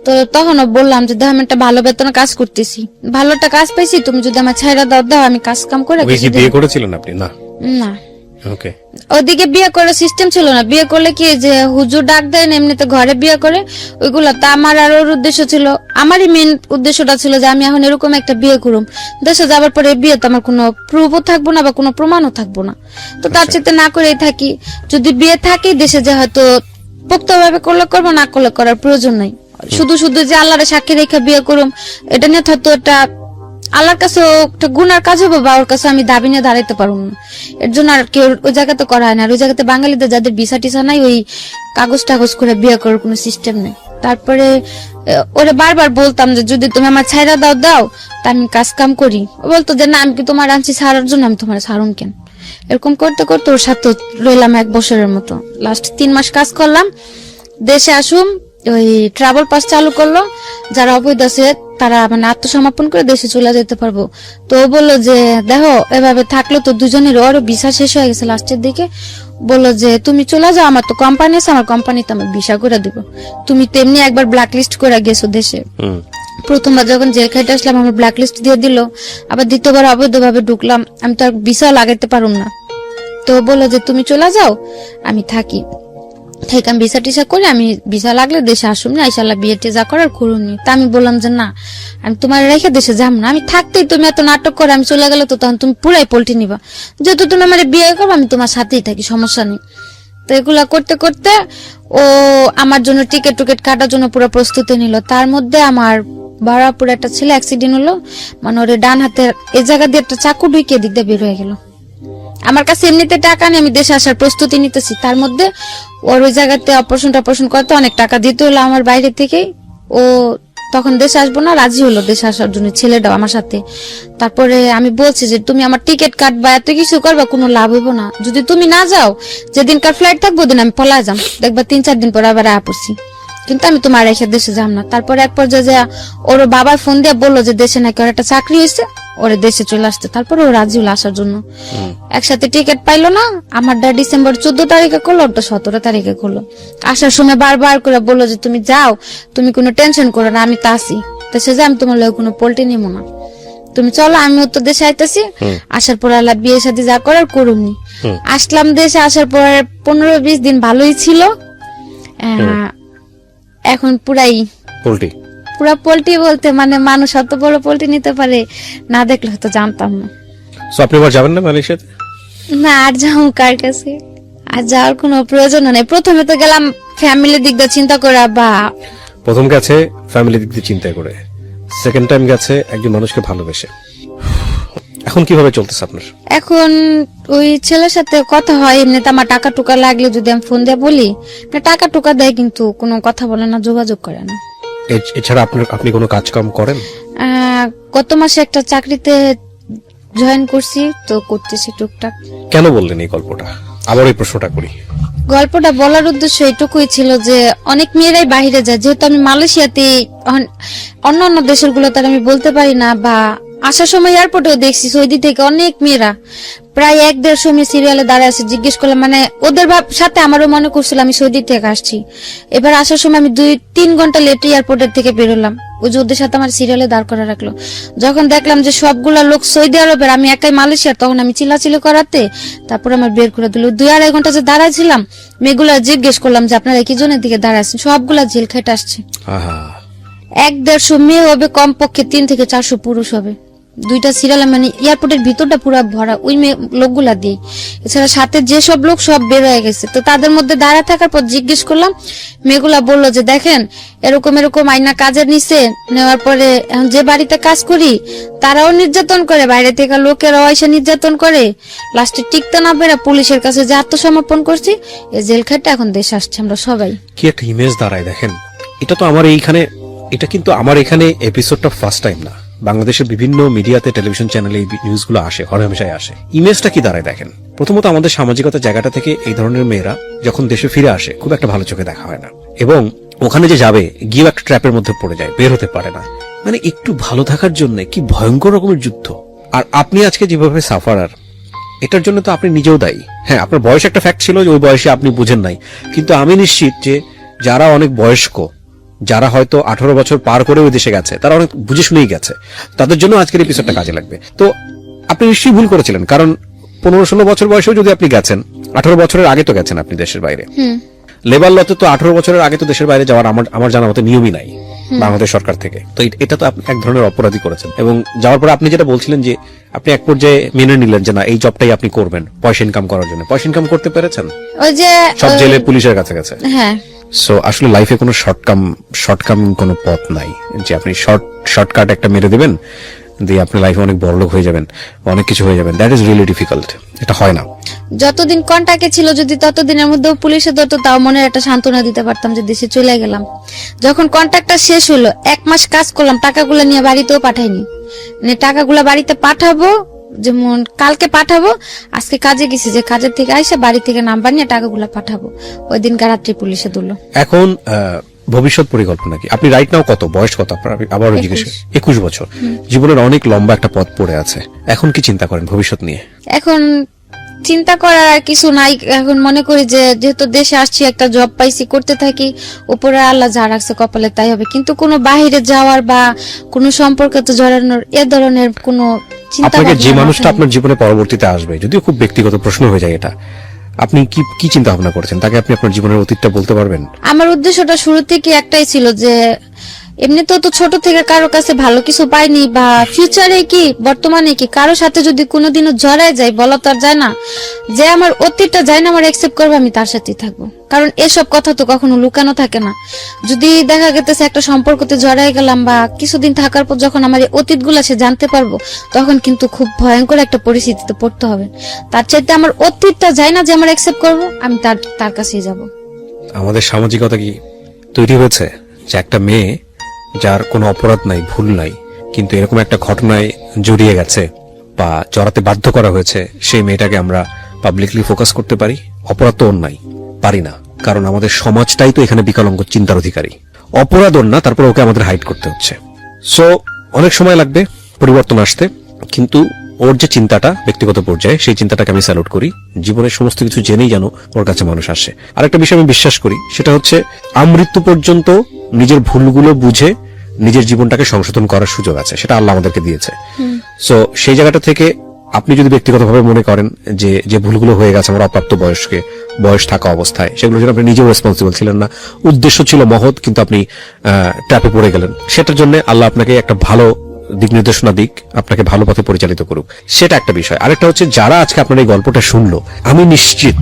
তো তখনও বললাম যে দেখো আমি একটা ভালো বেতনে কাজ করতেছি, ভালো একটা কাজ পাইছি, তুমি যদি আমার ছাইরা দাও আমি কাজ কাম করে। বিয়ে করেছিলেন আপনি? না না, ওকে। ওদিকে বিয়ে করার সিস্টেম ছিল না। বিয়ে করলে কি যে হুজুর ডাক দেয়, এমনিতে ঘরে বিয়ে করে ওইগুলা। তা আমার আর ওর উদ্দেশ্য ছিল, আমারই মেন উদ্দেশ্যটা ছিল যে আমি এখন এরকম একটা বিয়ে করুম, দেশে যাবার পরে বিয়ে তো আমার কোনো প্রুফও থাকবো না বা কোনো প্রমাণও থাকবো না। তো তার চেয়ে না করেই থাকি, যদি বিয়ে থাকে দেশে যে হয়তো পোক্তভাবে করলে করবো, না করলে করার প্রয়োজন নাই। শুধু শুধু যে আল্লাহরে সাক্ষী রেখে বিয়ে করুম, এটা নিয়ে হয়তো একটা আল্লাহর কাছে একটা গুনার কাজ হবে, বা ওর কাছে আমি দাবি নিয়ে দাঁড়াইতে পারবো না। এর জন্য আর কেউ ওই জায়গাতে করা হয় না। আর ওই জায়গাতে বাঙালিদের যাদের ভিসা টিসা নাই, ওই কাগজ টাগজ করে বিয়ে করার কোনো সিস্টেম নেই। তারপরে ওরে বারবার বলতাম যে যদি তুমি আমার ছাইরা দাও তা আমি কাজ কাম করি। ও বলতো যে না, আমি কি তোমার আনছি ছাড়ার জন্য, আমি তোমার ছাড়ুন কেন। এরকম করতে করতে ওর সাথে রইলাম 1 বছরের মতো। লাস্ট 3 মাস কাজ করলাম, দেশে আসুম ওই ট্রাভেল পাস চালু করলো, যারা অবৈধ আছে তারা মানে আত্মসমর্পণ করে দেশে চলে যেতে পারবো। তো ও বললো যে দেখো এভাবে থাকলো তো দুজনের, ওরও ভিসা শেষ হয়ে গেছে লাস্টের দিকে, বললো যে তুমি চলে যাও, আমার তো কোম্পানি আছে, আমার কোম্পানিতে আমি ভিসা করে দিব, তুমি তেমনি একবার ব্ল্যাক লিস্ট করে গেছো দেশে। প্রথমবার যখন জেল খাইতে আসলাম আমার ব্ল্যাক লিস্ট দিয়ে দিল, আবার দ্বিতীয়বার অবৈধভাবে ঢুকলাম, আমি তো আর ভিসা লাগাইতে পারুম না। তো বললো যে তুমি চলে যাও, আমি থাকি, ঠিক আমি ভিসা টিসা করে আমি ভিসা লাগলে দেশে আসুন না, ইনশাল্লাহ বিয়ে টিয়ে যা করার করুন। তা আমি বললাম যে না, আমি তোমার রেখে দেশে যাম না, আমি থাকতেই তুমি এত নাটক করে আমি চলে গেলে তো তখন তুমি পুরাই পল্টি নিবা, যেহেতু তুমি আমার বিয়ে করবো আমি তোমার সাথেই থাকি, সমস্যা নেই। তো এগুলা করতে করতে ও আমার জন্য টিকিট টুকেট কাটার জন্য পুরো প্রস্তুতি নিল। তার মধ্যে আমার বারাপুর একটা ছেলে অ্যাক্সিডেন্ট হলো, মানে ওর ডান হাতের এই জায়গা দিয়ে একটা চাকু ঢুকিয়ে দিক দিয়ে বের হয়ে গেল। আমার কাছে এমনিতে টাকা নেই, আমি দেশে আসার প্রস্তুতি নিতেছি, তার মধ্যে ওর ওই জায়গাতে অপারেশন করতে অনেক টাকা দিতে হলো আমার বাইরে থেকে। ও তখন দেশে আসবো না, রাজি হলো দেশে আসার জন্য ছেলেটাও আমার সাথে। তারপরে আমি বলছি যে তুমি আমার টিকিট কাটবা, এত কিছু করবা, কোনো লাভ হইব না, যদি তুমি না যাও, যেদিনকার ফ্লাইট থাকবো ওদিন আমি পলা যাম, দেখবা 3-4 দিন পর আবার আয়া পড়ছি, কিন্তু আমি তোমার রেখে দেশে যাম না। তারপরে এক পর্যায়ে ওর বাবার ফোন দিয়ে বললো যে দেশে নাকি ওর একটা চাকরি হয়েছে, ওরে দেশে চলে আসতে। তারপরে ও রাজি হলো আসার জন্য। একসাথে টিকিট পাইলো না, আমারটা ডিসেম্বর 14 তারিখে করলো, ওটা 17 তারিখে করলো। আসার সময় বারবার করে বললো যে তুমি যাও, তুমি কোনো টেনশন করো না, আমি তা আসি, দেশে যাই, আমি তোমার লোক কোনো পোল্ট্রি নিবো না, তুমি চলো, আমিও তো দেশে আইতেছি। আসার পর আল্লাহ বিয়ে সাথে যা করার করুমনি। আসলাম দেশে, আসার পর 15-20 দিন ভালোই ছিল, এখন পুরা পোল্ট্রি বলতে মানে মানুষ অত বড় পোল্ট্রি নিতে পারে না দেখলে হয়তো জানতাম না। আপনি আবার যাবেন না মালয়েশিয়াতে? না, আর যাও কার কাছে, আর যাওয়ার কোনো প্রয়োজন নেই। প্রথমে তো গেলাম ফ্যামিলির দিক দিয়ে চিন্তা করে, বা প্রথম গেছে ফ্যামিলির দিক দিয়ে চিন্তা করে, সেকেন্ড টাইম গেছে একজন মানুষকে ভালোবেসে। এখন কিভাবে চলতেছে আপনার? এখন ওই ছেলের সাথে কথা হয়, এমনিতে আমার টাকা টুকা লাগলে যদি আমি ফোন দিয়ে বলি, টাকা টুকা দেয়, কিন্তু কোনো কথা বলে না, যোগাযোগ করে না। এছাড়া আপনি কোনো কাজ কাম করেন? গত মাসে একটা চাকরিতে জয়েন করছি, তো করতেছি টুকটাক। কেন বললেন এই গল্পটা? আবার এই প্রশ্নটা করি। গল্পটা বলার উদ্দেশ্য এটুকুই ছিল যে অনেক মেয়েরাই বাইরে যায়, যেহেতু আমি মালয়েশিয়াতে, অন্য অন্য দেশের গুলো তার আমি বলতে পারি না, বা আসার সময় এয়ারপোর্টেও দেখছি সৌদি থেকে অনেক মেয়েরা প্রায় 1-1.5 মেয়ে সিরিয়ালে দাঁড়ায় আছে। জিজ্ঞেস করলাম, মানে ওদের সাথে আমারও মনে করছিল আমি সৌদি থেকে আসছি। এবার আসার সময় আমি 2-3 ঘন্টা লেটে এয়ারপোর্টের থেকে বেরোলাম, ওই যে ওদের সাথে আমার সিরিয়ালে দাঁড় করা রাখলো। যখন দেখলাম যে সবগুলা লোক সৌদি আরবের, আমি একাই মালয়েশিয়ার, তখন আমি চিল্লাচিল্লি করাতে তারপর আমার বের করে দিল। 2-2.5 ঘন্টা যে দাঁড়াইছিলাম, মেয়েগুলা জিজ্ঞেস করলাম যে আপনারা কি জনের দিকে দাঁড়াচ্ছেন, সবগুলা জেল খেটে আসছে। 1-1.5 মেয়ে হবে, কমপক্ষে 3 থেকে 400 পুরুষ হবে। 2টা সিরিয়ালে, মানে এয়ারপোর্টের ভিতরটা পুরো ভরা ওই লোকগুলা দিয়ে। এছাড়া সাথে যেসব লোক সব বের হয়ে গেছে। তো তাদের মধ্যে দাঁড়া থাকার পর জিজ্ঞেস করলাম, মেয়েগুলা বললো যে দেখেন এরকম এরকম আইনা কাজের নিচে নেওয়ার পরে এখন যে বাড়িতে কাজ করি তারাও নির্যাতন করে, বাইরে থেকে লোকেরাও এসে নির্যাতন করে, লাস্টে টিকতে না পেরে পুলিশের কাছে যে আত্মসমর্পণ করছি, এই জেল খাটটা এখন দেশে আসছে আমরা সবাই। কি একটা ইমেজ দাঁড়ায় দেখেন। এটা তো আমার এইখানে, এটা কিন্তু আমার এখানে এপিসোডটা ফার্স্ট টাইম না। বাংলাদেশের বিভিন্ন মিডিয়াতে, টেলিভিশন চ্যানেলে এই নিউজগুলো আসে, হরহামেশাই আসে। ইমেজটা কি দাঁড়ায় দেখেন। প্রথমত আমাদের সামাজিকতা জায়গাটা থেকে এই ধরনের মেয়েরা যখন দেশে ফিরে আসে খুব একটা ভালো চোখে দেখা হয় না, এবং ওখানে যে যাবে গিয়ে একটা ট্র্যাপের মধ্যে পড়ে যায়, বের হতে পারে না। মানে একটু ভালো থাকার জন্য কি ভয়ঙ্কর রকমের যুদ্ধ। আর আপনি আজকে যেভাবে সাফারার, এটার জন্য তো আপনি নিজেও দায়ী। হ্যাঁ, আপনার বয়স একটা ফ্যাক্ট ছিল যে ওই বয়সে আপনি বুঝেন নাই, কিন্তু আমি নিশ্চিত যে যারা অনেক বয়স্ক, যারা হয়তো 18 বছর পার করে ওই দেশে গেছে, তারা অনেক বুঝে শুনেই গেছে, তাদের জন্য আজকের এপিসোডটা কাজে লাগবে। তো আপনি নিশ্চয়ই ভুল করেছিলেন, কারণ 15-16 বছর বয়সেও যদি আপনি গেছেন, 18 বছরের আগে তো গেছেন আপনি দেশের বাইরে। লেবার লতে তো 18 বছরের আগে তো দেশের বাইরে যাওয়ার আমার জানা মতে নিয়মই নাই বাংলাদেশ সরকার থেকে। তো এটা তো আপনি এক ধরনের অপরাধী করেছেন। এবং যাওয়ার পরে আপনি যেটা বলছিলেন যে আপনি এক পর্যায়ে মেনে নিলেন যে না, এই জবটাই আপনি করবেন পয়সা ইনকাম করার জন্য। পয়সা ইনকাম করতে পেরেছেন? ওই যে সব জেলে পুলিশের কাছে গেছে। হ্যাঁ। সো আসলে লাইফে কোনো শর্টকাম কোনো পথ নাই যে আপনি শর্টকাট একটা মেরে দিবেন, দিয়ে আপনি লাইফে অনেক বড়লোক হয়ে যাবেন, অনেক কিছু হয়ে যাবেন। That is really difficult. এটা হয় না। যতদিন কন্টাক্টে ছিল, যদি ততদিনের মধ্যে পুলিশে ধরতো, তাও মনের একটা সান্ত্বনা দিতে পারতাম যে দেশে চলে গেলাম। যখন কন্ট্রাক্টটা শেষ হলো, 1 মাস কাজ করলাম, টাকাগুলো নিয়ে বাড়িতেও পাঠাইনি। মানে টাকাগুলো বাড়িতে পাঠাবো, যেমন কালকে পাঠাবো, আজকে কাজে গেছি, যে কাজের থেকে আইসা বাড়ি থেকে নাম্বার নিয়ে টাকাগুলো পাঠাবো, ওই দিন রাত্রি পুলিশে ধরলো। এখন ভবিষ্যৎ পরিকল্পনা কি? আপনি রাইট নাও কত বয়স, কত আপনার? আবারও জিজ্ঞেস। 21 বছর। জীবনের অনেক লম্বা একটা পথ পড়ে আছে। এখন কি চিন্তা করেন ভবিষ্যৎ নিয়ে? এখন চিন্তা করার আর কিছু নাই। এখন মনে করি যে যেহেতু দেশে আসছি, একটা জব পাইছি, করতে থাকি, উপরে আল্লাহ যা রাখছে কপালে তাই হবে। কিন্তু কোনো বাহিরে যাওয়ার বা কোনো সম্পর্কে তো জড়ানোর এ ধরনের কোনো চিন্তা। আপনাকে যে মানুষটা আপনার জীবনে পরবর্তীতে আসবে, যদিও খুব ব্যক্তিগত প্রশ্ন হয়ে যায় এটা, আপনি কি চিন্তা ভাবনা করেছেন? তাকে আপনি আপনার জীবনের অতীতটা বলতে পারবেন? আমার উদ্দেশ্যটা শুরু থেকে একটাই ছিল যে এমনিতেও তো ছোট থেকে কারো কাছে ভালো কিছু পাইনি, বা ফিউচারে কি বর্তমানে কি কারো সাথে যদি কোনোদিনও জড়ায় যাই, বলা তো আর যায় না। যে আমার অতীতটা যায় না আমার অ্যাকসেপ্ট করবে, আমি তার সাথেই থাকবো। কারণ এসব কথা তো কখনো লুকানো থাকে না। যদি দেখা গেছে একটা সম্পর্কতে জড়াই গেলাম, বা কিছুদিন থাকার পর যখন আমার এই অতীতগুলো সে জানতে পারবো, তখন কিন্তু খুব ভয়ঙ্কর একটা পরিস্থিতিতে পড়তে হবে। তার চাইতে আমার অতীতটা যায় না যে আমার অ্যাকসেপ্ট করবো, আমি তার কাছেই যাব। আমাদের সামাজিকতা কি তৈরি হয়েছে যে একটা মেয়ে যার কোনো অপরাধ নাই, ভুল নাই, কিন্তু এরকম একটা ঘটনায় জড়িয়ে গেছে বা জড়াতে বাধ্য করা হয়েছে, সেই মেয়েটাকে আমরা পাবলিকলি ফোকাস করতে পারি? অপরাধ তো ওর নাই, পারি না, কারণ আমাদের সমাজটাই তো এখানে বিকলাঙ্গ চিন্তার অধিকারী। অপরাধ ওর না, তারপর ওকে আমাদের হাইড করতে হচ্ছে। সো অনেক সময় লাগবে পরিবর্তন আসতে, কিন্তু ওর যে চিন্তাটা ব্যক্তিগত পর্যায়ে, সেই চিন্তাটাকে আমি স্যালুট করি। জীবনের সমস্ত কিছু জেনেই যেন ওর কাছে মানুষ আসে। আরেকটা বিষয় আমি বিশ্বাস করি, সেটা হচ্ছে আমৃত্যু পর্যন্ত নিজের ভুলগুলো বুঝে নিজের জীবনটাকে সংশোধন করার সুযোগ আছে, সেটা আল্লাহ আমাদেরকে দিয়েছে। সো সেই জায়গাটা থেকে আপনি যদি ব্যক্তিগতভাবে মনে করেন যে ভুলগুলো হয়ে গেছে আমার অপ্রাপ্ত বয়স থাকা অবস্থায়, সেগুলো জন্য আপনি নিজেও রেসপন্সিবল ছিলেন না, উদ্দেশ্য ছিল মহৎ, কিন্তু আপনি ট্র্যাপে পড়ে গেলেন, সেটার জন্য আল্লাহ আপনাকে একটা ভালো দিক নির্দেশনা দিক, আপনাকে ভালো পথে পরিচালিত করুক, সেটা একটা বিষয়। আরেকটা হচ্ছে, যারা আজকে আপনার এই গল্পটা শুনলো, আমি নিশ্চিত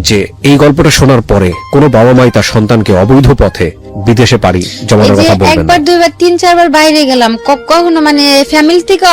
যে এই গল্পটা শোনার পরে কোনো বাবা মাই তার সন্তানকে অবৈধ পথে বিদেশে পাড়ি জমানোর কথা বলবেন না। একবার 2বার 3-4 বার বাইরে গেলাম, কখনো মানে ফ্যামিলি থেকে